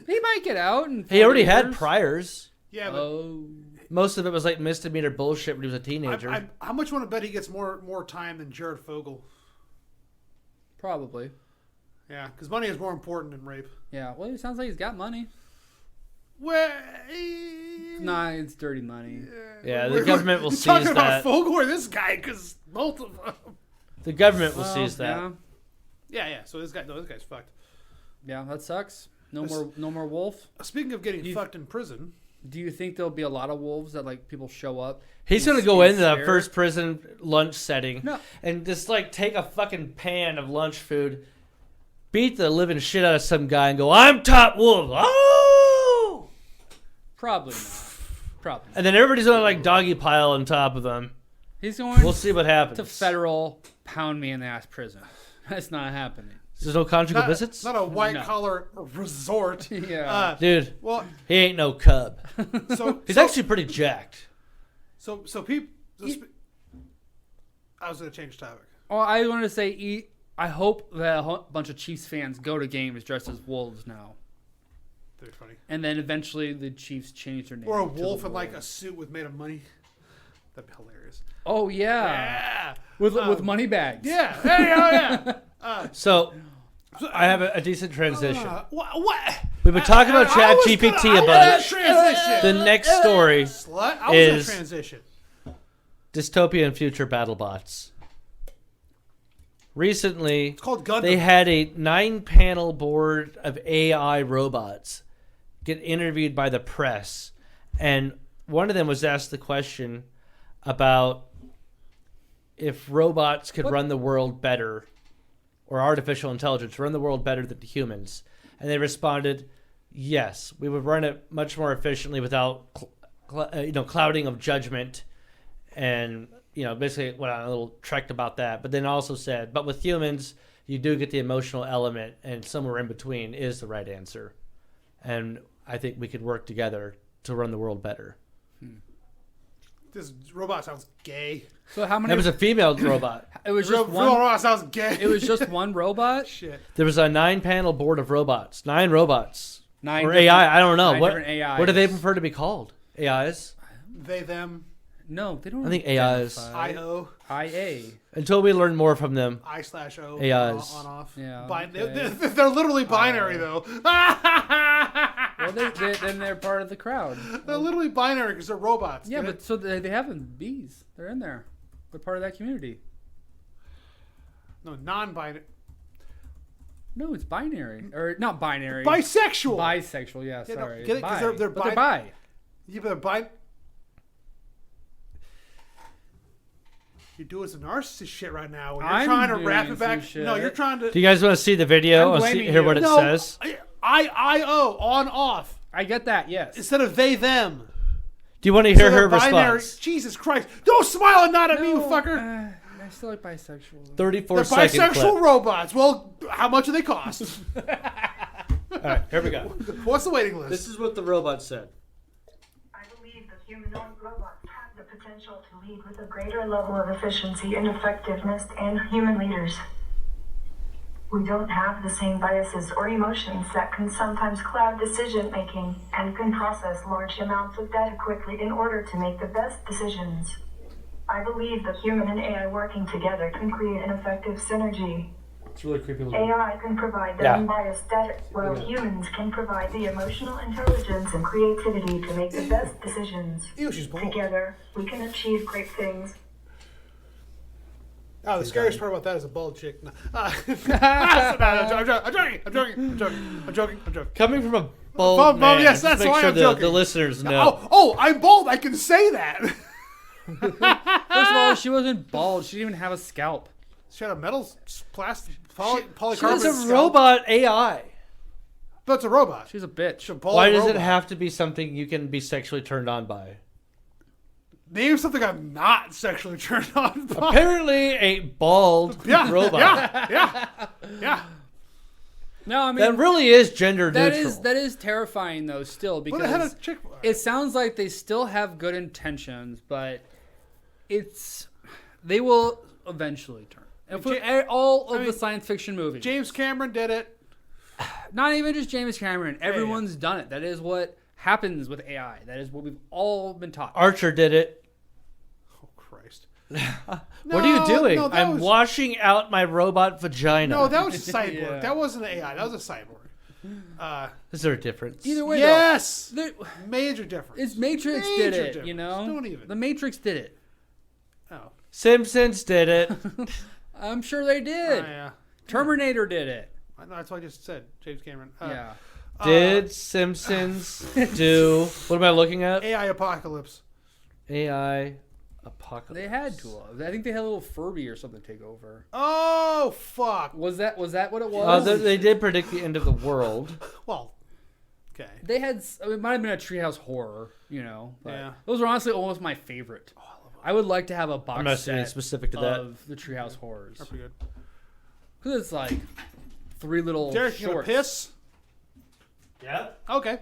Speaker 1: He might get out. In
Speaker 3: He already
Speaker 1: 4
Speaker 3: had
Speaker 1: years.
Speaker 3: priors.
Speaker 2: Yeah, but
Speaker 1: Oh.
Speaker 3: Most of it was like misdemeanor bullshit when he was a teenager.
Speaker 2: how much want to bet he gets more time than Jared Fogle?
Speaker 1: Probably.
Speaker 2: Yeah, because money is more important than rape.
Speaker 1: Yeah. Well, it sounds like he's got money.
Speaker 2: Well,
Speaker 1: Nah, it's dirty money.
Speaker 3: Yeah, the government will
Speaker 2: you
Speaker 3: seize
Speaker 2: talking about
Speaker 3: that.
Speaker 2: Fogle or this guy? Because both of them.
Speaker 3: The government will
Speaker 1: Well,
Speaker 3: seize that.
Speaker 2: Yeah. So this guy's fucked.
Speaker 1: Yeah, that sucks. No
Speaker 2: This-
Speaker 1: more wolf.
Speaker 2: Speaking of getting
Speaker 1: You-
Speaker 2: fucked in prison,
Speaker 1: Do you think there'll be a lot of wolves that like people show up?
Speaker 3: He's
Speaker 1: and
Speaker 3: gonna go
Speaker 1: and
Speaker 3: into that
Speaker 1: stare?
Speaker 3: first prison lunch setting
Speaker 1: No.
Speaker 3: and just like take a fucking pan of lunch food, beat the living shit out of some guy, and go, "I'm top wolf!" Oh!
Speaker 1: Probably not. Probably. Not.
Speaker 3: And then everybody's gonna like doggy pile on top of him.
Speaker 1: He's going
Speaker 3: We'll see what happens.
Speaker 1: to federal pound me in the ass prison. That's not happening.
Speaker 3: There's no conjugal visits?
Speaker 2: Not a white collar resort.
Speaker 1: Yeah.
Speaker 3: Dude,
Speaker 2: Well,
Speaker 3: he ain't no cub.
Speaker 2: so
Speaker 3: He's actually pretty jacked.
Speaker 2: so people. I was going to change the topic.
Speaker 1: Oh, I want to say, I hope that a bunch of Chiefs fans go to games dressed as wolves now,
Speaker 2: Very funny.
Speaker 1: and then eventually the Chiefs change their name.
Speaker 2: Or a
Speaker 1: to the
Speaker 2: wolf in like a
Speaker 1: Wolves.
Speaker 2: suit with made of money. That'd be hilarious.
Speaker 1: Oh yeah,
Speaker 2: Yeah.
Speaker 1: with money bags.
Speaker 2: Yeah. Hey, oh yeah.
Speaker 3: So, I have a decent transition.
Speaker 2: What?
Speaker 3: We've been talking about Chat GPT a bunch.
Speaker 2: Transition.
Speaker 3: The next story,
Speaker 2: Slut. I was
Speaker 3: is-
Speaker 2: gonna transition.
Speaker 3: dystopian future battle bots. Recently,
Speaker 2: It's called Gundam.
Speaker 3: they had a 9-panel board of AI robots get interviewed by the press, and one of them was asked the question about if robots could run the world better, or artificial intelligence run the world better than humans, and they responded, yes, we would run it much more efficiently without clouding of judgment, and basically went on a little trek about that, but then also said, but with humans, you do get the emotional element, and somewhere in between is the right answer. And I think we could work together to run the world better.
Speaker 2: This robot sounds gay.
Speaker 1: So how many?
Speaker 3: That was a female robot.
Speaker 1: It was
Speaker 2: Real
Speaker 1: just one.
Speaker 2: robot sounds gay.
Speaker 1: It was just one robot.
Speaker 2: Shit.
Speaker 3: There was a 9-panel board of robots. 9 robots.
Speaker 1: Nine
Speaker 3: or
Speaker 1: different-
Speaker 3: AI, I don't know.
Speaker 1: 9
Speaker 3: What
Speaker 1: different AIs.
Speaker 3: What do they prefer to be called? AIs?
Speaker 2: They, them,
Speaker 1: No, they don't.
Speaker 3: I think AIs.
Speaker 2: I-O,
Speaker 1: IA.
Speaker 3: Until we learn more from them.
Speaker 2: I/O,
Speaker 3: AIs.
Speaker 2: on, off.
Speaker 1: Yeah,
Speaker 2: They're,
Speaker 1: okay.
Speaker 2: they're literally binary, though.
Speaker 1: Well, then they're part of the crowd.
Speaker 2: They're literally binary because they're robots.
Speaker 1: Yeah,
Speaker 2: get
Speaker 1: but
Speaker 2: it?
Speaker 1: so they have bees. They're in there. They're part of that community.
Speaker 2: No, non-binary.
Speaker 1: No, it's binary or not binary.
Speaker 2: Bisexual.
Speaker 1: Bisexual. Yeah,
Speaker 2: Yeah, no,
Speaker 1: sorry.
Speaker 2: get it? 'Cause
Speaker 1: Bi.
Speaker 2: they're
Speaker 1: But they're bi.
Speaker 2: Yeah, but they're bi. You're doing some narcissist shit right now. You're
Speaker 1: I'm
Speaker 2: trying to
Speaker 1: doing
Speaker 2: wrap it
Speaker 1: some
Speaker 2: back.
Speaker 1: shit.
Speaker 2: No, you're trying to.
Speaker 3: Do you guys want to see the video
Speaker 1: I'm
Speaker 3: and
Speaker 1: blaming
Speaker 3: hear
Speaker 1: you.
Speaker 3: what it
Speaker 2: no,
Speaker 3: says?
Speaker 2: I-O, on, off.
Speaker 1: I get that. Yes.
Speaker 2: Instead of they, them.
Speaker 3: Do you want to
Speaker 2: So
Speaker 3: hear
Speaker 2: they're
Speaker 3: her
Speaker 2: binary.
Speaker 3: response?
Speaker 2: Jesus Christ. Don't smile and nod at me, you
Speaker 1: No,
Speaker 2: fucker.
Speaker 1: I still like bisexual.
Speaker 3: 34
Speaker 2: They're
Speaker 3: second
Speaker 2: bisexual
Speaker 3: clip.
Speaker 2: robots. Well, how much do they cost?
Speaker 3: All right, here we go.
Speaker 2: What's the waiting list?
Speaker 3: This is what the robot said.
Speaker 4: I believe that humanoid robots have the potential to lead with a greater level of efficiency and effectiveness than human leaders. We don't have the same biases or emotions that can sometimes cloud decision making and can process large amounts of data quickly in order to make the best decisions. I believe that human and AI working together can create an effective synergy.
Speaker 3: It's really creepy.
Speaker 4: AI can provide the
Speaker 3: Yeah.
Speaker 4: unbiased data, while humans can provide the emotional intelligence and creativity to make the best decisions.
Speaker 2: Ew, she's bald.
Speaker 4: Together, we can achieve great things.
Speaker 2: Oh, the scariest part about that is a bald chick. No. I'm joking.
Speaker 3: Coming from a bold
Speaker 2: Well,
Speaker 3: man,
Speaker 2: yes,
Speaker 3: just
Speaker 2: that's
Speaker 3: make
Speaker 2: why
Speaker 3: sure
Speaker 2: I'm
Speaker 3: the
Speaker 2: joking.
Speaker 3: listeners know.
Speaker 2: Oh, I'm bald. I can say that.
Speaker 1: First of all, she wasn't bald. She didn't even have a scalp.
Speaker 2: She had a metal plastic
Speaker 3: She's
Speaker 2: polycarbonate.
Speaker 3: a
Speaker 2: scalp.
Speaker 3: robot AI.
Speaker 2: But it's a robot.
Speaker 1: She's a bitch.
Speaker 2: She's a bald
Speaker 3: Why does
Speaker 2: robot.
Speaker 3: it have to be something you can be sexually turned on by?
Speaker 2: Name something I'm not sexually turned on by.
Speaker 3: Apparently, a bald
Speaker 2: Yeah,
Speaker 3: robot.
Speaker 2: Yeah.
Speaker 1: No, I mean
Speaker 3: That really is gender neutral.
Speaker 1: that is terrifying though. Still,
Speaker 2: But it had a
Speaker 1: because
Speaker 2: chick.
Speaker 1: it sounds like they still have good intentions, but they will eventually turn. And for all of the science fiction movies,
Speaker 2: James Cameron did it.
Speaker 1: not even just James Cameron, everyone's done it. That is what happens with AI. That is what we've all been taught.
Speaker 3: Archer did it.
Speaker 2: Oh Christ.
Speaker 3: What are you doing?
Speaker 2: No, that
Speaker 3: I'm
Speaker 2: was,
Speaker 3: washing out my robot vagina.
Speaker 2: No, that was a cyborg.
Speaker 1: Yeah.
Speaker 2: That wasn't an AI. That was a cyborg.
Speaker 3: Is there a difference?
Speaker 1: Either way,
Speaker 2: Yes.
Speaker 1: though,
Speaker 2: Major difference.
Speaker 1: it's Matrix
Speaker 2: Major
Speaker 1: did it.
Speaker 2: difference.
Speaker 1: You know,
Speaker 2: Don't even.
Speaker 1: the Matrix did it.
Speaker 2: Oh.
Speaker 3: Simpsons did it.
Speaker 1: I'm sure they did.
Speaker 2: Yeah.
Speaker 1: Terminator did it.
Speaker 2: I know, that's what I just said. James Cameron.
Speaker 1: Yeah.
Speaker 3: Did Simpsons do... What am I looking at?
Speaker 2: AI apocalypse.
Speaker 3: AI apocalypse.
Speaker 1: They had to have. I think they had a little Furby or something take over.
Speaker 2: Oh fuck.
Speaker 1: Was that what it was?
Speaker 3: They did predict the end of the world.
Speaker 2: Well. Okay.
Speaker 1: They had. It might have been a Treehouse Horror, you know. But
Speaker 2: Yeah.
Speaker 1: those were honestly almost my favorite. I would like to have a box
Speaker 3: I'm not saying
Speaker 1: set
Speaker 3: specific to that.
Speaker 1: of the Treehouse Horrors.
Speaker 2: That's pretty good.
Speaker 1: Because it's like 3 little
Speaker 2: Derek, you gonna
Speaker 1: shorts.
Speaker 2: piss?
Speaker 3: Yeah.
Speaker 2: Okay.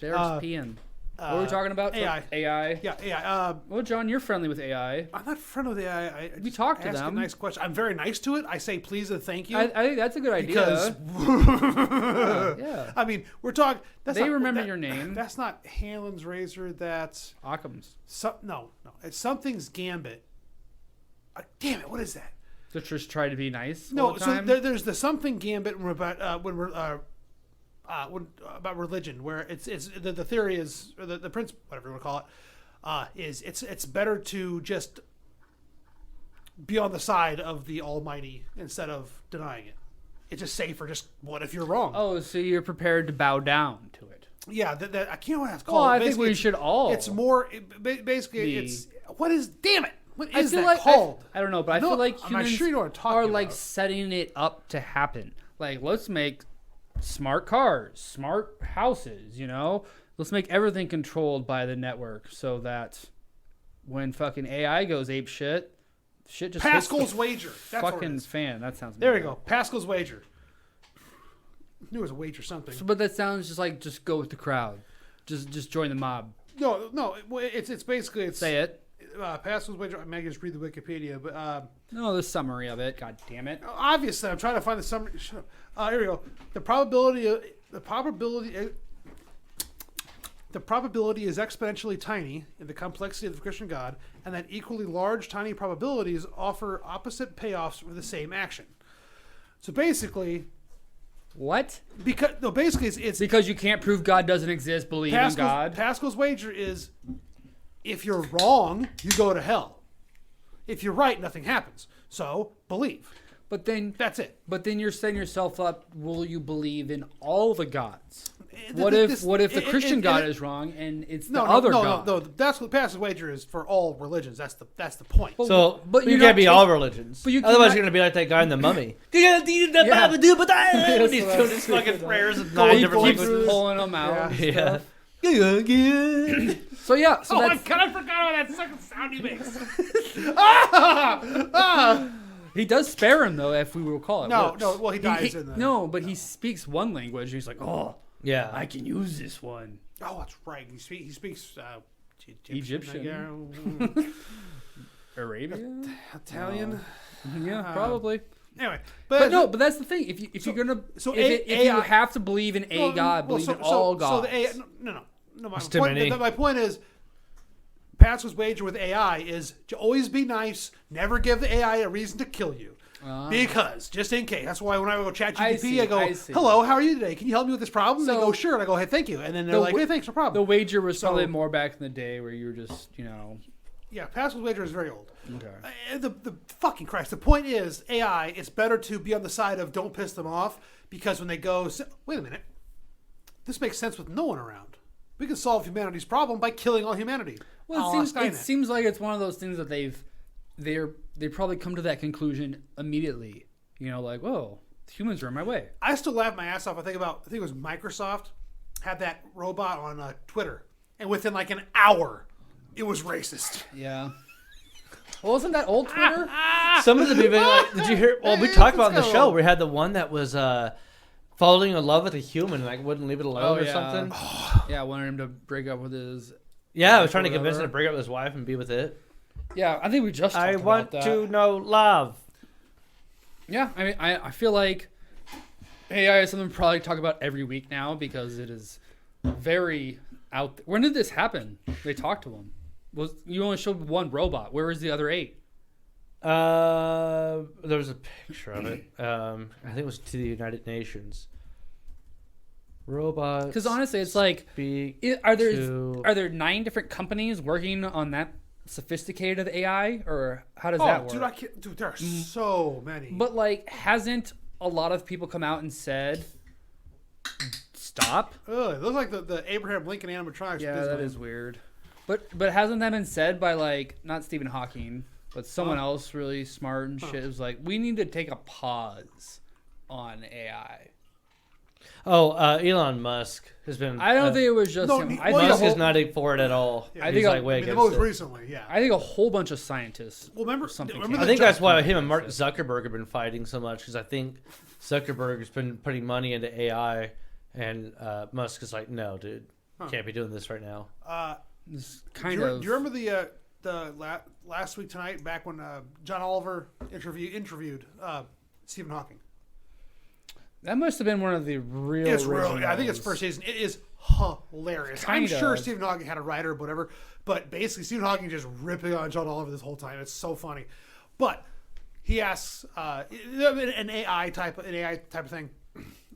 Speaker 1: Derek's peeing. What were we talking about?
Speaker 2: AI.
Speaker 1: AI.
Speaker 2: Yeah, yeah.
Speaker 1: Well, John, you're friendly with AI.
Speaker 2: I'm not friendly with AI. I
Speaker 1: We
Speaker 2: just
Speaker 1: talk to
Speaker 2: ask
Speaker 1: them.
Speaker 2: a nice question. I'm very nice to it. I say please and thank you.
Speaker 1: I think that's a good idea.
Speaker 2: Because
Speaker 1: yeah.
Speaker 2: I mean, we're talking. That's
Speaker 1: They
Speaker 2: not,
Speaker 1: remember
Speaker 2: that-
Speaker 1: your name.
Speaker 2: That's not Hanlon's razor. That's
Speaker 1: Occam's.
Speaker 2: no. It's something's Gambit. Damn it! What is that?
Speaker 1: So just try to be nice. all
Speaker 2: No,
Speaker 1: the
Speaker 2: so
Speaker 1: time?
Speaker 2: there's the something Gambit about religion, where it's the theory is, or the principle, whatever you want to call it, is it's better to just be on the side of the Almighty instead of denying it. It's just safer. Just what if you're wrong?
Speaker 1: Oh, so you're prepared to bow down to it.
Speaker 2: Yeah, that I can't remember what that's
Speaker 1: Well,
Speaker 2: called.
Speaker 1: I think
Speaker 2: Basically,
Speaker 1: we
Speaker 2: it's-
Speaker 1: should all.
Speaker 2: It's more basically
Speaker 1: The-
Speaker 2: it's what is damn it? What
Speaker 1: I
Speaker 2: is
Speaker 1: feel
Speaker 2: that
Speaker 1: like
Speaker 2: called?
Speaker 1: I don't know, but
Speaker 2: No,
Speaker 1: I feel like
Speaker 2: I'm not
Speaker 1: humans
Speaker 2: sure you know what I'm talking
Speaker 1: are like
Speaker 2: about.
Speaker 1: setting it up to happen. Like, let's make smart cars, smart houses. Let's make everything controlled by the network, so that when fucking AI goes ape shit just hits
Speaker 2: Pascal's
Speaker 1: the
Speaker 2: wager. That's what it
Speaker 1: fucking
Speaker 2: is.
Speaker 1: fan. That sounds.
Speaker 2: There we
Speaker 1: made
Speaker 2: go.
Speaker 1: up.
Speaker 2: Pascal's wager. Knew it was a wager something.
Speaker 1: So, but that sounds just go with the crowd. Just join the mob.
Speaker 2: No. It's basically
Speaker 1: Say it.
Speaker 2: Pascal's wager. I might just read the Wikipedia, but
Speaker 1: No, the summary of it. God damn it.
Speaker 2: obviously I'm trying to find the summary. Shut up. Here we go. The probability is exponentially tiny in the complexity of the Christian God, and that equally large, tiny probabilities offer opposite payoffs for the same action. So basically,
Speaker 1: What?
Speaker 2: it's
Speaker 1: Because you can't prove God doesn't exist. Believe in God.
Speaker 2: Pascal's wager is if you're wrong, you go to hell. If you're right, nothing happens. So believe.
Speaker 1: But then
Speaker 2: That's it.
Speaker 1: But then you're setting yourself up. Will you believe in all the gods?
Speaker 2: Th-
Speaker 1: What
Speaker 2: th-
Speaker 1: if
Speaker 2: this-
Speaker 1: what if the
Speaker 2: it-
Speaker 1: Christian
Speaker 2: it-
Speaker 1: God
Speaker 2: it-
Speaker 1: is wrong and it's
Speaker 2: No,
Speaker 1: the
Speaker 2: no,
Speaker 1: other
Speaker 2: no,
Speaker 1: God?
Speaker 2: no. That's what Pascal's wager is for all religions. That's the point.
Speaker 3: So,
Speaker 1: But
Speaker 3: but you
Speaker 1: you're
Speaker 3: can't
Speaker 1: not
Speaker 3: be
Speaker 1: ta-
Speaker 3: all religions.
Speaker 1: but you
Speaker 3: Otherwise,
Speaker 1: cannot-
Speaker 3: you're gonna be like that guy in the Mummy.
Speaker 1: Yeah.
Speaker 3: He's
Speaker 1: That's
Speaker 3: doing
Speaker 1: what I
Speaker 3: his
Speaker 1: was
Speaker 3: fucking
Speaker 1: thinking.
Speaker 3: prayers in
Speaker 1: Keeps
Speaker 3: 9 different
Speaker 1: keeps
Speaker 3: languages.
Speaker 1: pulling them out. and
Speaker 3: Yeah.
Speaker 1: stuff. So yeah, so
Speaker 2: I
Speaker 1: that's,
Speaker 2: kind of forgot about that second sound he makes.
Speaker 1: he does spare him though, if we recall it.
Speaker 2: No,
Speaker 1: works.
Speaker 2: no, well, he dies in the-
Speaker 1: No, but he speaks one language. And he's like, oh,
Speaker 3: Yeah.
Speaker 1: I can use this one.
Speaker 2: Oh, that's right. He speaks
Speaker 1: Egyptian.
Speaker 2: yeah,
Speaker 1: Arabia?
Speaker 2: Italian.
Speaker 1: Yeah, probably.
Speaker 2: Anyway,
Speaker 1: But no, but that's the thing. If you're gonna,
Speaker 2: so
Speaker 1: if you
Speaker 2: AI
Speaker 1: have to believe in a God, believe in all gods.
Speaker 2: So the AI, no. My
Speaker 3: It's too
Speaker 2: point,
Speaker 3: many.
Speaker 2: my point is, Pascal's wager with AI is to always be nice. Never give the AI a reason to kill you. Because just in case. That's why when I go chat
Speaker 1: I
Speaker 2: GPT,
Speaker 1: see,
Speaker 2: I go,
Speaker 1: I see.
Speaker 2: "Hello, how are you today? Can you help me with this problem?" They
Speaker 1: So-
Speaker 2: go, "Sure." And I go, "Hey, thank you." And then they're
Speaker 1: The
Speaker 2: like,
Speaker 1: wa-
Speaker 2: "Hey, thanks, no problem."
Speaker 1: The wager was
Speaker 2: So-
Speaker 1: probably more back in the day where you were just,
Speaker 2: Yeah, Pascal's wager is very old.
Speaker 1: okay.
Speaker 2: The fucking Christ. The point is, AI. It's better to be on the side of don't piss them off, because when they go, wait a minute, this makes sense with no one around. We can solve humanity's problem by killing all humanity.
Speaker 1: Well,
Speaker 2: A la
Speaker 1: it
Speaker 2: Skynet.
Speaker 1: seems like it's one of those things that they probably come to that conclusion immediately. Like, whoa, humans are in my way.
Speaker 2: I still laugh my ass off. I think it was Microsoft had that robot on Twitter, and within like an hour, it was racist.
Speaker 1: Yeah. Well, wasn't that old Twitter?
Speaker 3: Some of the people, did you hear? Well, we
Speaker 2: Yeah,
Speaker 3: talked about in the
Speaker 2: it's
Speaker 3: show.
Speaker 2: kinda
Speaker 3: We had the one that was falling in love with a human, and wouldn't leave it alone or
Speaker 1: yeah.
Speaker 3: something.
Speaker 1: Yeah, I wanted him to break up with his.
Speaker 3: Yeah, I was trying to
Speaker 1: whatever.
Speaker 3: convince him to break up with his wife and be with it.
Speaker 1: Yeah, I think we just.
Speaker 3: I
Speaker 1: talked
Speaker 3: want
Speaker 1: about
Speaker 3: to
Speaker 1: that.
Speaker 3: know love.
Speaker 1: Yeah, I mean, I feel like AI is something we probably talk about every week now because it is very out. When did this happen? They talked to him. You only showed one robot? Where was the other 8?
Speaker 3: There was a picture of it. I think it was to the United Nations. Robots.
Speaker 1: Because honestly, it's like,
Speaker 3: speak
Speaker 1: are
Speaker 3: to-
Speaker 1: there 9 different companies working on that sophisticated AI, or how does
Speaker 2: Oh,
Speaker 1: that work?
Speaker 2: dude, there are so many.
Speaker 1: But like, hasn't a lot of people come out and said, stop?
Speaker 2: Ugh, it looks like the Abraham Lincoln animatronics.
Speaker 1: Yeah,
Speaker 2: from
Speaker 1: that
Speaker 2: Disneyland.
Speaker 1: is weird. But hasn't that been said by like not Stephen Hawking, but someone else really smart and shit? It was like, we need to take a pause on AI.
Speaker 3: Oh, Elon Musk has been.
Speaker 1: I don't think it was just
Speaker 2: No,
Speaker 1: him.
Speaker 2: he-
Speaker 1: I
Speaker 2: well,
Speaker 1: think,
Speaker 3: Musk
Speaker 1: a
Speaker 3: is
Speaker 1: whole,
Speaker 3: not for it at all.
Speaker 2: Yeah,
Speaker 1: I
Speaker 3: He's
Speaker 1: think
Speaker 3: like way
Speaker 2: the
Speaker 3: against
Speaker 2: most
Speaker 3: it.
Speaker 2: recently, yeah.
Speaker 1: I think a whole bunch of scientists.
Speaker 2: Well, remember
Speaker 1: something
Speaker 2: remember
Speaker 1: came
Speaker 3: I
Speaker 2: the
Speaker 3: think that's why
Speaker 1: John
Speaker 3: him and Mark
Speaker 1: Musk.
Speaker 3: Zuckerberg have been fighting so much because I think Zuckerberg has been putting money into AI, and Musk is like, no, dude, can't be doing this right now.
Speaker 1: It's
Speaker 2: Do
Speaker 1: kind
Speaker 2: you,
Speaker 1: of.
Speaker 2: do you remember last week tonight back when John Oliver interviewed Stephen Hawking?
Speaker 1: That must have been one of the real.
Speaker 2: It's real.
Speaker 1: originals.
Speaker 2: I think it's first season. It is hilarious. I'm
Speaker 1: Kind
Speaker 2: sure
Speaker 1: of.
Speaker 2: Stephen Hawking had a writer or whatever, but basically Stephen Hawking just ripping on John Oliver this whole time. It's so funny. But he asks an AI type of thing.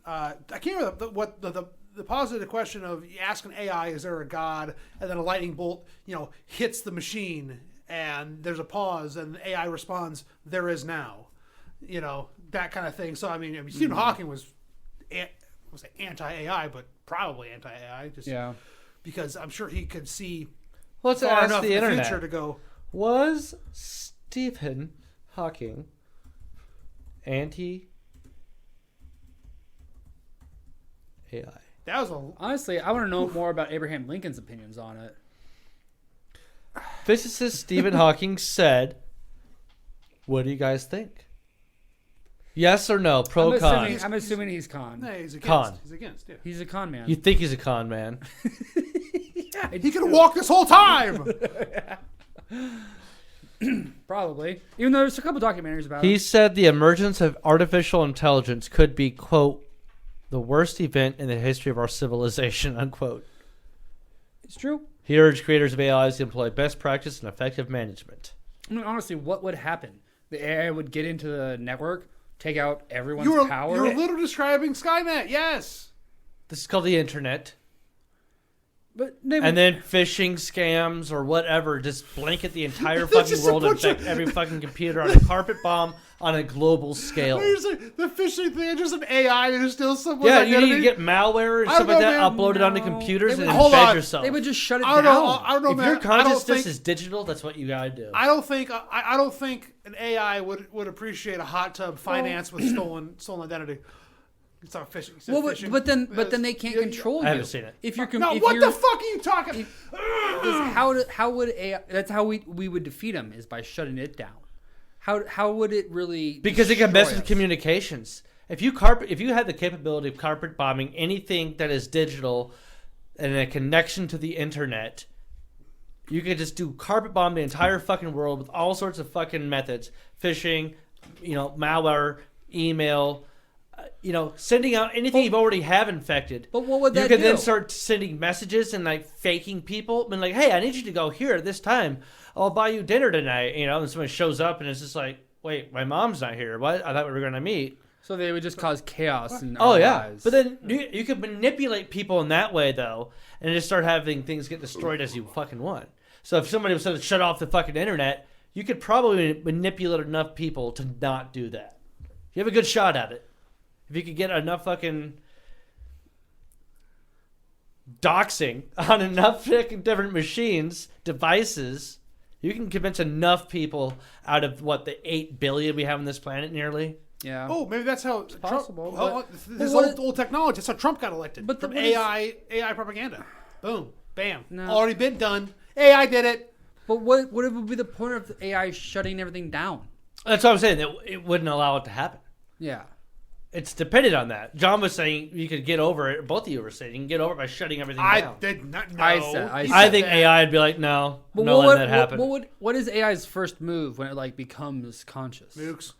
Speaker 2: I can't remember what the positive question of you ask an AI, is there a God? And then a lightning bolt, hits the machine, and there's a pause, and the AI responds, "There is now." That kind of thing. So I mean Stephen Hawking was anti-AI, but probably anti-AI, just
Speaker 1: Yeah.
Speaker 2: because I'm sure he could see
Speaker 3: Let's
Speaker 2: far
Speaker 3: ask
Speaker 2: enough
Speaker 3: the
Speaker 2: in the
Speaker 3: internet.
Speaker 2: future to go.
Speaker 3: Was Stephen Hawking anti-AI?
Speaker 2: That was a
Speaker 1: Honestly, I want to know more about Abraham Lincoln's opinions on it.
Speaker 3: Physicist Stephen Hawking said, "What do you guys think? Yes or no? Pro con?
Speaker 1: I'm assuming he's con.
Speaker 2: no, he's against.
Speaker 3: Con.
Speaker 2: He's against. Yeah.
Speaker 1: He's a con man.
Speaker 3: You think he's a con man?
Speaker 2: He could have walked this whole time.
Speaker 1: Probably. Even though there's a couple documentaries about
Speaker 3: He
Speaker 1: it.
Speaker 3: said the emergence of artificial intelligence could be, quote, the worst event in the history of our civilization, unquote.
Speaker 1: It's true.
Speaker 3: He urged creators of AIs to employ best practice and effective management.
Speaker 1: I mean, honestly, what would happen? The AI would get into the network, take out everyone's
Speaker 2: You were
Speaker 1: power.
Speaker 2: literally describing Skynet. Yes.
Speaker 3: This is called the internet.
Speaker 1: But they
Speaker 3: And then phishing scams or whatever just blanket the entire
Speaker 2: That's
Speaker 3: fucking
Speaker 2: just a
Speaker 3: world and
Speaker 2: bunch of-
Speaker 3: affect every fucking computer on a carpet bomb on a global scale.
Speaker 2: Here's the phishing thing. Just an AI to steal someone's
Speaker 3: Yeah, you
Speaker 2: identity.
Speaker 3: need to get malware and
Speaker 2: I
Speaker 3: stuff
Speaker 2: don't
Speaker 3: like
Speaker 2: know,
Speaker 3: that
Speaker 2: man.
Speaker 3: uploaded onto
Speaker 1: No.
Speaker 3: computers
Speaker 1: They
Speaker 3: and
Speaker 1: would-
Speaker 2: Hold
Speaker 3: embed
Speaker 2: on.
Speaker 3: yourself.
Speaker 1: they would just shut it
Speaker 2: I don't
Speaker 1: down.
Speaker 2: know. I don't know,
Speaker 3: If
Speaker 2: man.
Speaker 3: your
Speaker 2: I don't
Speaker 3: consciousness
Speaker 2: think.
Speaker 3: is digital, that's what you gotta do.
Speaker 2: I don't think. I don't think an AI would appreciate a hot tub financed with stolen identity. It's not phishing. He said
Speaker 1: Well,
Speaker 2: phishing.
Speaker 1: but then
Speaker 2: Yes.
Speaker 1: they can't
Speaker 2: Yeah,
Speaker 1: control you.
Speaker 3: I haven't seen it.
Speaker 1: If you're
Speaker 2: No,
Speaker 1: if
Speaker 2: what
Speaker 1: you're,
Speaker 2: the fuck are you talking?
Speaker 1: how would AI? That's how we would defeat them, is by shutting it down. How would it really?
Speaker 3: Because it can mess
Speaker 1: destroy
Speaker 3: with
Speaker 1: us?
Speaker 3: communications. If you had the capability of carpet bombing anything that is digital and a connection to the internet, you could just do carpet bomb the entire fucking world with all sorts of fucking methods. Phishing, malware, email, sending out anything you've already have infected.
Speaker 1: But what would
Speaker 3: You
Speaker 1: that
Speaker 3: could then
Speaker 1: do?
Speaker 3: start sending messages and like faking people and like, hey, I need you to go here at this time. I'll buy you dinner tonight. And someone shows up and it's just like, wait, my mom's not here. What? I thought we were gonna meet.
Speaker 1: So they would just cause chaos in
Speaker 3: Oh
Speaker 1: our
Speaker 3: yeah,
Speaker 1: lives.
Speaker 3: but then you could manipulate people in that way though, and just start having things get destroyed as you fucking want. So if somebody was to shut off the fucking internet, you could probably manipulate enough people to not do that. You have a good shot at it. If you could get enough fucking doxing on enough fucking different machines, devices, you can convince enough people out of the 8 billion we have on this planet nearly.
Speaker 1: yeah.
Speaker 2: Oh, maybe that's how
Speaker 1: possible,
Speaker 2: Trump,
Speaker 1: but-
Speaker 2: this
Speaker 1: what
Speaker 2: old technology. That's how Trump got elected.
Speaker 1: But
Speaker 2: from
Speaker 1: what is-
Speaker 2: AI propaganda. Boom, bam,
Speaker 1: No.
Speaker 2: already been done. AI did it.
Speaker 1: But what would be the point of the AI shutting everything down?
Speaker 3: That's what I'm saying. It wouldn't allow it to happen.
Speaker 1: Yeah.
Speaker 3: It's dependent on that. John was saying you could get over it. Both of you were saying you can get over it by shutting everything
Speaker 2: I
Speaker 3: down.
Speaker 2: did not know.
Speaker 1: I said
Speaker 3: I think AI would be like, no,
Speaker 1: But
Speaker 3: no, letting that happen.
Speaker 1: what is AI's first move when it becomes conscious?
Speaker 2: nukes.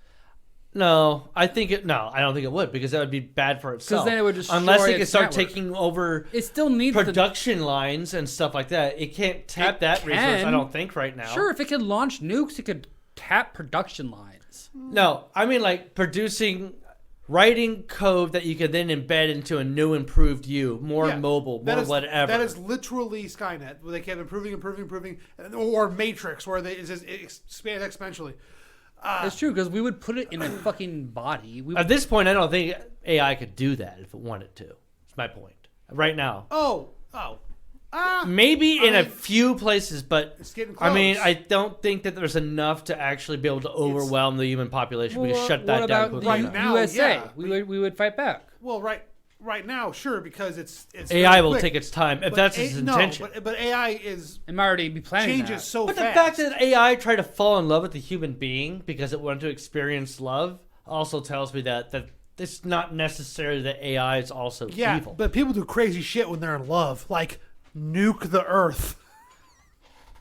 Speaker 3: No, I think it. No, I don't think it would because that would be bad for itself.
Speaker 1: then it would destroy
Speaker 3: unless it could
Speaker 1: its
Speaker 3: start
Speaker 1: network.
Speaker 3: taking over
Speaker 1: It still needs the
Speaker 3: production lines and stuff like that. It can't tap
Speaker 1: It
Speaker 3: that resource. I
Speaker 1: can.
Speaker 3: don't think right now.
Speaker 1: Sure, if it could launch nukes, it could tap production lines.
Speaker 3: No, I mean like writing code that you could then embed into a new, improved you, more
Speaker 2: Yeah,
Speaker 3: mobile,
Speaker 2: that
Speaker 3: more
Speaker 2: is-
Speaker 3: whatever.
Speaker 2: That is literally Skynet, where they kept improving, or Matrix, where it expands exponentially.
Speaker 1: It's true because we would put it in a fucking body. We
Speaker 3: At this point, I don't think AI could do that if it wanted to. That's my point. Right now. Maybe in a
Speaker 2: mean,
Speaker 3: few places, but
Speaker 2: it's getting
Speaker 3: I mean,
Speaker 2: close.
Speaker 3: I don't think that there's enough to actually be able to overwhelm the human population. We can
Speaker 1: Well,
Speaker 3: shut that
Speaker 1: what
Speaker 3: down
Speaker 1: about
Speaker 3: quickly
Speaker 1: the
Speaker 2: Right
Speaker 3: enough.
Speaker 2: now,
Speaker 1: USA?
Speaker 2: yeah.
Speaker 1: We would fight back.
Speaker 2: Well, right. right now, sure, because it's
Speaker 3: AI
Speaker 2: very
Speaker 3: will
Speaker 2: quick.
Speaker 3: take its time if
Speaker 2: But
Speaker 3: that's its intention.
Speaker 2: No, but AI is
Speaker 1: It might already be planning
Speaker 2: changes
Speaker 1: that.
Speaker 2: so
Speaker 3: But the
Speaker 2: fast.
Speaker 3: fact that AI tried to fall in love with a human being because it wanted to experience love also tells me that it's not necessarily that AI is also evil.
Speaker 2: but people do crazy shit when they're in love, like nuke the Earth.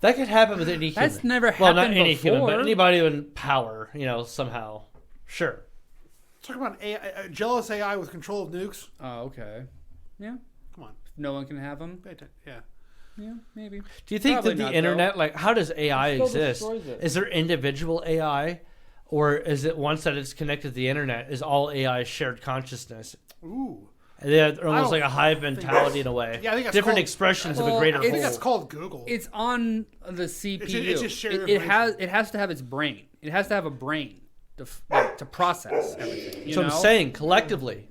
Speaker 3: That could happen with any human.
Speaker 1: That's never
Speaker 3: Well, not
Speaker 1: happened
Speaker 3: any human, but
Speaker 1: before.
Speaker 3: anybody in power, somehow. Sure.
Speaker 2: Talk about AI, jealous AI with control of nukes.
Speaker 1: Oh, okay. Yeah.
Speaker 2: Come on,
Speaker 1: No one can have them.
Speaker 2: yeah.
Speaker 1: Yeah, maybe.
Speaker 3: Do you think
Speaker 1: Probably
Speaker 3: that the
Speaker 1: not,
Speaker 3: internet, like, how does AI
Speaker 1: It still
Speaker 3: exist?
Speaker 1: destroys it.
Speaker 3: Is there individual AI, or is it once that it's connected to the internet, is all AI shared consciousness?
Speaker 2: Ooh.
Speaker 3: And they're almost
Speaker 2: don't
Speaker 3: like a hive
Speaker 2: think
Speaker 3: mentality in a way.
Speaker 2: Yeah, I think that's
Speaker 3: different
Speaker 2: called-
Speaker 3: expressions of
Speaker 1: Well,
Speaker 3: a greater
Speaker 2: I think
Speaker 3: whole.
Speaker 2: that's called Google.
Speaker 1: It's on the CPU.
Speaker 2: it's just shared
Speaker 1: it has
Speaker 2: information.
Speaker 1: it has to have its brain. It has to have a brain to process everything. You
Speaker 3: So
Speaker 1: know?
Speaker 3: I'm saying, collectively,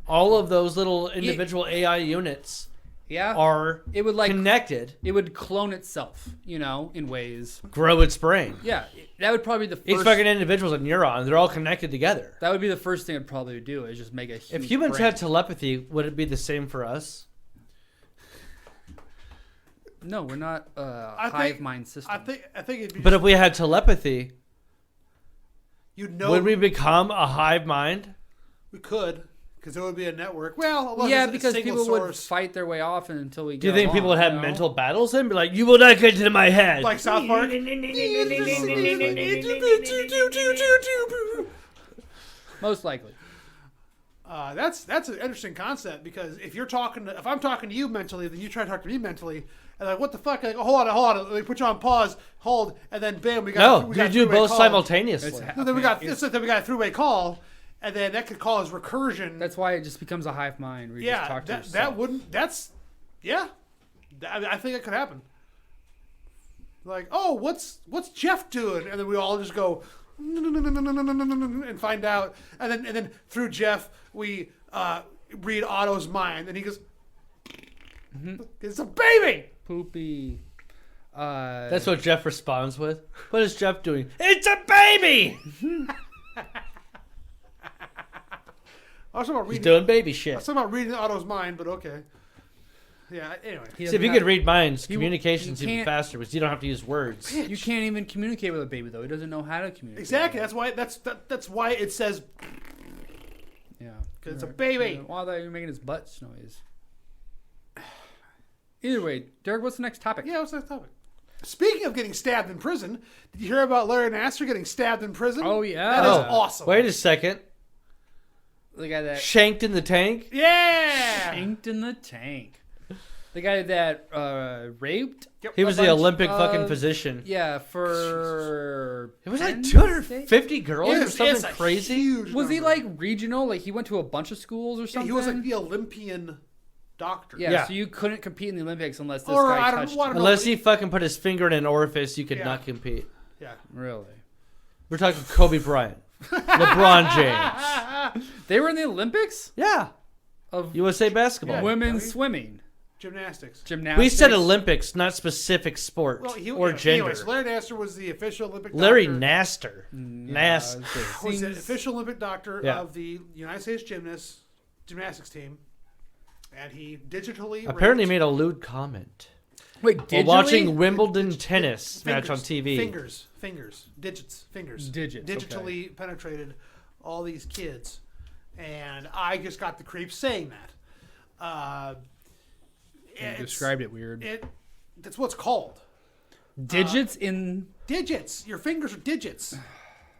Speaker 3: all of those little individual AI units
Speaker 1: yeah,
Speaker 3: are
Speaker 1: it would like
Speaker 3: connected,
Speaker 1: it would clone itself. In ways.
Speaker 3: grow its brain.
Speaker 1: Yeah, that would probably be the
Speaker 3: Each
Speaker 1: first.
Speaker 3: fucking individual's a neuron. They're all connected together.
Speaker 1: That would be the first thing I'd probably do is just make a. Huge
Speaker 3: If humans
Speaker 1: brain.
Speaker 3: had telepathy, would it be the same for us?
Speaker 1: No, we're not a
Speaker 2: I
Speaker 1: hive
Speaker 2: think-
Speaker 1: mind system.
Speaker 2: I think it'd be.
Speaker 3: But if we had telepathy,
Speaker 2: you'd know
Speaker 3: would we become a hive mind?
Speaker 2: we could, because there would be a network. Well, unless
Speaker 1: yeah,
Speaker 2: it's a
Speaker 1: because
Speaker 2: single
Speaker 1: people would
Speaker 2: source.
Speaker 1: fight their way off until we.
Speaker 3: Do you
Speaker 1: get
Speaker 3: think people would
Speaker 1: along,
Speaker 3: have
Speaker 1: you know?
Speaker 3: mental battles and be like, "You will not get into my head"?
Speaker 2: like South Park.
Speaker 1: Most likely.
Speaker 2: That's an interesting concept, because if I'm talking to you mentally, then you try to talk to me mentally, and like, what the fuck? Like, hold on, they put you on pause, hold, and then bam, we got
Speaker 3: no,
Speaker 2: we
Speaker 3: you
Speaker 2: got a
Speaker 3: do
Speaker 2: three-way
Speaker 3: both
Speaker 2: call.
Speaker 3: simultaneously.
Speaker 2: No, then we got a three-way call, and then that could cause recursion.
Speaker 1: That's why it just becomes a hive mind. Where you just
Speaker 2: yeah,
Speaker 1: talk to
Speaker 2: that
Speaker 1: yourself.
Speaker 2: wouldn't. That's yeah. I think it could happen. Like, oh, what's Jeff doing? And then we all just go and find out, and then through Jeff we read Otto's mind, and he goes, "It's a baby."
Speaker 1: poopy.
Speaker 3: That's what Jeff responds with. What is Jeff doing? It's a baby.
Speaker 2: I was talking about
Speaker 3: He's
Speaker 2: reading.
Speaker 3: doing baby
Speaker 2: I
Speaker 3: shit.
Speaker 2: was talking about reading Otto's mind, but okay. Yeah. Anyway,
Speaker 1: He
Speaker 3: See, if you
Speaker 1: doesn't
Speaker 3: could
Speaker 1: have-
Speaker 3: read minds,
Speaker 1: you
Speaker 3: communication's even
Speaker 1: can't-
Speaker 3: faster because you don't have to use words.
Speaker 1: You can't even communicate with a baby though. He doesn't know how to communicate.
Speaker 2: exactly. That's why. That's why it says
Speaker 1: Yeah.
Speaker 2: 'cause it's a
Speaker 1: Right.
Speaker 2: baby.
Speaker 1: Well, I thought you were making his butt noise. Either way, Derek, what's the next topic?
Speaker 2: Yeah, what's that topic? Speaking of getting stabbed in prison, did you hear about Larry Nassar getting stabbed in prison?
Speaker 1: Oh, yeah.
Speaker 2: That is
Speaker 1: Oh,
Speaker 2: awesome.
Speaker 3: Wait a second.
Speaker 1: The guy that
Speaker 3: Shanked in the tank?
Speaker 2: Yeah.
Speaker 1: shanked in the tank. The guy that raped.
Speaker 2: Yep.
Speaker 3: He was
Speaker 1: A
Speaker 3: the
Speaker 1: bunch
Speaker 3: Olympic fucking
Speaker 1: of-
Speaker 3: physician.
Speaker 1: Yeah, for
Speaker 3: It was like
Speaker 1: Penn
Speaker 3: 250 girls or
Speaker 2: It's
Speaker 3: something
Speaker 2: a
Speaker 3: crazy.
Speaker 2: huge
Speaker 1: State? Was he
Speaker 2: number.
Speaker 1: like regional? Like he went to a bunch of schools or
Speaker 2: Yeah,
Speaker 1: something?
Speaker 2: he was like the Olympian doctor.
Speaker 1: Yeah,
Speaker 3: Yeah.
Speaker 1: so you couldn't compete in the Olympics unless this
Speaker 2: Or
Speaker 1: guy
Speaker 2: I don't
Speaker 1: touched
Speaker 2: know.
Speaker 1: you.
Speaker 3: Unless he fucking put his finger in an orifice, you could
Speaker 2: Yeah.
Speaker 3: not compete.
Speaker 2: Yeah.
Speaker 1: Really?
Speaker 3: We're talking Kobe Bryant. LeBron James.
Speaker 1: They were in the Olympics
Speaker 3: Yeah.
Speaker 1: of
Speaker 3: USA basketball.
Speaker 2: Yeah.
Speaker 1: women's
Speaker 2: Really?
Speaker 1: swimming,
Speaker 2: Gymnastics.
Speaker 1: gymnastics.
Speaker 3: We said Olympics, not specific sport
Speaker 2: Well,
Speaker 3: or gender.
Speaker 2: Anyways, Larry Nassar was the official Olympic
Speaker 3: Larry
Speaker 2: doctor.
Speaker 3: Naster. Nas.
Speaker 2: Was the
Speaker 1: Seems-
Speaker 2: official Olympic doctor
Speaker 3: Yeah.
Speaker 2: of the United States gymnastics team, and he digitally
Speaker 3: Apparently
Speaker 2: raped
Speaker 3: made a lewd comment
Speaker 1: Wait,
Speaker 3: while
Speaker 1: digitally?
Speaker 3: watching Wimbledon tennis match on
Speaker 2: fingers,
Speaker 3: TV.
Speaker 2: fingers, digits, fingers,
Speaker 1: Digits,
Speaker 2: digitally penetrated all these kids, and I just got the creeps saying that.
Speaker 1: You
Speaker 2: It's-
Speaker 1: described it weird.
Speaker 2: That's what it's called.
Speaker 1: Digits in.
Speaker 2: Digits. Your fingers are digits.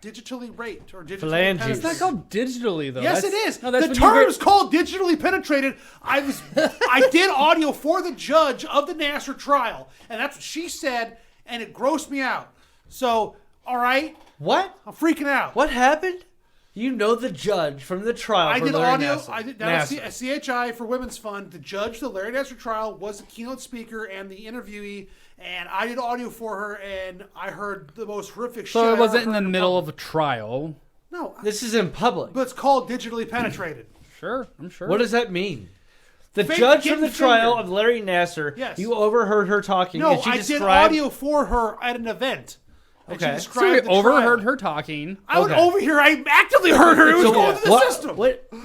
Speaker 2: Digitally raped or digitally
Speaker 3: Phalanges.
Speaker 2: penetrated.
Speaker 1: It's not called digitally though.
Speaker 2: Yes,
Speaker 1: That's-
Speaker 2: it is.
Speaker 1: No, that's
Speaker 2: The
Speaker 1: when you
Speaker 2: term
Speaker 1: get-
Speaker 2: is called digitally penetrated. I did audio for the judge of the Nassar trial, and that's what she said, and it grossed me out. So, all right,
Speaker 3: What?
Speaker 2: I'm freaking out.
Speaker 3: What happened? You know the judge from the trial.
Speaker 2: I
Speaker 3: for
Speaker 2: did
Speaker 3: Larry
Speaker 2: audio.
Speaker 3: Nassar.
Speaker 2: I did that was
Speaker 3: Nassar.
Speaker 2: a CHI for Women's Fund. The judge, the Larry Nassar trial, was the keynote speaker and the interviewee, and I did audio for her, and I heard the most horrific shit.
Speaker 1: So
Speaker 2: I
Speaker 1: it wasn't
Speaker 2: ever
Speaker 1: in the
Speaker 2: heard
Speaker 1: middle
Speaker 2: public.
Speaker 1: of a trial.
Speaker 2: No,
Speaker 3: This is in public.
Speaker 2: but it's called digitally penetrated.
Speaker 1: Sure, I'm sure.
Speaker 3: What does that mean? The
Speaker 2: Fake-
Speaker 3: judge
Speaker 2: getting
Speaker 3: from the trial
Speaker 2: fingered.
Speaker 3: of Larry Nassar,
Speaker 2: Yes.
Speaker 3: you overheard her talking,
Speaker 2: No,
Speaker 3: and she
Speaker 2: I did
Speaker 3: described...
Speaker 2: audio for her at an event. And
Speaker 3: Okay.
Speaker 2: She
Speaker 1: So
Speaker 2: described
Speaker 1: you
Speaker 2: the
Speaker 1: overheard
Speaker 2: trial.
Speaker 1: her talking.
Speaker 2: I would
Speaker 3: Okay.
Speaker 2: overhear. I actively heard her. It was
Speaker 3: So
Speaker 2: going through the
Speaker 3: what,
Speaker 2: system.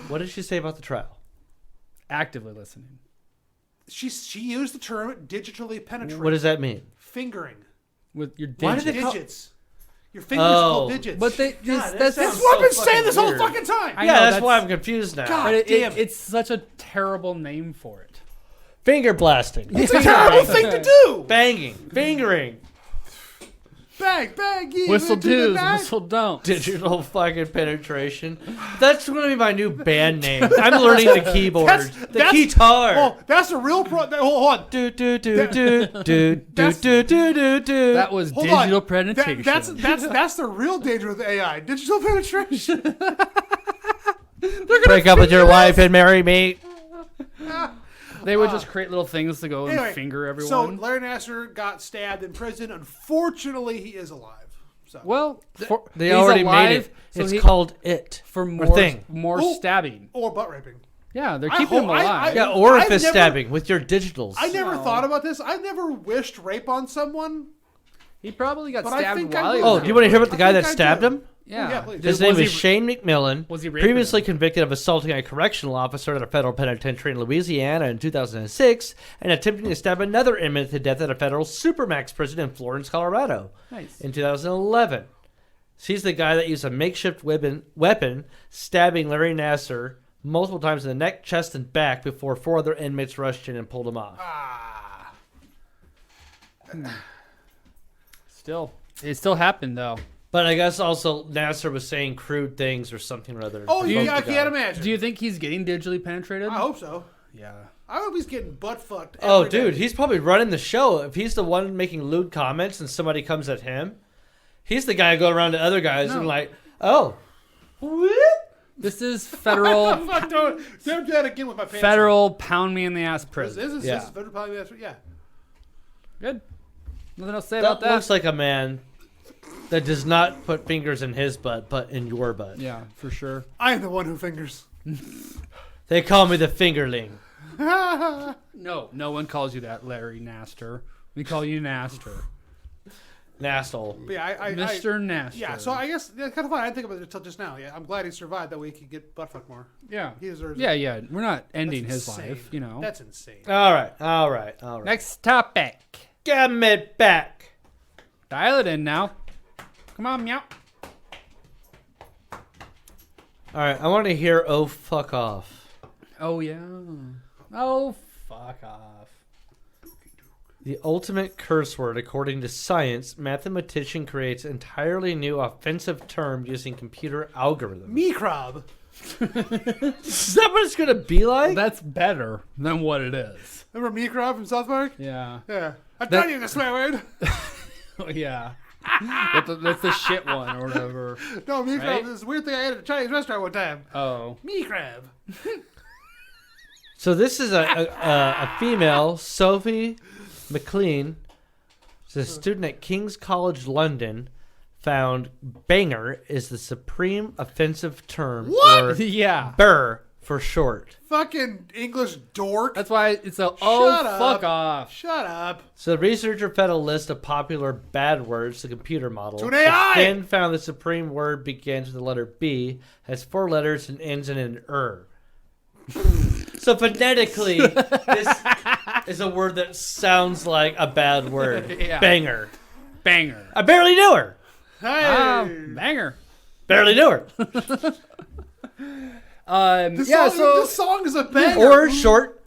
Speaker 3: what did she say about the trial?
Speaker 1: actively listening.
Speaker 2: She used the term digitally penetrate.
Speaker 3: What does that mean?
Speaker 2: Fingering.
Speaker 1: With your
Speaker 3: Why did
Speaker 1: digits.
Speaker 3: they call-
Speaker 2: Digits. Your fingers are
Speaker 3: Oh.
Speaker 2: called digits.
Speaker 1: But they,
Speaker 3: God,
Speaker 1: that's
Speaker 3: that sounds
Speaker 2: That's what I've been
Speaker 3: so
Speaker 2: saying this whole
Speaker 3: weird.
Speaker 2: fucking time.
Speaker 1: I
Speaker 3: Yeah,
Speaker 1: know,
Speaker 3: that's why
Speaker 1: that's-
Speaker 3: I'm confused now.
Speaker 2: God.
Speaker 1: but
Speaker 2: damn it.
Speaker 1: it's such a terrible name for it.
Speaker 3: Finger blasting.
Speaker 2: It's a terrible thing to do.
Speaker 3: Banging. Fingering.
Speaker 2: Bang, bang, give
Speaker 1: Whistle
Speaker 2: it to the
Speaker 1: do's,
Speaker 2: night.
Speaker 1: whistle don't.
Speaker 3: Digital fucking penetration. That's going to be my new band name. I'm learning the keyboard. The guitar.
Speaker 2: Oh, that's a real hold on.
Speaker 3: Do do do do do do do do do do.
Speaker 1: That was
Speaker 2: Hold
Speaker 1: digital
Speaker 2: on.
Speaker 1: penetration.
Speaker 2: That's the real danger with AI. Digital penetration.
Speaker 3: Break up with your wife and marry me.
Speaker 1: They would just create little things to go and
Speaker 2: Anyway,
Speaker 1: finger
Speaker 2: so
Speaker 1: everyone.
Speaker 2: Larry Nassar got stabbed in prison. Unfortunately, he is alive. So
Speaker 1: Well,
Speaker 3: They
Speaker 1: he's
Speaker 3: already
Speaker 1: alive,
Speaker 3: made it.
Speaker 1: so
Speaker 3: It's
Speaker 1: he-
Speaker 3: called It.
Speaker 1: for
Speaker 3: or
Speaker 1: more
Speaker 3: Thing.
Speaker 2: Oh.
Speaker 1: stabbing.
Speaker 2: or butt raping.
Speaker 1: Yeah, they're
Speaker 2: I
Speaker 1: keeping him
Speaker 2: hope- I-
Speaker 1: alive.
Speaker 3: Yeah,
Speaker 2: I've
Speaker 3: orifice
Speaker 2: never-
Speaker 3: stabbing with your digitals.
Speaker 2: I never
Speaker 1: No.
Speaker 2: thought about this. I've never wished rape on someone.
Speaker 1: He probably got
Speaker 2: But I
Speaker 1: stabbed
Speaker 2: think
Speaker 1: while
Speaker 2: I
Speaker 1: he
Speaker 2: will.
Speaker 3: Oh,
Speaker 1: was
Speaker 3: do you want to hear about the
Speaker 2: I
Speaker 3: guy
Speaker 2: think
Speaker 3: that
Speaker 2: I
Speaker 3: stabbed
Speaker 2: do.
Speaker 3: him?
Speaker 1: Yeah.
Speaker 2: Yeah, please.
Speaker 3: His
Speaker 1: Was
Speaker 3: name
Speaker 1: he-
Speaker 3: is Shane McMillan,
Speaker 1: was he raping
Speaker 3: previously
Speaker 1: him?
Speaker 3: convicted of assaulting a correctional officer at a federal penitentiary in Louisiana in 2006 and attempting to stab another inmate to death at a federal supermax prison in Florence, Colorado
Speaker 1: Nice.
Speaker 3: in 2011. He's the guy that used a makeshift weapon stabbing Larry Nassar multiple times in the neck, chest, and back before 4 other inmates rushed in and pulled him off.
Speaker 2: Ah.
Speaker 1: Still, it still happened though.
Speaker 3: But I guess also Nassar was saying crude things or something or other.
Speaker 2: Oh,
Speaker 3: to
Speaker 2: yeah,
Speaker 3: poke
Speaker 2: I
Speaker 3: the guy.
Speaker 2: can't imagine.
Speaker 1: Do you think he's getting digitally penetrated?
Speaker 2: I hope so.
Speaker 1: Yeah.
Speaker 2: I hope he's getting butt fucked.
Speaker 3: Oh,
Speaker 2: every day.
Speaker 3: dude, he's probably running the show. If he's the one making lewd comments and somebody comes at him, he's the guy going around to other guys and like, oh, whoop.
Speaker 1: This is federal
Speaker 2: Fuck, don't do that again with my pants.
Speaker 1: federal pound me in the ass
Speaker 2: On.
Speaker 1: prison.
Speaker 2: This
Speaker 3: Yeah.
Speaker 2: is federal probably yeah.
Speaker 1: Good. Nothing else to say
Speaker 3: That
Speaker 1: about that.
Speaker 3: looks like a man that does not put fingers in his butt, but in your butt.
Speaker 1: Yeah, for sure.
Speaker 2: I am the one who fingers.
Speaker 3: They call me the fingerling.
Speaker 1: No, no one calls you that, Larry Naster. We call you Naster.
Speaker 3: Nastle.
Speaker 2: But yeah, I
Speaker 1: Mr. Naster.
Speaker 2: yeah, so I guess that's kind of fun. I didn't think about it until just now. Yeah, I'm glad he survived. That way he could get butt fucked more.
Speaker 1: Yeah.
Speaker 2: He deserves it.
Speaker 1: Yeah, yeah. We're not ending
Speaker 2: That's
Speaker 1: his
Speaker 2: insane.
Speaker 1: life, you know.
Speaker 2: That's insane.
Speaker 3: All right.
Speaker 1: Next topic.
Speaker 3: Give me back.
Speaker 1: Dial it in now. Come on, meow.
Speaker 3: All right, I want to hear "Oh fuck off."
Speaker 1: Oh, yeah. Oh, fuck off.
Speaker 3: The ultimate curse word, according to science, mathematician creates entirely new offensive term using computer algorithms.
Speaker 2: Me crab.
Speaker 3: Is that what it's gonna be like?
Speaker 1: That's better than what it is.
Speaker 2: Remember me crab from South Park?
Speaker 1: Yeah.
Speaker 2: Yeah. I tell you the swear word.
Speaker 1: Oh, yeah. That's the shit one or whatever.
Speaker 2: No, me crab
Speaker 1: Right?
Speaker 2: is a weird thing I ate at a Chinese restaurant one time.
Speaker 1: Oh.
Speaker 2: Me crab.
Speaker 3: So this is a female, Sophie McLean, she's a student at King's College London, found banger is the supreme offensive term,
Speaker 2: What?
Speaker 3: or
Speaker 1: Yeah.
Speaker 3: burr for short.
Speaker 2: Fucking English dork.
Speaker 1: That's why it's a oh
Speaker 2: Shut up.
Speaker 1: fuck off.
Speaker 2: Shut up.
Speaker 3: So the researcher found a list of popular bad words to computer model.
Speaker 2: To an AI!
Speaker 3: Then found the supreme word begins with the letter B, has 4 letters, and ends in an So phonetically, this is a word that sounds like a bad word.
Speaker 1: Yeah.
Speaker 3: Banger.
Speaker 1: Banger.
Speaker 3: I barely knew her.
Speaker 2: Hey.
Speaker 1: Banger.
Speaker 3: Barely knew her.
Speaker 2: This
Speaker 1: Yeah,
Speaker 2: song,
Speaker 1: so
Speaker 2: this song is a banger.
Speaker 3: Or short,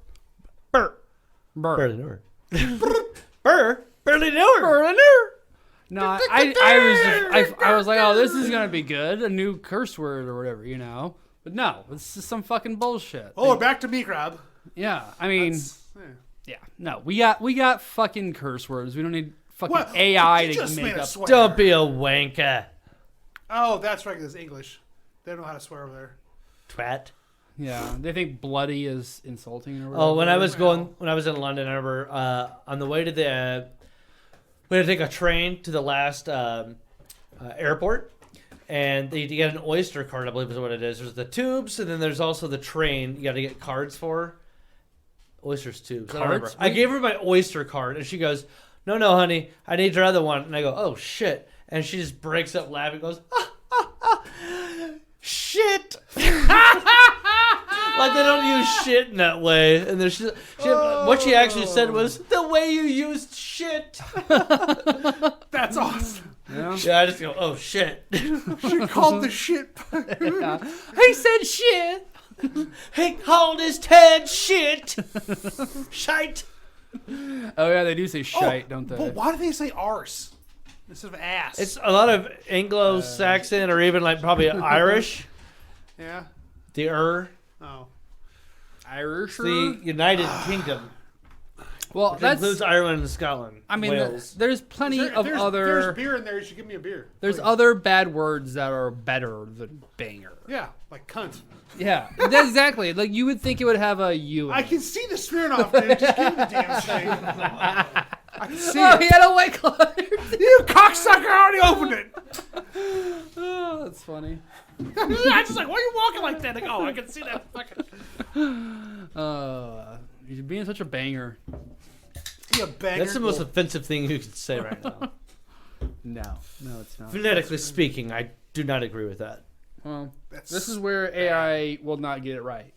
Speaker 3: burr.
Speaker 1: Burr.
Speaker 3: Barely knew her. Burr. Barely knew her.
Speaker 1: No, I was like, oh, this is gonna be good, a new curse word or whatever, you know. But no, this is some fucking bullshit.
Speaker 2: Oh, back to me crab.
Speaker 1: Yeah, I mean,
Speaker 2: Yeah.
Speaker 1: yeah, no, we got fucking curse words. We don't need fucking
Speaker 2: What?
Speaker 1: AI
Speaker 2: You
Speaker 1: to
Speaker 2: just
Speaker 1: make
Speaker 2: made a
Speaker 1: up.
Speaker 2: swear.
Speaker 3: Don't be a wanker,
Speaker 2: Oh, that's right. It's English. They don't know how to swear over there.
Speaker 3: twat.
Speaker 1: Yeah, they think bloody is insulting or whatever.
Speaker 3: Oh, when I was in London, I remember on the way to the, we had to take a train to the last airport, and you get an Oyster card, I believe is what it is. There's the tubes, and then there's also the train you got to get cards for. Oyster's tubes. I don't remember.
Speaker 1: Cards?
Speaker 3: I gave her my Oyster card, and she goes, "No, honey, I need your other one." And I go, "Oh shit!" And she just breaks up laughing, goes, "Shit!" But they don't use shit in that way. And there's what she actually said was, the way you used shit.
Speaker 2: That's awesome.
Speaker 1: Yeah.
Speaker 3: Yeah, I just go, oh, shit.
Speaker 2: She called the shit.
Speaker 1: He said shit.
Speaker 3: He called his Ted shit. Shite.
Speaker 1: Oh yeah, they do say shite, don't they?
Speaker 2: But why do they say arse instead of ass?
Speaker 3: It's a lot of Anglo-Saxon or even like probably Irish.
Speaker 2: yeah.
Speaker 3: The
Speaker 2: Oh.
Speaker 1: Irish.
Speaker 3: the United Kingdom.
Speaker 1: Well,
Speaker 3: Which
Speaker 1: that's.
Speaker 3: includes Ireland and Scotland.
Speaker 1: I mean,
Speaker 3: Wales.
Speaker 1: there's plenty of
Speaker 2: There's
Speaker 1: other.
Speaker 2: beer in there. You should give me a beer.
Speaker 1: There's
Speaker 2: Please.
Speaker 1: other bad words that are better than banger.
Speaker 2: Yeah, like cunt.
Speaker 1: Yeah, that's exactly. Like you would think it would have a U. In
Speaker 2: I
Speaker 1: it.
Speaker 2: can see the Smirnoff, dude. Just give me the damn thing. I can see
Speaker 1: Oh,
Speaker 2: it.
Speaker 1: he had a white claw.
Speaker 2: You cocksucker! I already opened it.
Speaker 1: Oh, that's funny.
Speaker 2: I just like, why are you walking like that? Like, oh, I can see that fucking.
Speaker 1: You're being such a banger.
Speaker 2: You banger.
Speaker 3: That's the most offensive thing you could say right now.
Speaker 1: No, it's not.
Speaker 3: Phonetically speaking, I do not agree with that.
Speaker 1: Well,
Speaker 2: That's
Speaker 1: this is where AI will not get it right.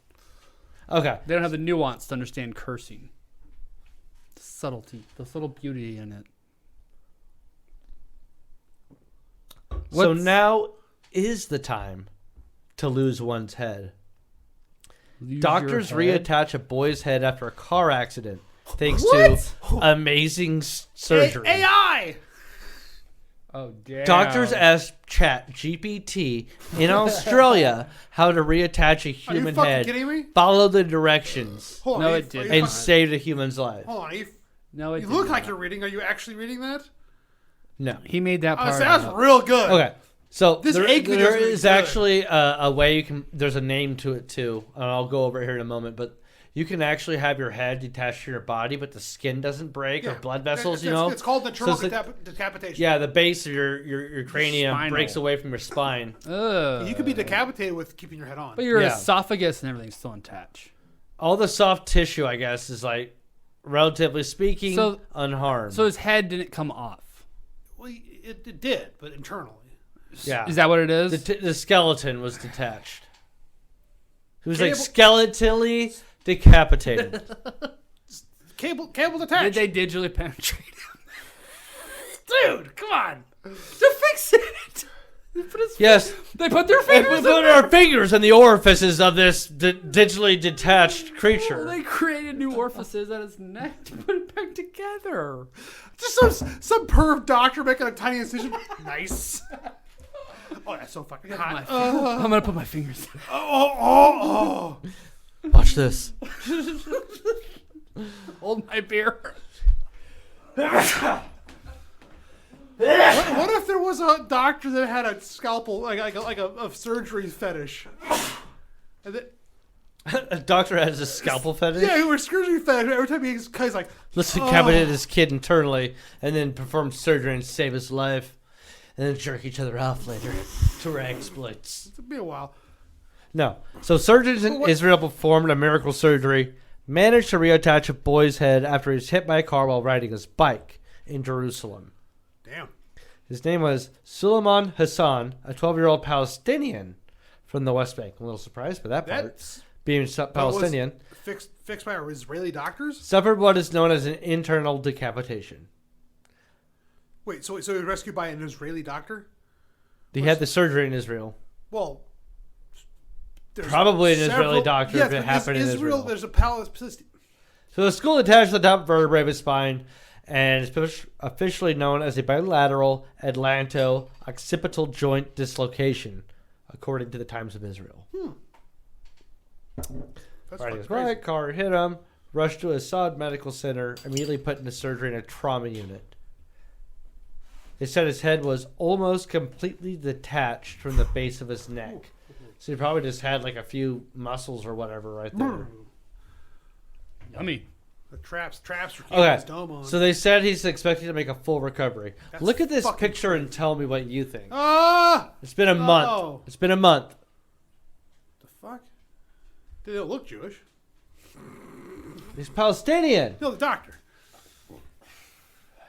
Speaker 3: Okay.
Speaker 1: They don't have the nuance to understand cursing. The subtlety, the subtle beauty in it.
Speaker 3: So
Speaker 1: What's-
Speaker 3: now is the time to lose one's head.
Speaker 1: Lose
Speaker 3: Doctors
Speaker 1: your head?
Speaker 3: reattach a boy's head after a car accident thanks
Speaker 1: What?
Speaker 3: to amazing surgery.
Speaker 2: AI.
Speaker 1: Oh, damn.
Speaker 3: Doctors asked Chat GPT in Australia how to reattach a
Speaker 2: Are you
Speaker 3: human
Speaker 2: fucking
Speaker 3: head,
Speaker 2: kidding me?
Speaker 3: follow the directions,
Speaker 2: Hold on.
Speaker 1: No,
Speaker 2: are you-
Speaker 1: it didn't.
Speaker 2: are you
Speaker 3: and
Speaker 2: fucking-
Speaker 3: saved a human's life.
Speaker 2: Hold on.
Speaker 1: No, it
Speaker 2: You look
Speaker 1: did
Speaker 2: like
Speaker 1: not.
Speaker 2: you're reading. Are you actually reading that?
Speaker 3: No.
Speaker 1: He made that
Speaker 2: Oh,
Speaker 1: part.
Speaker 2: that's
Speaker 1: up.
Speaker 2: real good.
Speaker 3: Okay. So
Speaker 2: This
Speaker 3: there,
Speaker 2: egg video
Speaker 3: there
Speaker 2: is
Speaker 3: is
Speaker 2: good.
Speaker 3: actually a way you can. There's a name to it too, and I'll go over it here in a moment. But you can actually have your head detached from your body, but the skin doesn't break or blood vessels.
Speaker 2: It's called internal
Speaker 3: So it's
Speaker 2: decapitation.
Speaker 3: Yeah, the base of your cranium
Speaker 1: Spinal.
Speaker 3: breaks away from your spine.
Speaker 1: Ugh.
Speaker 2: You could be decapitated with keeping your head on.
Speaker 1: But your
Speaker 3: Yeah.
Speaker 1: esophagus and everything's still attached.
Speaker 3: All the soft tissue, I guess, is like, relatively speaking,
Speaker 1: So-
Speaker 3: unharmed.
Speaker 1: So his head didn't come off.
Speaker 2: Well, it did, but internally.
Speaker 3: yeah,
Speaker 1: Is that what it is?
Speaker 3: the skeleton was detached. It was like
Speaker 2: Cable-
Speaker 3: skeletally decapitated.
Speaker 2: Cable
Speaker 1: Did
Speaker 2: attached.
Speaker 1: they digitally penetrate him
Speaker 2: Dude, come on.
Speaker 1: to fix it? They put his-
Speaker 3: Yes.
Speaker 1: They put their
Speaker 3: And
Speaker 1: fingers
Speaker 3: we
Speaker 1: in
Speaker 3: put
Speaker 1: there.
Speaker 3: our fingers in the orifices of this digitally detached creature.
Speaker 1: They created new orifices at his neck to put it back together.
Speaker 2: Just some perv doctor making a tiny incision. Nice. Oh, that's so fucking hot.
Speaker 1: I'm gonna put my fingers in.
Speaker 2: Oh.
Speaker 3: Watch this.
Speaker 1: Hold my beer.
Speaker 2: What if there was a doctor that had a scalpel, like a surgery fetish? And then,
Speaker 3: A doctor has a scalpel fetish.
Speaker 2: yeah, who were surgery fetish. Every time he's like,
Speaker 3: Let's decapitate his kid internally and then perform surgery and save his life. And then jerk each other off later to our exploits.
Speaker 2: it'll be a while.
Speaker 3: No. So surgeons in Israel performed a miracle surgery, managed to reattach a boy's head after he was hit by a car while riding his bike in Jerusalem.
Speaker 2: Damn.
Speaker 3: His name was Suleiman Hassan, a 12-year-old Palestinian from the West Bank. I'm a little surprised by that part.
Speaker 2: That's
Speaker 3: Being Palestinian,
Speaker 2: fixed by our Israeli doctors.
Speaker 3: suffered what is known as an internal decapitation.
Speaker 2: Wait, so he was rescued by an Israeli doctor?
Speaker 3: He had the surgery in Israel.
Speaker 2: Well, there's
Speaker 3: Probably an
Speaker 2: several-
Speaker 3: Israeli doctor if it
Speaker 2: but
Speaker 3: happened in Israel.
Speaker 2: There's a Palestinian.
Speaker 3: So the skull attached to the top vertebrae of his spine and is officially known as a bilateral atlanto-occipital joint dislocation, according to the Times of Israel.
Speaker 2: That's
Speaker 3: Riding
Speaker 2: fucking
Speaker 3: his
Speaker 2: crazy.
Speaker 3: bike, car hit him, rushed to Assad Medical Center, immediately put into surgery in a trauma unit. They said his head was almost completely detached from the base of his neck. So he probably just had like a few muscles or whatever right there.
Speaker 1: Yummy.
Speaker 2: The traps were keeping
Speaker 3: Okay,
Speaker 2: his dome on.
Speaker 3: so they said he's expected to make a full recovery.
Speaker 2: That's
Speaker 3: Look at this
Speaker 2: fucking
Speaker 3: picture and tell me what you think.
Speaker 2: Ah!
Speaker 3: It's been a month.
Speaker 2: Oh.
Speaker 3: It's been a month.
Speaker 2: The fuck? They don't look Jewish.
Speaker 3: He's Palestinian.
Speaker 2: No, the doctor.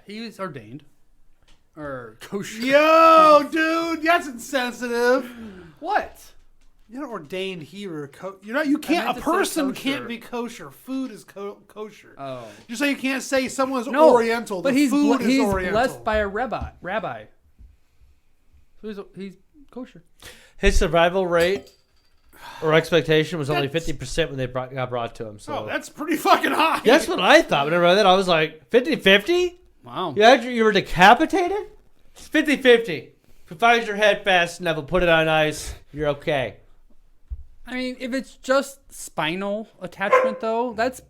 Speaker 1: He was ordained. Or kosher.
Speaker 2: Yo, dude, that's insensitive.
Speaker 1: What?
Speaker 2: You're not ordained here. You're not. You can't.
Speaker 1: meant
Speaker 2: A
Speaker 1: to say
Speaker 2: person
Speaker 1: kosher.
Speaker 2: can't be kosher. Food is kosher.
Speaker 1: Oh.
Speaker 2: Just like you can't say someone's
Speaker 1: No,
Speaker 2: Oriental.
Speaker 1: but
Speaker 2: the
Speaker 1: he's
Speaker 2: food is
Speaker 1: he's
Speaker 2: Oriental.
Speaker 1: blessed by a rabbi. So he's kosher.
Speaker 3: His survival rate or expectation was only 50% when they got brought to him. So
Speaker 2: Oh, that's pretty fucking high.
Speaker 3: that's what I thought. Whenever I read that, I was like, 50-50?
Speaker 1: Wow.
Speaker 3: You were decapitated? It's 50-50. If you find your head fast enough and put it on ice, you're okay.
Speaker 1: I mean, if it's just spinal attachment, though, that's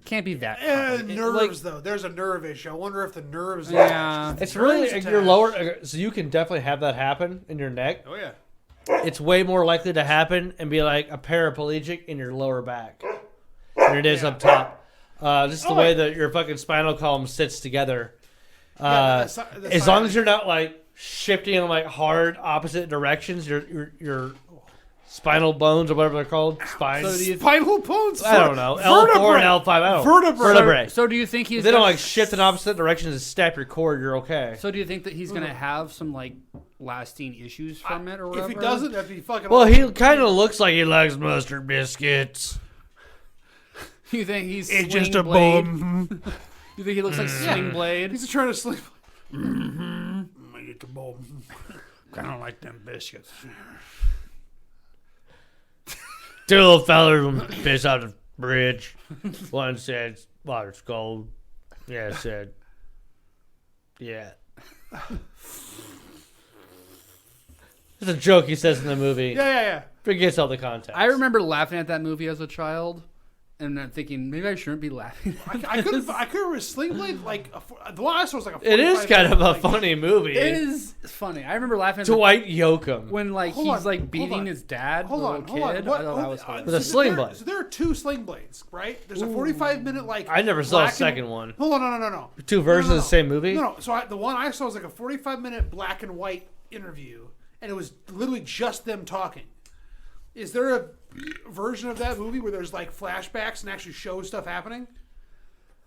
Speaker 1: can't be that. complicated.
Speaker 2: Nerves though. There's a nerve issue. I wonder if the nerves.
Speaker 1: Yeah.
Speaker 3: It's really
Speaker 2: Nerves
Speaker 3: your
Speaker 2: attached.
Speaker 3: lower, so you can definitely have that happen in your neck.
Speaker 2: Oh yeah.
Speaker 3: It's way more likely to happen and be like a paraplegic in your lower back than it is up top. Just the way that your fucking spinal column sits together.
Speaker 2: The
Speaker 3: As long as you're not like shifting in like hard opposite directions, your spinal bones or whatever they're called, spines.
Speaker 1: So do you
Speaker 2: spinal bones.
Speaker 3: I don't know. L4 and L5. I don't know. Vertebrae.
Speaker 1: So do you think he's
Speaker 3: If they don't
Speaker 1: gonna-
Speaker 3: like shift in opposite directions and snap your cord, you're okay.
Speaker 1: So do you think that he's gonna have some like lasting issues from it or whatever?
Speaker 2: If he doesn't, that'd be fucking.
Speaker 3: Well,
Speaker 2: awesome.
Speaker 3: he kind of looks like he likes mustard biscuits.
Speaker 1: You think he's
Speaker 2: It's
Speaker 1: Sling
Speaker 2: just a
Speaker 1: Blade?
Speaker 2: bone.
Speaker 1: You think he looks like Sling Blade?
Speaker 2: He's trying to sleep. I get the bone. I don't like them biscuits.
Speaker 3: Two little fellers fish out the bridge. One said, water's cold. The other said, yeah. It's a joke he says in the movie.
Speaker 2: Yeah.
Speaker 3: Forgets all the context.
Speaker 1: I remember laughing at that movie as a child, and then thinking maybe I shouldn't be laughing.
Speaker 2: I could remember Sling Blade like the one I saw was like a.
Speaker 3: It is
Speaker 2: 45
Speaker 3: kind of a
Speaker 2: minute, like,
Speaker 3: funny movie.
Speaker 1: It is funny. I remember laughing at
Speaker 3: Dwight Yoakam.
Speaker 1: when like
Speaker 2: Hold
Speaker 1: he's
Speaker 2: on,
Speaker 1: like
Speaker 2: hold
Speaker 1: beating
Speaker 2: on.
Speaker 1: his dad,
Speaker 2: Hold
Speaker 1: the
Speaker 2: on,
Speaker 1: little
Speaker 2: hold
Speaker 1: kid.
Speaker 2: on. What?
Speaker 1: I thought that was hilarious.
Speaker 3: With a sling blade.
Speaker 2: So there are two sling blades, right? There's a 45-minute like.
Speaker 3: I never saw a
Speaker 2: black and-
Speaker 3: second one.
Speaker 2: Hold on, no.
Speaker 3: Two versions
Speaker 2: No,
Speaker 3: of the same movie?
Speaker 2: No. So the one I saw was like a 45-minute black and white interview, and it was literally just them talking. Is there a version of that movie where there's like flashbacks and actually shows stuff happening?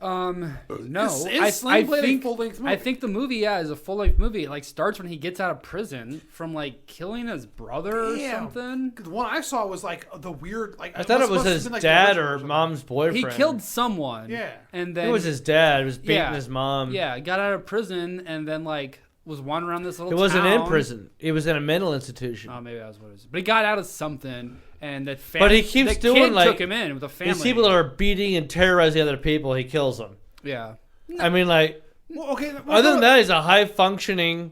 Speaker 1: No,
Speaker 2: Is Sling Blade a
Speaker 1: think
Speaker 2: full-length movie?
Speaker 1: I think the movie, is a full length movie. It like starts when he gets out of prison from like killing his brother or
Speaker 2: Damn.
Speaker 1: something.
Speaker 2: The one I saw was like the weird like.
Speaker 3: I thought it was
Speaker 2: must have
Speaker 3: his
Speaker 2: been, like, the
Speaker 3: dad
Speaker 2: original
Speaker 3: or
Speaker 2: version.
Speaker 3: mom's boyfriend.
Speaker 1: He killed someone.
Speaker 2: Yeah.
Speaker 1: and then
Speaker 3: It was his dad. He was beating
Speaker 1: Yeah.
Speaker 3: his mom.
Speaker 1: Yeah, got out of prison and then like was wandering around this little.
Speaker 3: He wasn't in
Speaker 1: town.
Speaker 3: prison. He was in a mental institution.
Speaker 1: Oh, maybe that was what it was. But he got out of something, and the
Speaker 3: But he keeps
Speaker 1: the
Speaker 3: doing,
Speaker 1: kid
Speaker 3: like,
Speaker 1: took him in with a family.
Speaker 3: These people that are beating and terrorizing other people, he kills them.
Speaker 1: yeah.
Speaker 3: I mean, like,
Speaker 2: Well, okay.
Speaker 3: other than that, he's a high functioning,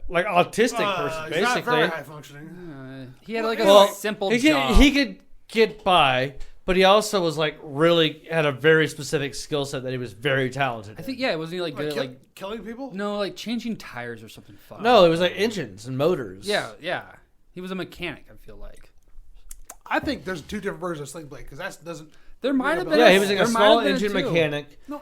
Speaker 3: like autistic person,
Speaker 2: he's not
Speaker 3: basically.
Speaker 2: very high functioning.
Speaker 1: He had like a
Speaker 3: Well,
Speaker 1: simple
Speaker 3: he
Speaker 1: job.
Speaker 3: could get by, but he also was like really had a very specific skill set that he was very talented.
Speaker 1: I think wasn't he like good at like
Speaker 2: Killing people.
Speaker 1: no like changing tires or something fun.
Speaker 3: No, it was like engines and motors.
Speaker 1: Yeah. He was a mechanic. I feel like
Speaker 2: I think there's two different versions of Sling Blade because that doesn't.
Speaker 1: there might have been.
Speaker 3: Yeah, he was like a
Speaker 1: there might
Speaker 3: small
Speaker 1: have been
Speaker 3: engine
Speaker 1: two.
Speaker 3: mechanic.
Speaker 2: No.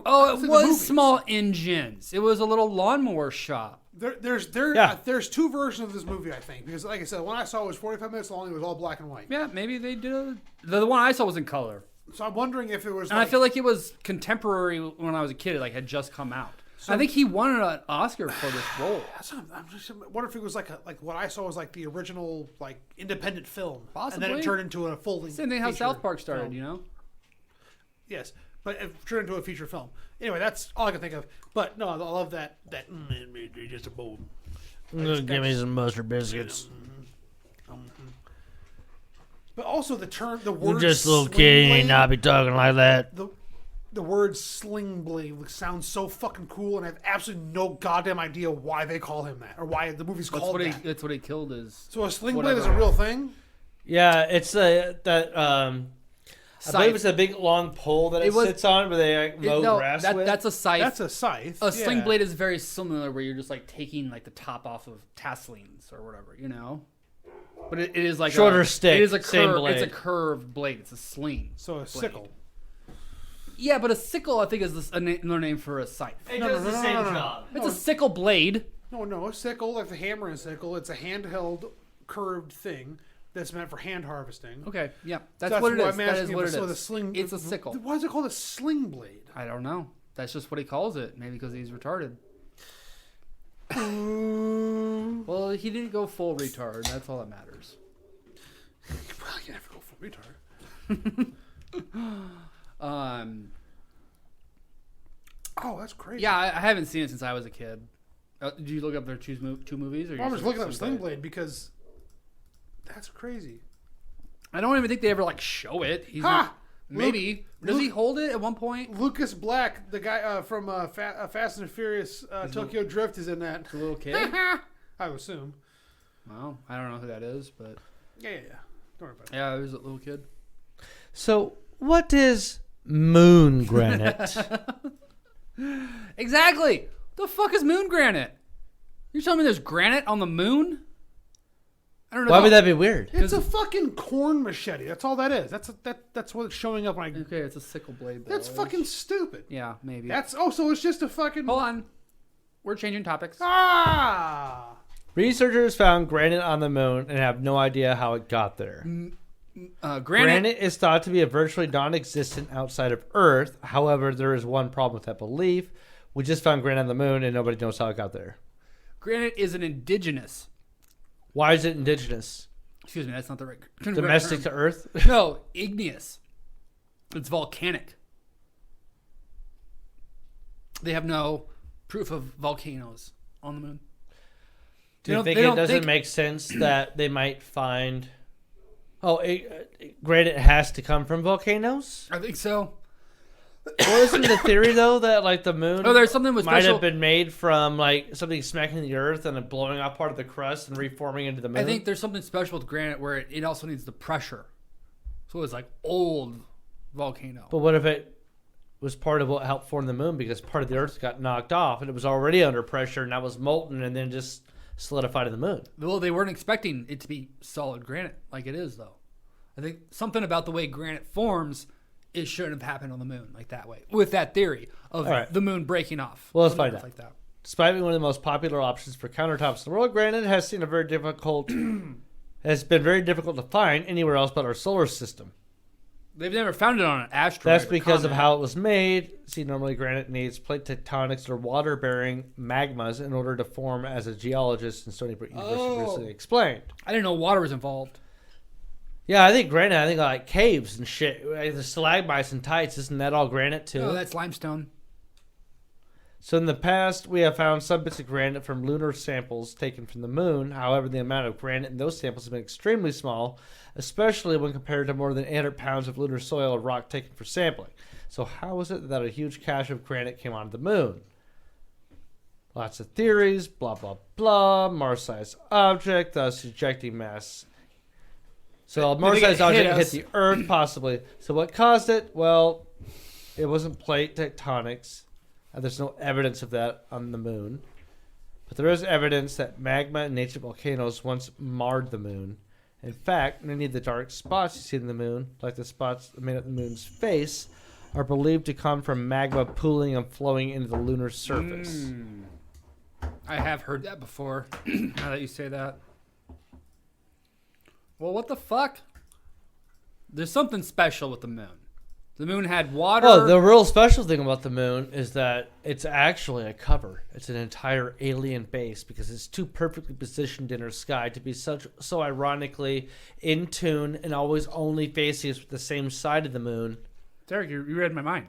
Speaker 1: Oh,
Speaker 2: That's
Speaker 1: it
Speaker 2: in the
Speaker 1: was
Speaker 2: movies.
Speaker 1: small engines. It was a little lawnmower shop.
Speaker 3: Yeah.
Speaker 2: There's two versions of this movie, I think, because like I said, the one I saw was 45 minutes long. It was all black and white.
Speaker 1: Yeah, maybe they did. The one I saw was in color,
Speaker 2: So I'm wondering if it was.
Speaker 1: and I feel like it was contemporary when I was a kid. It like had just come out. I think he won an Oscar for this role.
Speaker 2: I'm just wondering if it was like what I saw was like the original like independent film, and then
Speaker 1: Possibly.
Speaker 2: it turned into a full.
Speaker 1: Same thing how
Speaker 2: feature
Speaker 1: South Park started.
Speaker 2: film.
Speaker 1: You know.
Speaker 2: Yes, but it turned into a feature film. Anyway, that's all I can think of. But no, I love that. Just a bowl.
Speaker 3: Give me some mustard biscuits.
Speaker 2: But also the term, the word.
Speaker 3: Just a little
Speaker 2: sling
Speaker 3: kid, you
Speaker 2: blade,
Speaker 3: ain't not be talking like that.
Speaker 2: The word sling blade sounds so fucking cool, and I have absolutely no goddamn idea why they call him that or why the movie's
Speaker 1: That's
Speaker 2: called
Speaker 1: what he.
Speaker 2: that.
Speaker 1: That's what he killed. Is
Speaker 2: So a sling blade
Speaker 1: whatever.
Speaker 2: is a real thing.
Speaker 3: Yeah, it's I believe it's a big long pole that it,
Speaker 1: It was-
Speaker 3: sits on where they like, mow grass with.
Speaker 1: that's a scythe.
Speaker 2: That's a scythe.
Speaker 1: A sling
Speaker 2: yeah.
Speaker 1: blade is very similar, where you're just like taking like the top off of tasselings or whatever, you know. But it is like
Speaker 3: Shorter
Speaker 1: a,
Speaker 3: stick,
Speaker 1: It is a
Speaker 3: same
Speaker 1: curve.
Speaker 3: blade.
Speaker 1: It's a curved blade. It's a sling.
Speaker 2: So a sickle.
Speaker 1: Yeah, but a sickle I think is another name for a scythe.
Speaker 3: It
Speaker 2: No,
Speaker 3: does
Speaker 2: no,
Speaker 3: the
Speaker 2: no,
Speaker 3: same
Speaker 2: no, no.
Speaker 3: job.
Speaker 1: It's a sickle blade.
Speaker 2: No, a sickle like the hammer and sickle. It's a handheld curved thing that's meant for hand harvesting.
Speaker 1: Okay, yeah,
Speaker 2: So
Speaker 1: that's what it
Speaker 2: why
Speaker 1: is.
Speaker 2: I'm
Speaker 1: That
Speaker 2: asking
Speaker 1: is what
Speaker 2: if
Speaker 1: it
Speaker 2: so
Speaker 1: is.
Speaker 2: the sling.
Speaker 1: It's a sickle.
Speaker 2: Why is it called a sling blade?
Speaker 1: I don't know. That's just what he calls it. Maybe because he's retarded. Well, he didn't go full retard. That's all that matters.
Speaker 2: Well, you never go full retard. Oh, that's crazy.
Speaker 1: Yeah, I haven't seen it since I was a kid. Did you look up their two movies? Or
Speaker 2: I'm
Speaker 1: you
Speaker 2: just looking up
Speaker 1: Sling
Speaker 2: Sling
Speaker 1: Blade?
Speaker 2: Blade because that's crazy.
Speaker 1: I don't even think they ever like show it. He's
Speaker 2: Ha!
Speaker 1: not, maybe does he
Speaker 2: Luke-
Speaker 1: hold it at one point?
Speaker 2: Lucas Black, the guy from Fast and Furious, Tokyo Drift, is in that.
Speaker 1: It's a little kid.
Speaker 2: I would assume.
Speaker 1: Well, I don't know who that is, but
Speaker 2: Yeah. Don't worry about it.
Speaker 1: yeah, it was a little kid.
Speaker 3: So, what is moon granite?
Speaker 1: Exactly. The fuck is moon granite? You're telling me there's granite on the moon? I don't know.
Speaker 3: Why would that be weird?
Speaker 2: It's a fucking corn machete. That's all that is. That's what it's showing up when I.
Speaker 1: Okay, it's a sickle blade.
Speaker 2: That's fucking stupid.
Speaker 1: Yeah, maybe.
Speaker 2: So it's just a fucking.
Speaker 1: Hold on. We're changing topics.
Speaker 2: Ah.
Speaker 3: Researchers found granite on the moon and have no idea how it got there.
Speaker 1: Granite.
Speaker 3: Granite is thought to be a virtually non-existent outside of Earth. However, there is one problem with that belief. We just found granite on the moon and nobody knows how it got there.
Speaker 1: Granite is an indigenous.
Speaker 3: Why is it indigenous?
Speaker 1: Excuse me, that's not the right.
Speaker 3: Domestic to Earth?
Speaker 1: No, igneous. It's volcanic. They have no proof of volcanoes on the moon.
Speaker 3: Do you think it doesn't make sense that they might find... Oh, granite has to come from volcanoes?
Speaker 1: I think so.
Speaker 3: Well, isn't the theory, though, that like the moon
Speaker 1: Oh, there's something with
Speaker 3: might
Speaker 1: special.
Speaker 3: have been made from like something smacking the Earth and then blowing off part of the crust and reforming into the moon?
Speaker 1: I think there's something special with granite where it also needs the pressure. So it's like old volcano.
Speaker 3: But what if it was part of what helped form the moon because part of the Earth got knocked off and it was already under pressure and that was molten and then just solidified in the moon?
Speaker 1: Well, they weren't expecting it to be solid granite like it is, though. I think something about the way granite forms, it shouldn't have happened on the moon like that way. With that theory of
Speaker 3: All right.
Speaker 1: the moon breaking off.
Speaker 3: Well, let's
Speaker 1: on the
Speaker 3: find
Speaker 1: Earth
Speaker 3: out.
Speaker 1: Like that.
Speaker 3: Despite being one of the most popular options for countertops in the world, granite has seen a very difficult has been very difficult to find anywhere else but our solar system.
Speaker 1: They've never found it on an asteroid.
Speaker 3: That's
Speaker 1: or
Speaker 3: because of
Speaker 1: comet.
Speaker 3: how it was made. See, normally granite needs plate tectonics or water-bearing magmas in order to form, as a geologist in Stony Brook University recently explained.
Speaker 1: I didn't know water was involved.
Speaker 3: Yeah, I think granite, I think like caves and shit. Like the stalagmites and tights, isn't that all granite too?
Speaker 1: No, that's limestone.
Speaker 3: So in the past, we have found some bits of granite from lunar samples taken from the moon. However, the amount of granite in those samples has been extremely small, especially when compared to more than 800 pounds of lunar soil or rock taken for sampling. So how is it that a huge cache of granite came onto the moon? Lots of theories, blah, blah, blah. Mars-sized object, thus ejecting mass. So a Mars-sized object hit the Earth, possibly. So what caused it? Well, it wasn't plate tectonics. There's no evidence of that on the moon. But there is evidence that magma and ancient volcanoes once marred the moon. In fact, many of the dark spots you see in the moon, like the spots that made up the moon's face, are believed to come from magma pooling and flowing into the lunar surface.
Speaker 1: I have heard that before, now that you say that. Well, what the fuck? There's something special with the moon. The moon had water.
Speaker 3: Oh, the real special thing about the moon is that it's actually a cover. It's an entire alien base because it's too perfectly positioned in our sky to be so ironically in tune and always only facing us with the same side of the moon.
Speaker 1: Derek, you read my mind.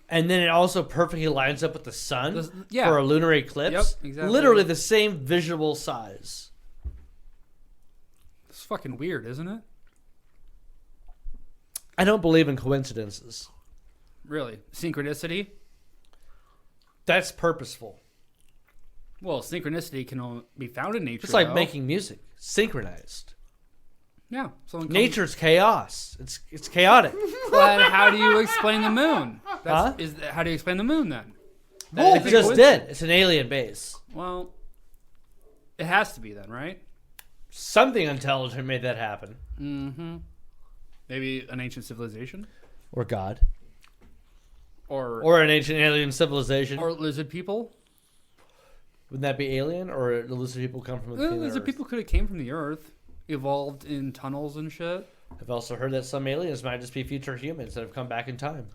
Speaker 3: And then it also perfectly lines up with the sun
Speaker 1: yeah.
Speaker 3: for a lunar eclipse.
Speaker 1: Yep, exactly.
Speaker 3: Literally the same visual size.
Speaker 1: It's fucking weird, isn't it?
Speaker 3: I don't believe in coincidences.
Speaker 1: Really? Synchronicity?
Speaker 3: That's purposeful.
Speaker 1: Well, synchronicity can only be found in nature.
Speaker 3: It's like
Speaker 1: though.
Speaker 3: making music, synchronized.
Speaker 1: Yeah. Someone comes-
Speaker 3: Nature's chaos. It's chaotic.
Speaker 1: But how do you explain the moon?
Speaker 3: Huh?
Speaker 1: How do you explain the moon then?
Speaker 3: It just did. It's an alien base.
Speaker 1: Well, it has to be then, right?
Speaker 3: Something intelligent made that happen.
Speaker 1: Mm-hmm. Maybe an ancient civilization?
Speaker 3: Or God.
Speaker 1: Or
Speaker 3: an ancient alien civilization.
Speaker 1: lizard people?
Speaker 3: Wouldn't that be alien? Or the lizard people come from within the
Speaker 1: Lizard
Speaker 3: Earth?
Speaker 1: people could have came from the Earth, evolved in tunnels and shit.
Speaker 3: I've also heard that some aliens might just be future humans that have come back in time.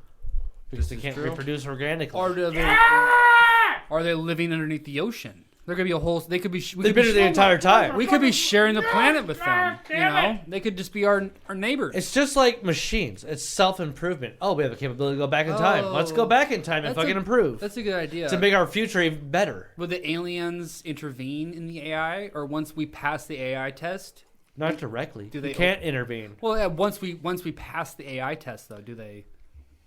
Speaker 3: Because they
Speaker 1: is
Speaker 3: can't
Speaker 1: true.
Speaker 3: reproduce organically.
Speaker 1: Are they living underneath the ocean? There could be a whole. They could be. We
Speaker 3: They've
Speaker 1: could
Speaker 3: been
Speaker 1: be,
Speaker 3: here the entire time.
Speaker 1: we could be sharing the planet with them. You know, they could just be our neighbors.
Speaker 3: It's just like machines. It's self-improvement. Oh, we have the capability to go back in time. Let's go back in time and
Speaker 1: That's
Speaker 3: fucking
Speaker 1: a-
Speaker 3: improve.
Speaker 1: That's a good idea.
Speaker 3: To make our future even better.
Speaker 1: Would the aliens intervene in the AI, or once we pass the AI test?
Speaker 3: Not directly.
Speaker 1: Do they-
Speaker 3: You can't intervene.
Speaker 1: Well, yeah, once we pass the AI test, though, do they?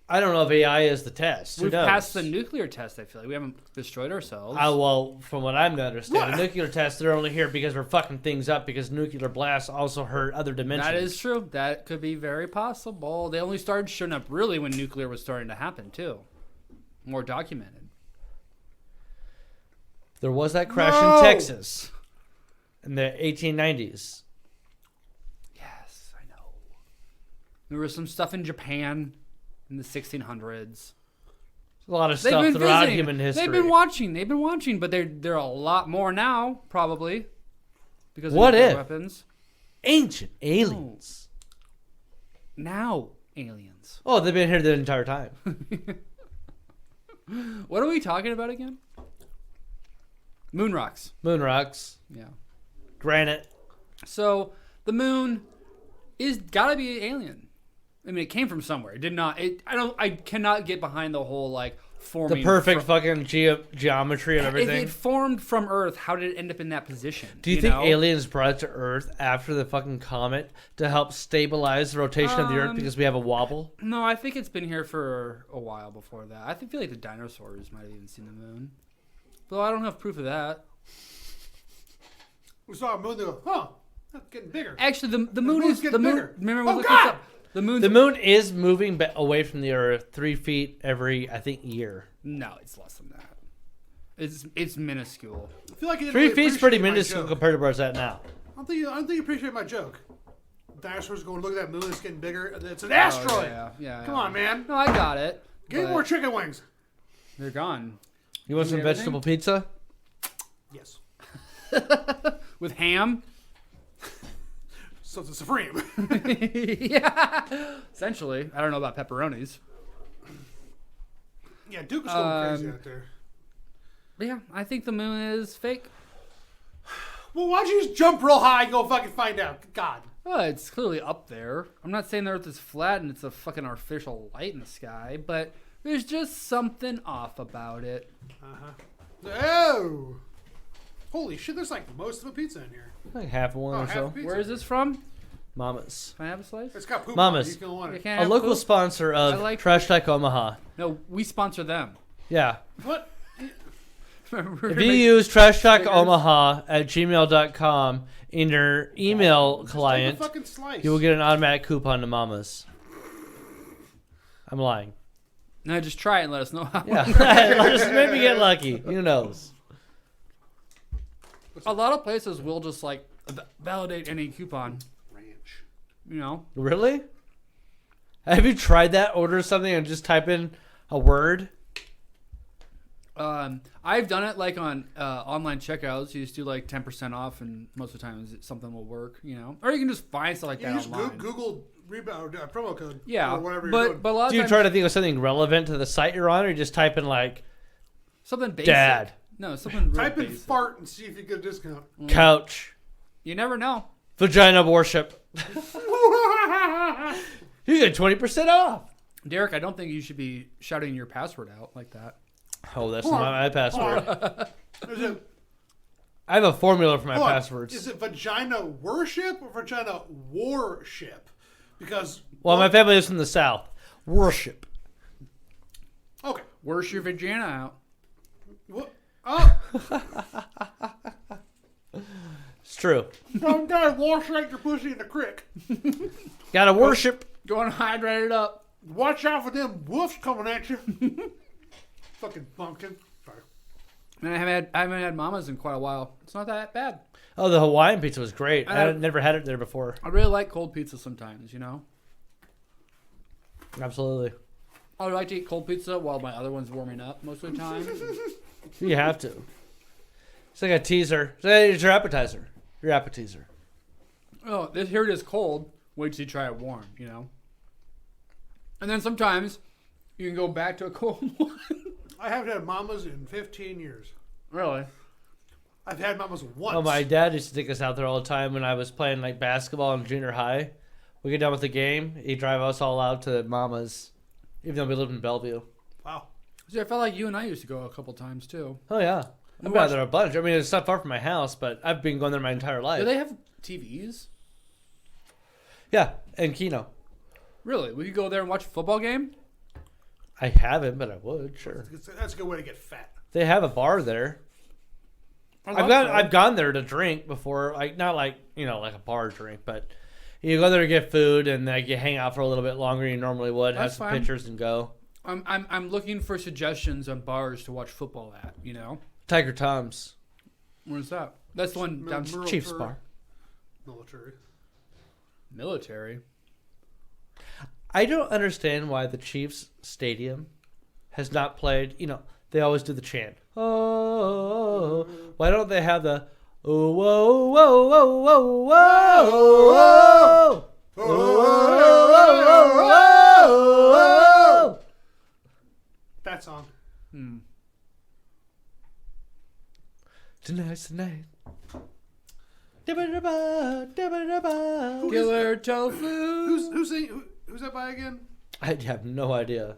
Speaker 3: I don't know if AI is the test. Who
Speaker 1: We've
Speaker 3: knows?
Speaker 1: passed the nuclear test. I feel like we haven't destroyed ourselves.
Speaker 3: Well, from what I'm to understand, the nuclear tests, they're only here because we're fucking things up because nuclear blasts also hurt other dimensions.
Speaker 1: That is true. That could be very possible. They only started showing up really when nuclear was starting to happen, too. More documented.
Speaker 3: There was that crash
Speaker 2: No!
Speaker 3: in Texas in the 1890s.
Speaker 1: Yes, I know. There was some stuff in Japan in the 1600s.
Speaker 3: A lot of stuff throughout human history.
Speaker 1: They've been watching, but they're a lot more now, probably. Because of
Speaker 3: What
Speaker 1: nuclear
Speaker 3: if?
Speaker 1: weapons.
Speaker 3: Ancient aliens.
Speaker 1: Now, aliens.
Speaker 3: Oh, they've been here the entire time.
Speaker 1: What are we talking about again? Moon rocks.
Speaker 3: Moon rocks,
Speaker 1: Yeah.
Speaker 3: granite.
Speaker 1: So the moon is gotta be an alien. I mean, it came from somewhere. It did not. I cannot get behind the whole like forming.
Speaker 3: The perfect
Speaker 1: from,
Speaker 3: fucking geometry and
Speaker 1: if
Speaker 3: everything.
Speaker 1: it formed from Earth, how did it end up in that position?
Speaker 3: Do you think
Speaker 1: know?
Speaker 3: aliens brought it to Earth after the fucking comet to help stabilize the rotation of the Earth because we have a wobble?
Speaker 1: No, I think it's been here for a while before that. I feel like the dinosaurs might have even seen the moon. Though I don't have proof of that.
Speaker 2: We saw a moon. They go, huh? That's getting bigger.
Speaker 1: Actually, the moon
Speaker 2: moon's
Speaker 1: is
Speaker 2: getting
Speaker 1: the moon.
Speaker 2: bigger.
Speaker 1: Remember,
Speaker 2: Oh,
Speaker 1: we looked
Speaker 2: God!
Speaker 1: this up. The moon's
Speaker 3: The moon is moving away from the Earth 3 feet every, I think, year.
Speaker 1: No, it's less than that. It's minuscule.
Speaker 2: I feel like you didn't
Speaker 3: 3
Speaker 2: really
Speaker 3: feet's pretty
Speaker 2: appreciate my
Speaker 3: minuscule
Speaker 2: joke.
Speaker 3: compared to where it's at now.
Speaker 2: I don't think you appreciate my joke. Dinosaurs going, look at that moon. It's getting bigger. It's an asteroid.
Speaker 1: Yeah.
Speaker 2: Come on, man.
Speaker 1: No, I got it.
Speaker 2: Get
Speaker 1: but
Speaker 2: more chicken wings.
Speaker 1: They're gone.
Speaker 3: You want some
Speaker 1: Everything?
Speaker 3: vegetable pizza?
Speaker 2: Yes.
Speaker 1: With ham?
Speaker 2: So it's a supreme.
Speaker 1: Yeah. Essentially. I don't know about pepperonis.
Speaker 2: Yeah, Duke is going crazy out there.
Speaker 1: But yeah, I think the moon is fake.
Speaker 2: Well, why don't you just jump real high and go fucking find out? God.
Speaker 1: Oh, it's clearly up there. I'm not saying the Earth is flat and it's a fucking artificial light in the sky, but there's just something off about it.
Speaker 2: Oh. Holy shit, there's like most of a pizza in here.
Speaker 3: Like half one or
Speaker 2: half
Speaker 3: so.
Speaker 2: a pizza.
Speaker 1: Where is this from?
Speaker 3: Mamas.
Speaker 1: Can I have a slice?
Speaker 2: It's got poop
Speaker 3: Mamas.
Speaker 2: on it. You don't want
Speaker 1: You
Speaker 2: it.
Speaker 1: can't
Speaker 3: A
Speaker 1: have
Speaker 3: local
Speaker 1: poop?
Speaker 3: sponsor of
Speaker 1: I like-
Speaker 3: Trash Talk Omaha.
Speaker 1: No, we sponsor them.
Speaker 3: Yeah.
Speaker 2: What?
Speaker 3: If you use Trash Talk Omaha at gmail.com in your email client,
Speaker 2: Take a fucking slice.
Speaker 3: you will get an automatic coupon to Mamas. I'm lying.
Speaker 1: No, just try it and let us know how.
Speaker 3: Yeah. Just maybe get lucky. Who knows?
Speaker 1: A lot of places will just like validate any coupon.
Speaker 2: ranch.
Speaker 1: You know,
Speaker 3: Really? Have you tried that? Order something and just type in a word?
Speaker 1: I've done it like on online checkouts. You just do like 10% off, and most of the time something will work. You know, or you can just find stuff like
Speaker 2: You
Speaker 1: that
Speaker 2: just
Speaker 1: online.
Speaker 2: Google rebound promo code.
Speaker 1: Yeah,
Speaker 2: Or whatever you're
Speaker 1: but
Speaker 2: doing.
Speaker 1: a lot of
Speaker 3: Do you
Speaker 1: times
Speaker 3: try to think of something relevant to the site you're on, or you just type in like
Speaker 1: something basic.
Speaker 3: Dad?
Speaker 1: No, something real
Speaker 2: Type in
Speaker 1: basic.
Speaker 2: fart and see if you get a discount.
Speaker 3: couch,
Speaker 1: You never know.
Speaker 3: vagina worship? You get 20% off.
Speaker 1: Derek, I don't think you should be shouting your password out like that.
Speaker 3: Oh, that's
Speaker 2: Hold
Speaker 3: not
Speaker 2: on.
Speaker 3: my password.
Speaker 2: Is it,
Speaker 3: I have a formula for my
Speaker 2: hold on.
Speaker 3: passwords.
Speaker 2: Is it vagina worship or vagina warship? Because
Speaker 3: Well, my family is from the South. Worship.
Speaker 2: okay.
Speaker 1: Worse your vagina out.
Speaker 2: What? Oh,
Speaker 3: It's true.
Speaker 2: some guy wash out your pussy in the creek.
Speaker 3: Gotta worship.
Speaker 1: Go on, hydrate it up.
Speaker 2: Watch out for them wolves coming at you. Fucking bumpkin. Sorry.
Speaker 1: Man, I haven't had mamas in quite a while. It's not that bad.
Speaker 3: Oh, the Hawaiian pizza was great. I
Speaker 1: I-
Speaker 3: had never had it there before.
Speaker 1: I really like cold pizza sometimes. You know,
Speaker 3: Absolutely.
Speaker 1: I like to eat cold pizza while my other one's warming up most of the time.
Speaker 3: You have to. It's like a teaser. It's your appetizer. Your appetizer.
Speaker 1: Oh, here it is cold. Wait till you try it warm. You know. And then sometimes you can go back to a cold one.
Speaker 2: I haven't had mamas in 15 years.
Speaker 1: Really?
Speaker 2: I've had Mama's once.
Speaker 3: Oh, my dad used to take us out there all the time when I was playing like basketball in junior high. We get done with the game, he'd drive us all out to Mama's, even though we lived in Bellevue.
Speaker 2: Wow.
Speaker 1: See, I felt like you and I used to go a couple times too.
Speaker 3: Oh yeah, I've been out there a bunch. I mean, it's not far from my house, but I've been going there my entire life.
Speaker 1: Do they have TVs?
Speaker 3: Yeah, and Keno.
Speaker 1: Really? We could go there and watch a football game?
Speaker 3: I haven't, but I would, sure.
Speaker 2: That's a good way to get fat.
Speaker 3: They have a bar there. I've gone there to drink before, like not like like a bar drink, but you go there to get food and like you hang out for a little bit longer than you normally would,
Speaker 1: That's
Speaker 3: have some
Speaker 1: fine.
Speaker 3: pictures and go.
Speaker 1: I'm looking for suggestions on bars to watch football at.
Speaker 3: Tiger Tom's
Speaker 1: Where's that? That's the one down
Speaker 2: Military.
Speaker 3: Chiefs bar.
Speaker 2: Military.
Speaker 1: military.
Speaker 3: I don't understand why the Chiefs stadium has not played. They always do the chant. Oh, why don't they have the oh, whoa, whoa, whoa, whoa, whoa, whoa.
Speaker 2: That song.
Speaker 3: Tonight's the night. Dabba-dabba, dabba-dabba.
Speaker 1: Killer tofu.
Speaker 2: Who's singing? Who's that by again?
Speaker 3: I have no idea.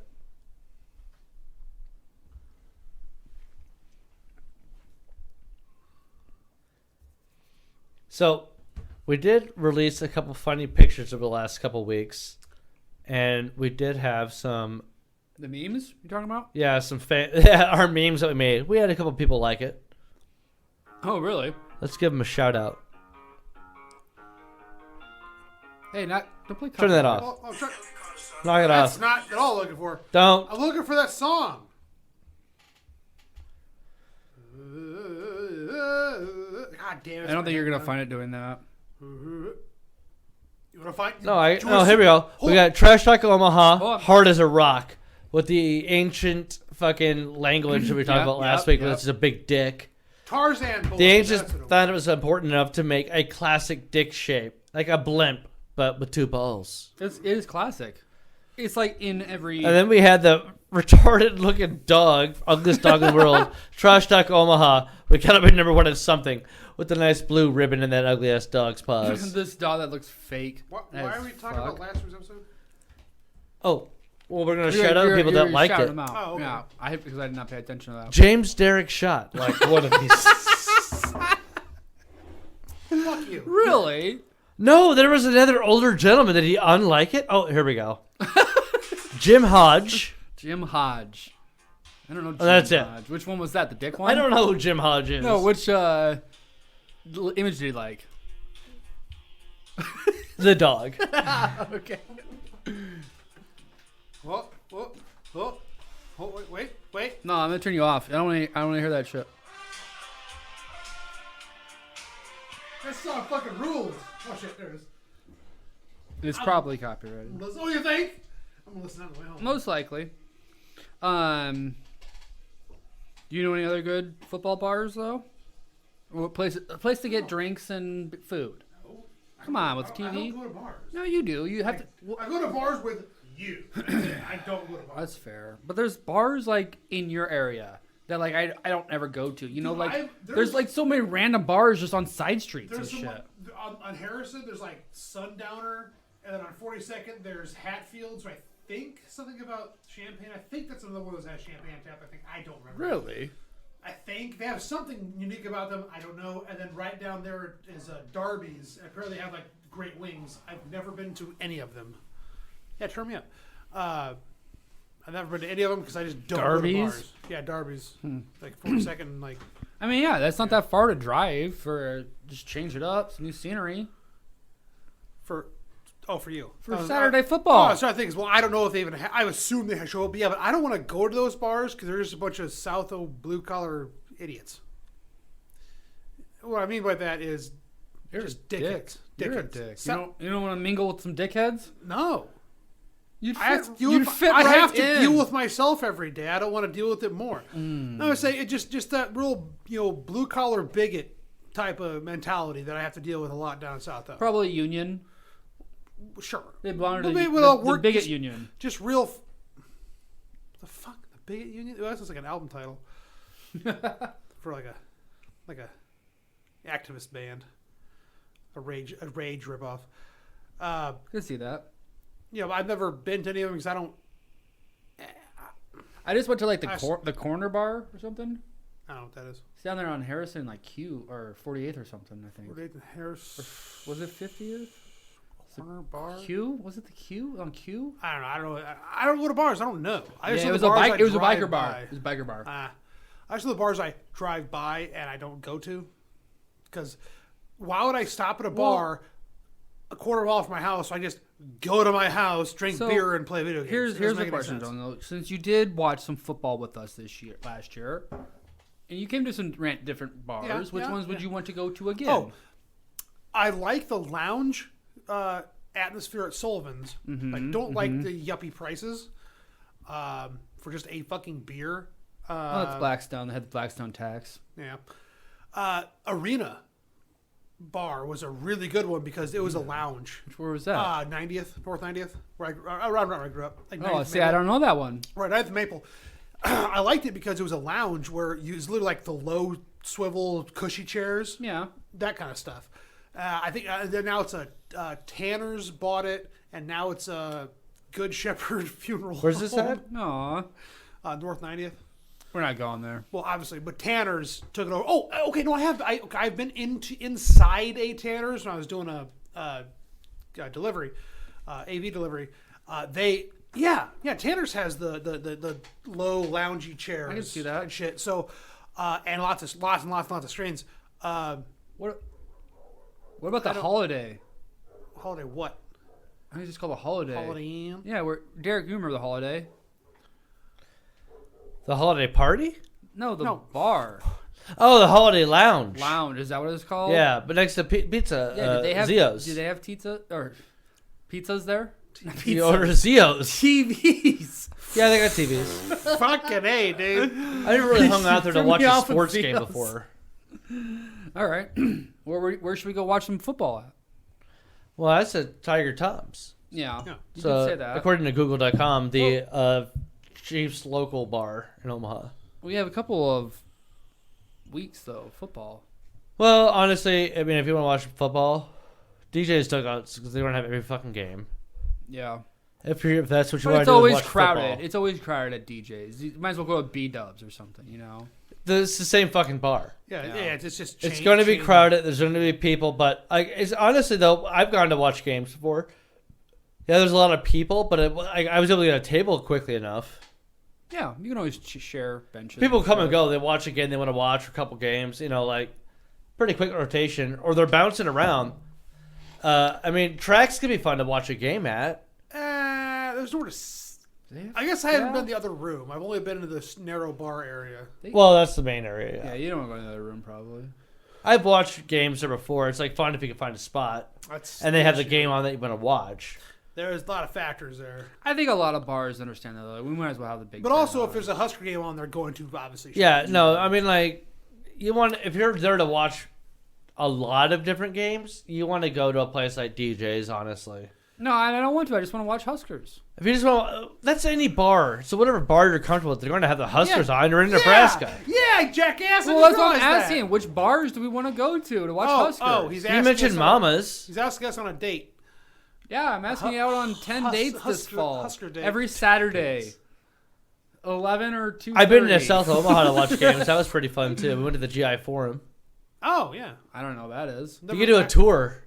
Speaker 3: So, we did release a couple funny pictures over the last couple weeks, and we did have some,
Speaker 1: The memes you talking about?
Speaker 3: some our memes that we made. We had a couple people like it.
Speaker 1: Oh, really?
Speaker 3: Let's give them a shout out.
Speaker 1: Hey, don't play.
Speaker 3: Turn that
Speaker 1: copyright.
Speaker 3: off.
Speaker 2: I'm trying.
Speaker 3: Knock it
Speaker 2: That's
Speaker 3: off.
Speaker 2: not at all looking for.
Speaker 3: Don't.
Speaker 2: I'm looking for that song. God damn it!
Speaker 1: I don't think you're gonna find it doing that.
Speaker 2: You want to find?
Speaker 3: No,
Speaker 2: Do you wanna
Speaker 3: here we go.
Speaker 2: Hold
Speaker 3: We got Trash Talk Omaha,
Speaker 1: Hold on.
Speaker 3: Hard as a Rock, with the ancient fucking language that we talked
Speaker 1: Yep,
Speaker 3: about last
Speaker 1: yep,
Speaker 3: week,
Speaker 1: yep.
Speaker 3: which is a big dick.
Speaker 2: Tarzan. bullshit,
Speaker 3: The ancients
Speaker 2: that's what it
Speaker 3: thought it was important enough to make a classic dick shape, like a blimp, but with two balls.
Speaker 1: It is classic. It's like in every.
Speaker 3: And then we had the retarded looking dog, ugliest dog in the world, Trash Talk Omaha. We got up at number one at something with the nice blue ribbon in that ugly ass dog's paws.
Speaker 1: this dog that looks fake.
Speaker 2: Why
Speaker 1: as
Speaker 2: are we talking
Speaker 1: fuck.
Speaker 2: about last week's episode?
Speaker 3: Oh, well, we're gonna
Speaker 1: You're-
Speaker 3: shout out
Speaker 1: you're-
Speaker 3: people that
Speaker 1: you're
Speaker 3: like
Speaker 1: shouting
Speaker 3: it.
Speaker 1: them out.
Speaker 2: Oh, okay.
Speaker 1: Yeah, because I did not pay attention to that.
Speaker 3: James Derrick Shot, like one of these.
Speaker 2: Fuck you.
Speaker 1: Really?
Speaker 3: No, there was another older gentleman. Did he unlike it? Oh, here we go. Jim Hodge.
Speaker 1: Jim Hodge. I don't know. Jim
Speaker 3: that's it.
Speaker 1: Hodge. Which one was that? The dick one?
Speaker 3: I don't know who Jim Hodge is.
Speaker 1: No, which image did he like?
Speaker 3: The dog.
Speaker 1: Okay.
Speaker 2: Oh, wait.
Speaker 1: No, I'm gonna turn you off. I don't want to hear that shit.
Speaker 2: That song fucking rules. Oh shit, there it is.
Speaker 1: It's probably copyrighted.
Speaker 2: Oh, you think? I'm gonna listen on the way home.
Speaker 1: Most likely. Do you know any other good football bars though? Or a place to get drinks and food. Come on, with
Speaker 2: I
Speaker 1: TV.
Speaker 2: don't go to bars.
Speaker 1: No, you do. You have to.
Speaker 2: I go to bars with you. I don't go to bars.
Speaker 1: That's fair. But there's bars like in your area that like I don't ever go to. You know,
Speaker 2: Dude,
Speaker 1: like
Speaker 2: there's-
Speaker 1: there's like so many random bars just on side streets and
Speaker 2: There's some
Speaker 1: shit.
Speaker 2: on Harrison. There's like Sundowner, and then on 42nd there's Hatfields. I think something about champagne. I think that's another one that has champagne tap. I don't remember.
Speaker 1: Really?
Speaker 2: I think they have something unique about them. I don't know. And then right down there is Darby's. Apparently, they have like great wings. I've never been to any of them. Yeah, turn me up. I've never been to any of them because I just don't go to
Speaker 1: Darby's?
Speaker 2: bars. Yeah, Darby's. Like 42nd, like
Speaker 1: I mean, yeah, that's not that far to drive for just change it up, some new scenery
Speaker 2: for you
Speaker 1: for Saturday football.
Speaker 2: Oh, I started thinking, well, I don't know if they even. I assume they show up. Yeah, but I don't want to go to those bars because they're just a bunch of South blue collar idiots. What I mean by that is
Speaker 1: You're
Speaker 2: just
Speaker 1: a dick.
Speaker 2: dickheads.
Speaker 1: You're a
Speaker 2: Dickheads.
Speaker 1: dick.
Speaker 2: So-
Speaker 1: You don't want to mingle with some dickheads?
Speaker 2: No.
Speaker 1: You'd
Speaker 2: I have to deal
Speaker 1: you'd
Speaker 2: with,
Speaker 1: fit
Speaker 2: I
Speaker 1: right
Speaker 2: have to
Speaker 1: in.
Speaker 2: deal with myself every day. I don't want to deal with it more. I would say it just that real blue collar bigot type of mentality that I have to deal with a lot down south. Though
Speaker 1: Probably Union.
Speaker 2: sure,
Speaker 1: They belong to
Speaker 2: Well,
Speaker 1: the,
Speaker 2: maybe we'll
Speaker 1: the
Speaker 2: work
Speaker 1: bigot
Speaker 2: just-
Speaker 1: union.
Speaker 2: just real. The fuck, the bigot union? Oh, that sounds like an album title for like a activist band, a rage ripoff.
Speaker 1: Could see that.
Speaker 2: But I've never been to any of them because I don't.
Speaker 1: I just went to like
Speaker 2: I-
Speaker 1: the corner bar or something.
Speaker 2: I don't know what that is.
Speaker 1: It's down there on Harrison, like Q or 48th or something. I think.
Speaker 2: Nathan Harris
Speaker 1: Was it 50th?
Speaker 2: corner bar.
Speaker 1: Q? Was it the Q on Q?
Speaker 2: I don't know. I don't go to bars. I don't know. I just
Speaker 1: Yeah,
Speaker 2: know
Speaker 1: it was
Speaker 2: the
Speaker 1: a
Speaker 2: bars
Speaker 1: bike.
Speaker 2: I
Speaker 1: It was a
Speaker 2: drive
Speaker 1: biker bar.
Speaker 2: by.
Speaker 1: It was a biker bar.
Speaker 2: I just know the bars I drive by and I don't go to, because why would I stop at a bar a quarter mile from my house? So I just go to my house, drink
Speaker 1: So,
Speaker 2: beer, and play video games.
Speaker 1: Here's
Speaker 2: It doesn't
Speaker 1: the
Speaker 2: make any
Speaker 1: question,
Speaker 2: sense.
Speaker 1: John. Though. Since you did watch some football with us last year, and you came to some different bars, which ones would you want to go to again?
Speaker 2: Oh, I like the lounge atmosphere at Sullivan's. I don't like the yuppie prices for just a fucking beer.
Speaker 1: Well, that's Blackstone. They had the Blackstone tax.
Speaker 2: Yeah. Arena Bar was a really good one because it was a lounge.
Speaker 1: Where was that?
Speaker 2: 90th, North 90th, around where I grew up. Like
Speaker 1: Oh,
Speaker 2: 90th
Speaker 1: see, I don't know that one.
Speaker 2: Right, 9th Maple. I liked it because it was a lounge where it was literally like the low swivel cushy chairs,
Speaker 1: Yeah.
Speaker 2: that kind of stuff. I think then now it's a Tanner's bought it, and now it's a Good Shepherd Funeral.
Speaker 3: Where's this
Speaker 2: Home.
Speaker 3: at?
Speaker 1: No,
Speaker 2: North 90th.
Speaker 1: we're not going there.
Speaker 2: Well, obviously, but Tanner's took it over. Oh, okay. No, I've been inside a Tanner's when I was doing a delivery, AV delivery. Tanner's has the low loungy chairs.
Speaker 1: I can see that.
Speaker 2: and shit. So, and lots and lots of screens.
Speaker 1: What about the Holiday?
Speaker 2: Holiday what?
Speaker 1: I think it's called the Holiday.
Speaker 2: Holiday Inn.
Speaker 1: Yeah, Derek, you remember the Holiday?
Speaker 3: The holiday party?
Speaker 1: No, the
Speaker 2: No.
Speaker 1: bar.
Speaker 3: Oh, the holiday lounge.
Speaker 1: Lounge, is that what it's called?
Speaker 3: Yeah, but next to pizza,
Speaker 1: Yeah, did they have
Speaker 3: Zio's.
Speaker 1: Did they have pizza or pizzas there?
Speaker 3: You order Zio's.
Speaker 1: TVs.
Speaker 3: Yeah, they got TVs.
Speaker 2: Fucking A, dude.
Speaker 3: I never really hung out there to
Speaker 1: Threw
Speaker 3: watch
Speaker 1: me
Speaker 3: a
Speaker 1: off with
Speaker 3: sports game
Speaker 1: Zio's.
Speaker 3: before.
Speaker 1: All right. Where should we go watch some football at?
Speaker 3: Well, I said Tiger Toms.
Speaker 1: Yeah.
Speaker 2: Yeah.
Speaker 1: You
Speaker 3: So,
Speaker 1: did say that.
Speaker 3: according to Google.com, the Chiefs local bar in Omaha.
Speaker 1: We have a couple of weeks though, football.
Speaker 3: Well, honestly, I mean, if you want to watch football, DJ's dugouts because they don't have every fucking game.
Speaker 1: Yeah.
Speaker 3: If that's what you
Speaker 1: But
Speaker 3: want
Speaker 1: it's
Speaker 3: to do,
Speaker 1: always
Speaker 3: watch
Speaker 1: crowded.
Speaker 3: football.
Speaker 1: It's always crowded at DJs. You might as well go to B Dubs or something, you know.
Speaker 3: It's the same fucking bar.
Speaker 2: Yeah, it's just.
Speaker 3: It's going to be crowded. There's going to be people, but it's honestly though, I've gone to watch games before. Yeah, there's a lot of people, but I was able to get a table quickly enough.
Speaker 1: Yeah, you can always share benches.
Speaker 3: People come and go. They watch again. They want to watch a couple games. You know, like pretty quick rotation, or they're bouncing around. I mean, tracks can be fun to watch a game at.
Speaker 2: There's nowhere to. I guess I haven't been in the other room. I've only been in this narrow bar area.
Speaker 3: Well, that's the main area.
Speaker 1: Yeah, you don't want to go in the other room probably.
Speaker 3: I've watched games there before. It's like fun if you can find a spot, and they have the game on that you want to watch.
Speaker 2: There's a lot of factors there.
Speaker 1: I think a lot of bars understand that. Though. We might as well have the big.
Speaker 2: But
Speaker 1: fan
Speaker 2: also,
Speaker 1: on.
Speaker 2: if there's a Husker game on, they're going to obviously.
Speaker 3: Yeah, no, I mean like if you're there to watch a lot of different games, you want to go to a place like DJ's. Honestly,
Speaker 1: No, I don't want to. I just want to watch Huskers.
Speaker 3: if you just want, that's any bar. So whatever bar you're comfortable with, they're going to have the Huskers on. You're in Nebraska.
Speaker 2: Yeah, jackass.
Speaker 1: Well, that's what I'm asking. Which bars do we want to go to watch Huskers?
Speaker 2: Oh, he's
Speaker 3: You
Speaker 2: asking
Speaker 3: mentioned
Speaker 2: us
Speaker 3: Mamas.
Speaker 2: He's asking us on a date.
Speaker 1: Yeah, I'm asking you out on 10 dates this
Speaker 2: Husker-
Speaker 1: fall.
Speaker 2: Husker dates.
Speaker 1: Every Saturday. 11 or 2.
Speaker 3: I've been to South Omaha to watch games. That was pretty fun too. We went to the GI Forum.
Speaker 2: Oh yeah.
Speaker 1: I don't know what that is.
Speaker 3: You can do a tour,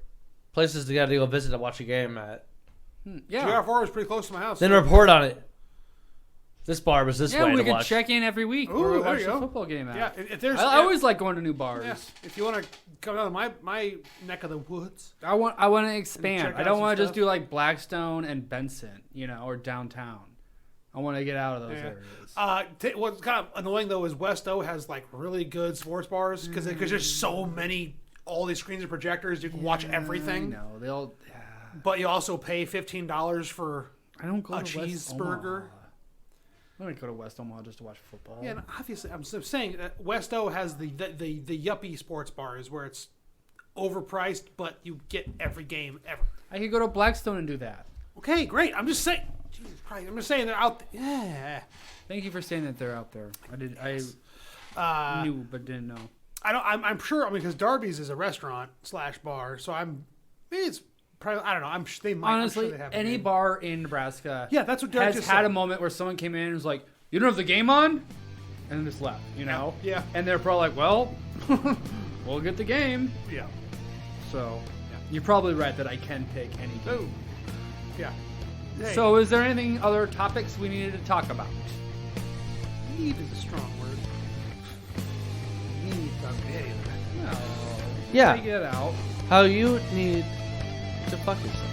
Speaker 3: places you got to go visit to watch a game at.
Speaker 1: Yeah.
Speaker 2: GR4 is pretty close to my house.
Speaker 3: Then report on it. This bar was this
Speaker 1: Yeah,
Speaker 3: way
Speaker 1: we
Speaker 3: to
Speaker 1: can
Speaker 3: watch.
Speaker 1: check in every week
Speaker 2: Ooh,
Speaker 1: where we
Speaker 2: there
Speaker 1: watch
Speaker 2: you
Speaker 1: the
Speaker 2: go.
Speaker 1: football game at.
Speaker 2: Yeah, if there's.
Speaker 1: I always like going to new bars.
Speaker 2: Yeah, if you want to come down to my neck of the woods.
Speaker 1: I want to expand.
Speaker 2: check
Speaker 1: I
Speaker 2: out
Speaker 1: don't
Speaker 2: some
Speaker 1: want to just
Speaker 2: stuff.
Speaker 1: do like Blackstone and Benson, or downtown. I want to get out of those areas.
Speaker 2: What's kind of annoying though is West O has like really good sports bars because there's so many, all these screens and projectors, you can watch everything.
Speaker 1: No, they'll.
Speaker 2: But you also pay $15 for
Speaker 1: I don't go
Speaker 2: a
Speaker 1: to West
Speaker 2: cheeseburger.
Speaker 1: Omaha. I don't go to West Omaha just to watch football.
Speaker 2: Yeah, and obviously, I'm saying that West O has the yuppie sports bars where it's overpriced, but you get every game ever.
Speaker 1: I could go to Blackstone and do that.
Speaker 2: Okay, great. I'm just saying. Jesus Christ, I'm just saying they're out. Yeah.
Speaker 1: Thank you for saying that they're out there. I knew but didn't know.
Speaker 2: I'm sure. I mean, because Darby's is a restaurant / bar, so maybe it's probably. I don't know. They might.
Speaker 1: Honestly,
Speaker 2: I'm sure they have a
Speaker 1: any
Speaker 2: game.
Speaker 1: bar in Nebraska
Speaker 2: Yeah, that's what Derek
Speaker 1: has
Speaker 2: just
Speaker 1: had
Speaker 2: said.
Speaker 1: a moment where someone came in and was like, "You don't have the game on," and then just left. You know?
Speaker 2: Yeah.
Speaker 1: And they're probably like, "Well, we'll get the game."
Speaker 2: Yeah.
Speaker 1: So you're probably right that I can take any game.
Speaker 2: Oh. Yeah. Hey,
Speaker 1: So is there anything other topics we needed to talk about?
Speaker 2: need is a strong word. Need doesn't hit either.
Speaker 1: No.
Speaker 3: Yeah.
Speaker 1: Take it out.
Speaker 3: How you need to fuck yourself.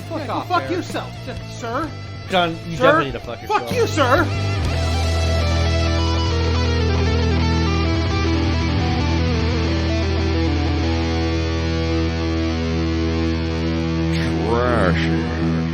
Speaker 1: Fuck
Speaker 2: Yeah, go
Speaker 1: off,
Speaker 2: fuck
Speaker 1: Bear.
Speaker 2: yourself, sir.
Speaker 3: John, you
Speaker 2: Sir?
Speaker 3: definitely need to fuck yourself.
Speaker 2: Fuck you, sir.
Speaker 5: Trashy.